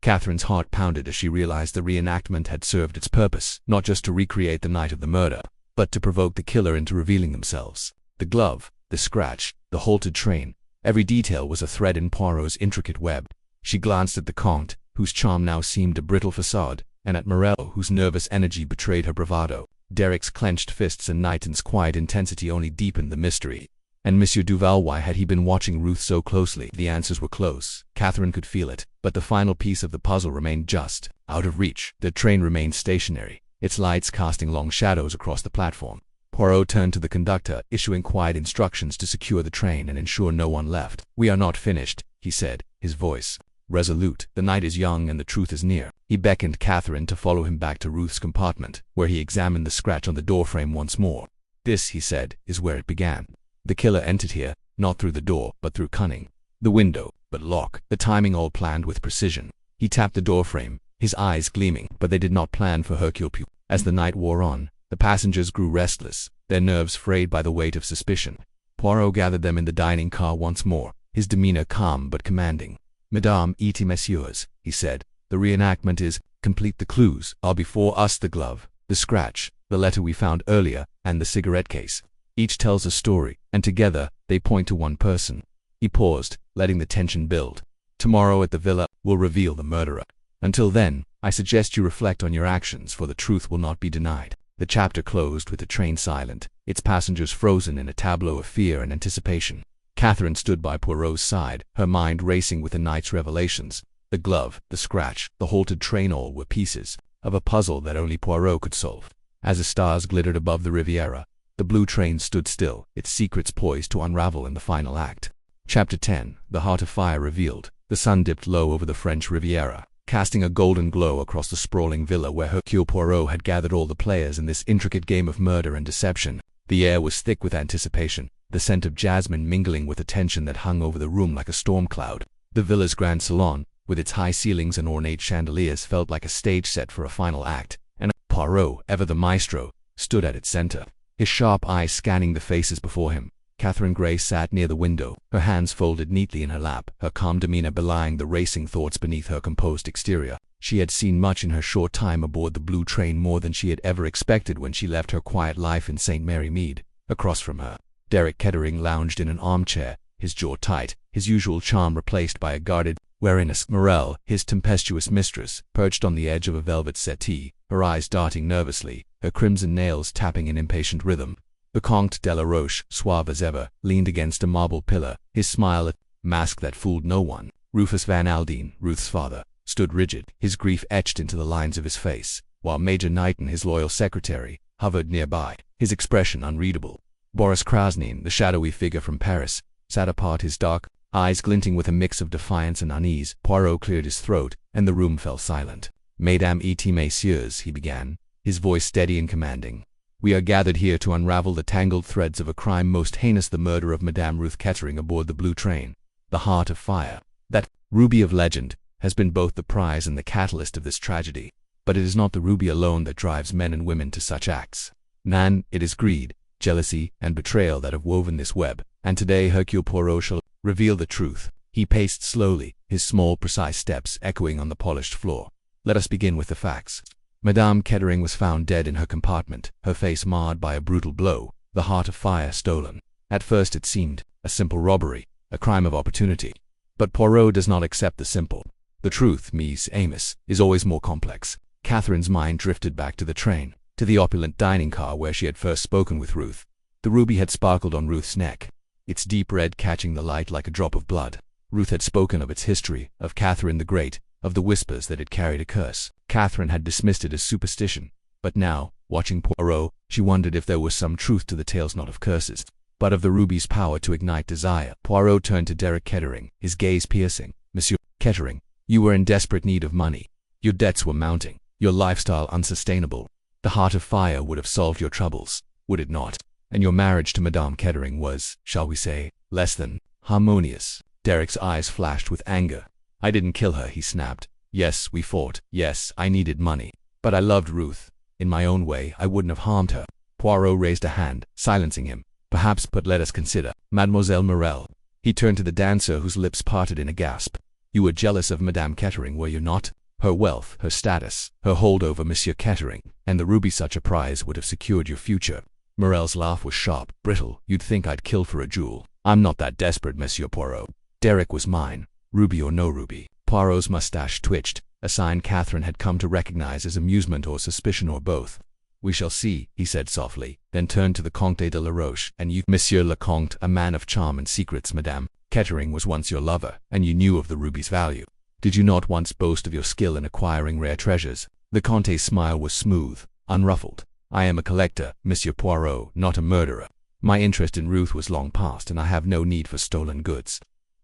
Catherine's heart pounded as she realized the reenactment had served its purpose, not just to recreate the night of the murder, but to provoke the killer into revealing themselves. The glove, the scratch, the halted train, every detail was a thread in Poirot's intricate web. She glanced at the Comte, whose charm now seemed a brittle facade, and at Morel, whose nervous energy betrayed her bravado. Derek's clenched fists and Knighton's quiet intensity only deepened the mystery. And Monsieur Duval, why had he been watching Ruth so closely? The answers were close. Catherine could feel it, but the final piece of the puzzle remained just out of reach. The train remained stationary, its lights casting long shadows across the platform. Poirot turned to the conductor, issuing quiet instructions to secure the train and ensure no one left. "We are not finished," he said, his voice resolute. "The night is young and the truth is near." He beckoned Catherine to follow him back to Ruth's compartment, where he examined the scratch on the doorframe once more. "This," he said, "is where it began. The killer entered here, not through the door, but through cunning. The window, but lock. The timing all planned with precision." He tapped the doorframe, his eyes gleaming, but they did not plan for Hercule Poirot. As the night wore on, the passengers grew restless, their nerves frayed by the weight of suspicion. Poirot gathered them in the dining car once more, his demeanor calm but commanding. "Mesdames et messieurs," he said, "the reenactment is complete. The clues are before us: the glove, the scratch, the letter we found earlier, and the cigarette case. Each tells a story, and together they point to one person." He paused, letting the tension build. "Tomorrow at the villa, we'll reveal the murderer. Until then, I suggest you reflect on your actions, for the truth will not be denied." The chapter closed with the train silent, its passengers frozen in a tableau of fear and anticipation. Catherine stood by Poirot's side, her mind racing with the night's revelations. The glove, the scratch, the halted train, all were pieces of a puzzle that only Poirot could solve. As the stars glittered above the Riviera, the blue train stood still, its secrets poised to unravel in the final act. Chapter 10. The Heart of Fire revealed. The sun dipped low over the French Riviera, casting a golden glow across the sprawling villa where Hercule Poirot had gathered all the players in this intricate game of murder and deception. The air was thick with anticipation, the scent of jasmine mingling with the tension that hung over the room like a storm cloud. The villa's grand salon, with its high ceilings and ornate chandeliers, felt like a stage set for a final act, and Poirot, ever the maestro, stood at its center, his sharp eyes scanning the faces before him. Catherine Gray sat near the window, her hands folded neatly in her lap, her calm demeanor belying the racing thoughts beneath her composed exterior. She had seen much in her short time aboard the blue train, more than she had ever expected when she left her quiet life in St. Mary Mead. Across from her, Derek Kettering lounged in an armchair, his jaw tight, his usual charm replaced by a guarded, wariness. Morel, his tempestuous mistress, perched on the edge of a velvet settee, her eyes darting nervously, her crimson nails tapping in impatient rhythm. The Comte de la Roche, suave as ever, leaned against a marble pillar, his smile a mask that fooled no one. Rufus Van Aldine, Ruth's father, stood rigid, his grief etched into the lines of his face, while Major Knighton, his loyal secretary, hovered nearby, his expression unreadable. Boris Krasnin, the shadowy figure from Paris, sat apart, his dark eyes glinting with a mix of defiance and unease. Poirot cleared his throat, and the room fell silent. "Mesdames et messieurs," he began, his voice steady and commanding. "We are gathered here to unravel the tangled threads of a crime most heinous, the murder of Madame Ruth Kettering aboard the blue train. The Heart of Fire, that ruby of legend, has been both the prize and the catalyst of this tragedy. But it is not the ruby alone that drives men and women to such acts. Nan, it is greed, jealousy, and betrayal that have woven this web, and today Hercule Poirot shall reveal the truth." He paced slowly, his small, precise steps echoing on the polished floor. "Let us begin with the facts. Madame Kettering was found dead in her compartment, her face marred by a brutal blow, the Heart of Fire stolen. At first it seemed a simple robbery, a crime of opportunity. But Poirot does not accept the simple. The truth, Miss Amos, is always more complex." Catherine's mind drifted back to the train, to the opulent dining car where she had first spoken with Ruth. The ruby had sparkled on Ruth's neck, its deep red catching the light like a drop of blood. Ruth had spoken of its history, of Catherine the Great, of the whispers that it carried a curse. Catherine had dismissed it as superstition, but now, watching Poirot, she wondered if there was some truth to the tales, not of curses, but of the ruby's power to ignite desire. Poirot turned to Derek Kettering, his gaze piercing. "Monsieur Kettering, you were in desperate need of money. Your debts were mounting, your lifestyle unsustainable. The Heart of Fire would have solved your troubles, would it not? And your marriage to Madame Kettering was, shall we say, less than harmonious." Derek's eyes flashed with anger. "I didn't kill her," he snapped. "Yes, we fought. Yes, I needed money. But I loved Ruth. In my own way, I wouldn't have harmed her." Poirot raised a hand, silencing him. "Perhaps, but let us consider. Mademoiselle Morel." He turned to the dancer, whose lips parted in a gasp. "You were jealous of Madame Kettering, were you not? Her wealth, her status, her hold over Monsieur Kettering, and the ruby. Such a prize would have secured your future." Morel's laugh was sharp, brittle. "You'd think I'd kill for a jewel. I'm not that desperate, Monsieur Poirot. Derek was mine, ruby or no ruby." Poirot's mustache twitched, a sign Catherine had come to recognize as amusement or suspicion or both. "We shall see," he said softly, then turned to the Comte de la Roche. "And you, Monsieur le Comte, a man of charm and secrets. Madame Kettering was once your lover, and you knew of the ruby's value. Did you not once boast of your skill in acquiring rare treasures?" The Comte's smile was smooth, unruffled. I am a collector, Monsieur Poirot, not a murderer. My interest in Ruth was long past, and I have no need for stolen goods."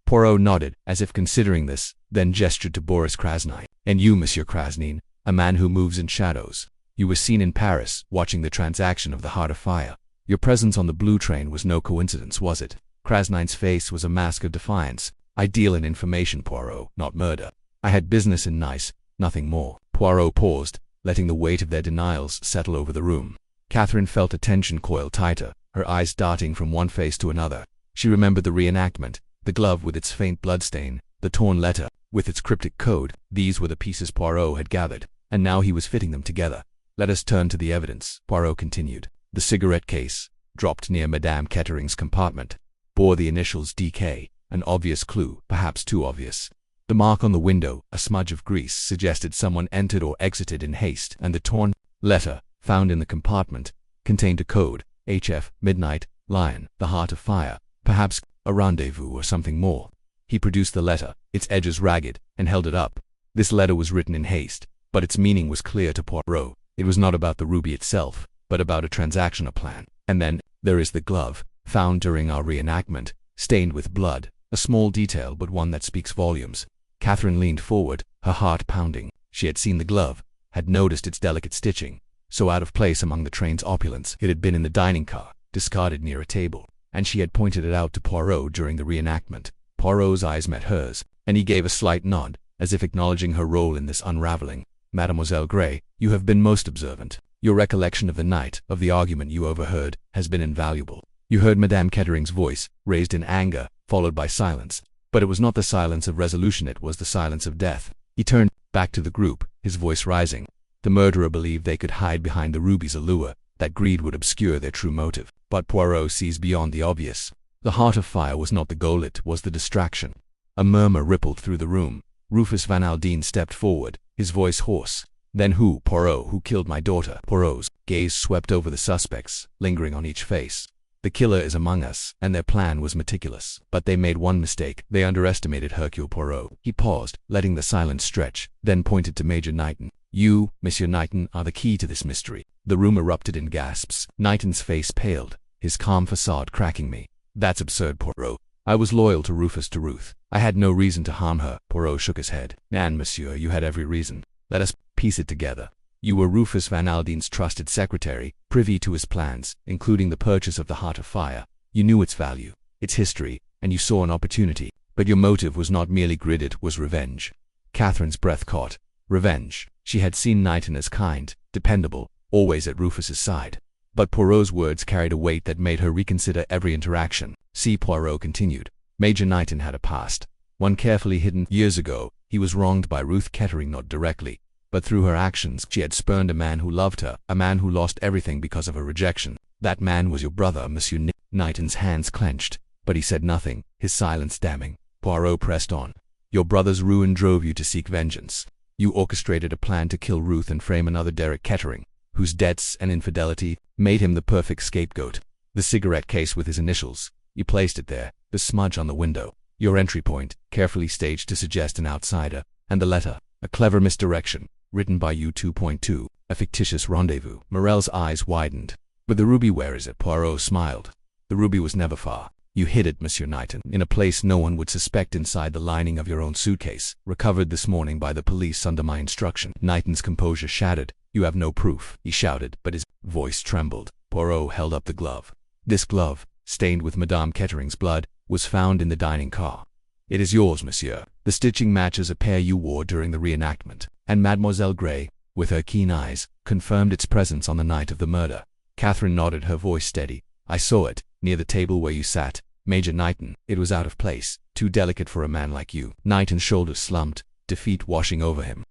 Poirot nodded, as if considering this, then gestured to Boris Krasnine. "And you, Monsieur Krasnine, a man who moves in shadows. You were seen in Paris, watching the transaction of the Heart of Fire. Your presence on the blue train was no coincidence, was it?" Krasnine's face was a mask of defiance. "I deal in information, Poirot, not murder. I had business in Nice, nothing more." Poirot paused, letting the weight of their denials settle over the room. Catherine felt attention coil tighter, her eyes darting from one face to another. She remembered the reenactment, the glove with its faint bloodstain, the torn letter with its cryptic code. These were the pieces Poirot had gathered, and now he was fitting them together. "Let us turn to the evidence," Poirot continued. The cigarette case, dropped near Madame Kettering's compartment, bore the initials DK, an obvious clue, perhaps too obvious. The mark on the window, a smudge of grease, suggested someone entered or exited in haste, and the torn letter, found in the compartment, contained a code, HF, Midnight, Lion, the Heart of Fire, perhaps a rendezvous or something more. He produced the letter, its edges ragged, and held it up. This letter was written in haste, but its meaning was clear to Poirot. It was not about the ruby itself, but about a transaction, a plan. And then, there is the glove, found during our reenactment, stained with blood, a small detail but one that speaks volumes. Catherine leaned forward, her heart pounding. She had seen the glove, had noticed its delicate stitching, so out of place among the train's opulence. It had been in the dining car, discarded near a table, and she had pointed it out to Poirot during the reenactment. Poirot's eyes met hers, and he gave a slight nod, as if acknowledging her role in this unraveling. "Mademoiselle Gray, you have been most observant. Your recollection of the night, of the argument you overheard, has been invaluable. You heard Madame Kettering's voice, raised in anger, followed by silence. But it was not the silence of resolution, it was the silence of death." He turned back to the group, his voice rising. The murderer believed they could hide behind the ruby's allure, that greed would obscure their true motive. But Poirot sees beyond the obvious. The Heart of Fire was not the goal, it was the distraction. A murmur rippled through the room. Rufus Van Aldine stepped forward, his voice hoarse. "Then who, Poirot, who killed my daughter?" Poirot's gaze swept over the suspects, lingering on each face. "The killer is among us, and their plan was meticulous. But they made one mistake. They underestimated Hercule Poirot." He paused, letting the silence stretch, then pointed to Major Knighton. "You, Monsieur Knighton, are the key to this mystery." The room erupted in gasps. Knighton's face paled, his calm facade cracking me. "That's absurd, Poirot. I was loyal to Rufus, to Ruth. I had no reason to harm her." Poirot shook his head. "And, monsieur, you had every reason. Let us piece it together. You were Rufus Van Aldine's trusted secretary, privy to his plans, including the purchase of the Heart of Fire. You knew its value, its history, and you saw an opportunity. But your motive was not merely greed, it was revenge." Catherine's breath caught. Revenge. She had seen Knighton as kind, dependable, always at Rufus's side. But Poirot's words carried a weight that made her reconsider every interaction. "See," Poirot continued, "Major Knighton had a past. One carefully hidden. Years ago, he was wronged by Ruth Kettering, not directly, but through her actions. She had spurned a man who loved her, a man who lost everything because of her rejection. That man was your brother, Monsieur Knighton's hands clenched, but he said nothing, his silence damning. Poirot pressed on. "Your brother's ruin drove you to seek vengeance. You orchestrated a plan to kill Ruth and frame another Derek Kettering, whose debts and infidelity made him the perfect scapegoat. The cigarette case with his initials, you placed it there, the smudge on the window, your entry point, carefully staged to suggest an outsider, and the letter, a clever misdirection, written by you 2.2, a fictitious rendezvous." Morel's eyes widened. "But the ruby, where is it?" Poirot smiled. "The ruby was never far. You hid it, Monsieur Knighton, in a place no one would suspect, inside the lining of your own suitcase, recovered this morning by the police under my instruction." Knighton's composure shattered. "You have no proof," he shouted, but his voice trembled. Poirot held up the glove. "This glove, stained with Madame Kettering's blood, was found in the dining car. It is yours, monsieur. The stitching matches a pair you wore during the reenactment, and Mademoiselle Gray, with her keen eyes, confirmed its presence on the night of the murder." Catherine nodded, her voice steady. "I saw it, near the table where you sat, Major Knighton. It was out of place, too delicate for a man like you." Knighton's shoulders slumped, defeat washing over him.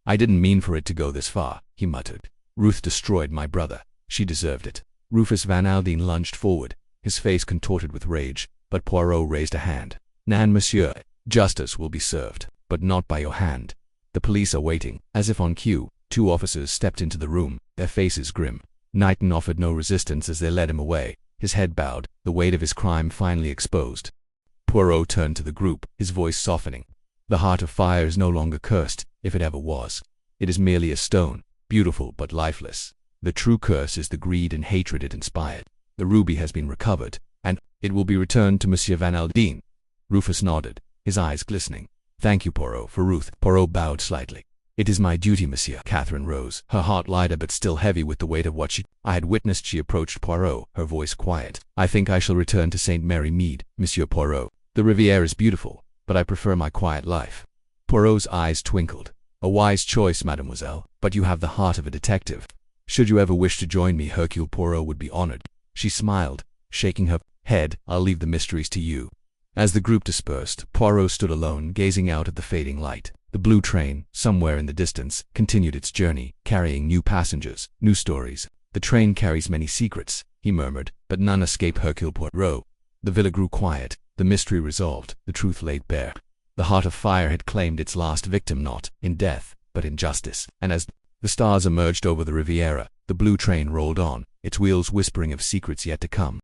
I didn't mean for it to go this far," he muttered. "Ruth destroyed my brother. She deserved it." Rufus Van Aldine lunged forward, his face contorted with rage, but Poirot raised a hand. "Nan, monsieur, justice will be served, but not by your hand. The police are waiting." As if on cue, two officers stepped into the room, their faces grim. Knighton offered no resistance as they led him away, his head bowed, the weight of his crime finally exposed. Poirot turned to the group, his voice softening. "The Heart of Fire is no longer cursed, if it ever was. It is merely a stone, beautiful but lifeless. The true curse is the greed and hatred it inspired. The ruby has been recovered, and it will be returned to Monsieur Van Aldine." Rufus nodded, his eyes glistening. "Thank you, Poirot, for Ruth." Poirot bowed slightly. "It is my duty, monsieur." Catherine rose, her heart lighter but still heavy with the weight of what she had witnessed. She approached Poirot, her voice quiet. "I think I shall return to St. Mary Mead, Monsieur Poirot. The Riviera is beautiful, but I prefer my quiet life." Poirot's eyes twinkled. "A wise choice, mademoiselle, but you have the heart of a detective. Should you ever wish to join me, Hercule Poirot would be honored." She smiled, shaking her head. "I'll leave the mysteries to you." As the group dispersed, Poirot stood alone, gazing out at the fading light. The blue train, somewhere in the distance, continued its journey, carrying new passengers, new stories. "The train carries many secrets," he murmured, "but none escape Hercule Poirot." The villa grew quiet, the mystery resolved, the truth laid bare. The heart of fire had claimed its last victim, not in death, but in justice. And as the stars emerged over the Riviera, the blue train rolled on, its wheels whispering of secrets yet to come.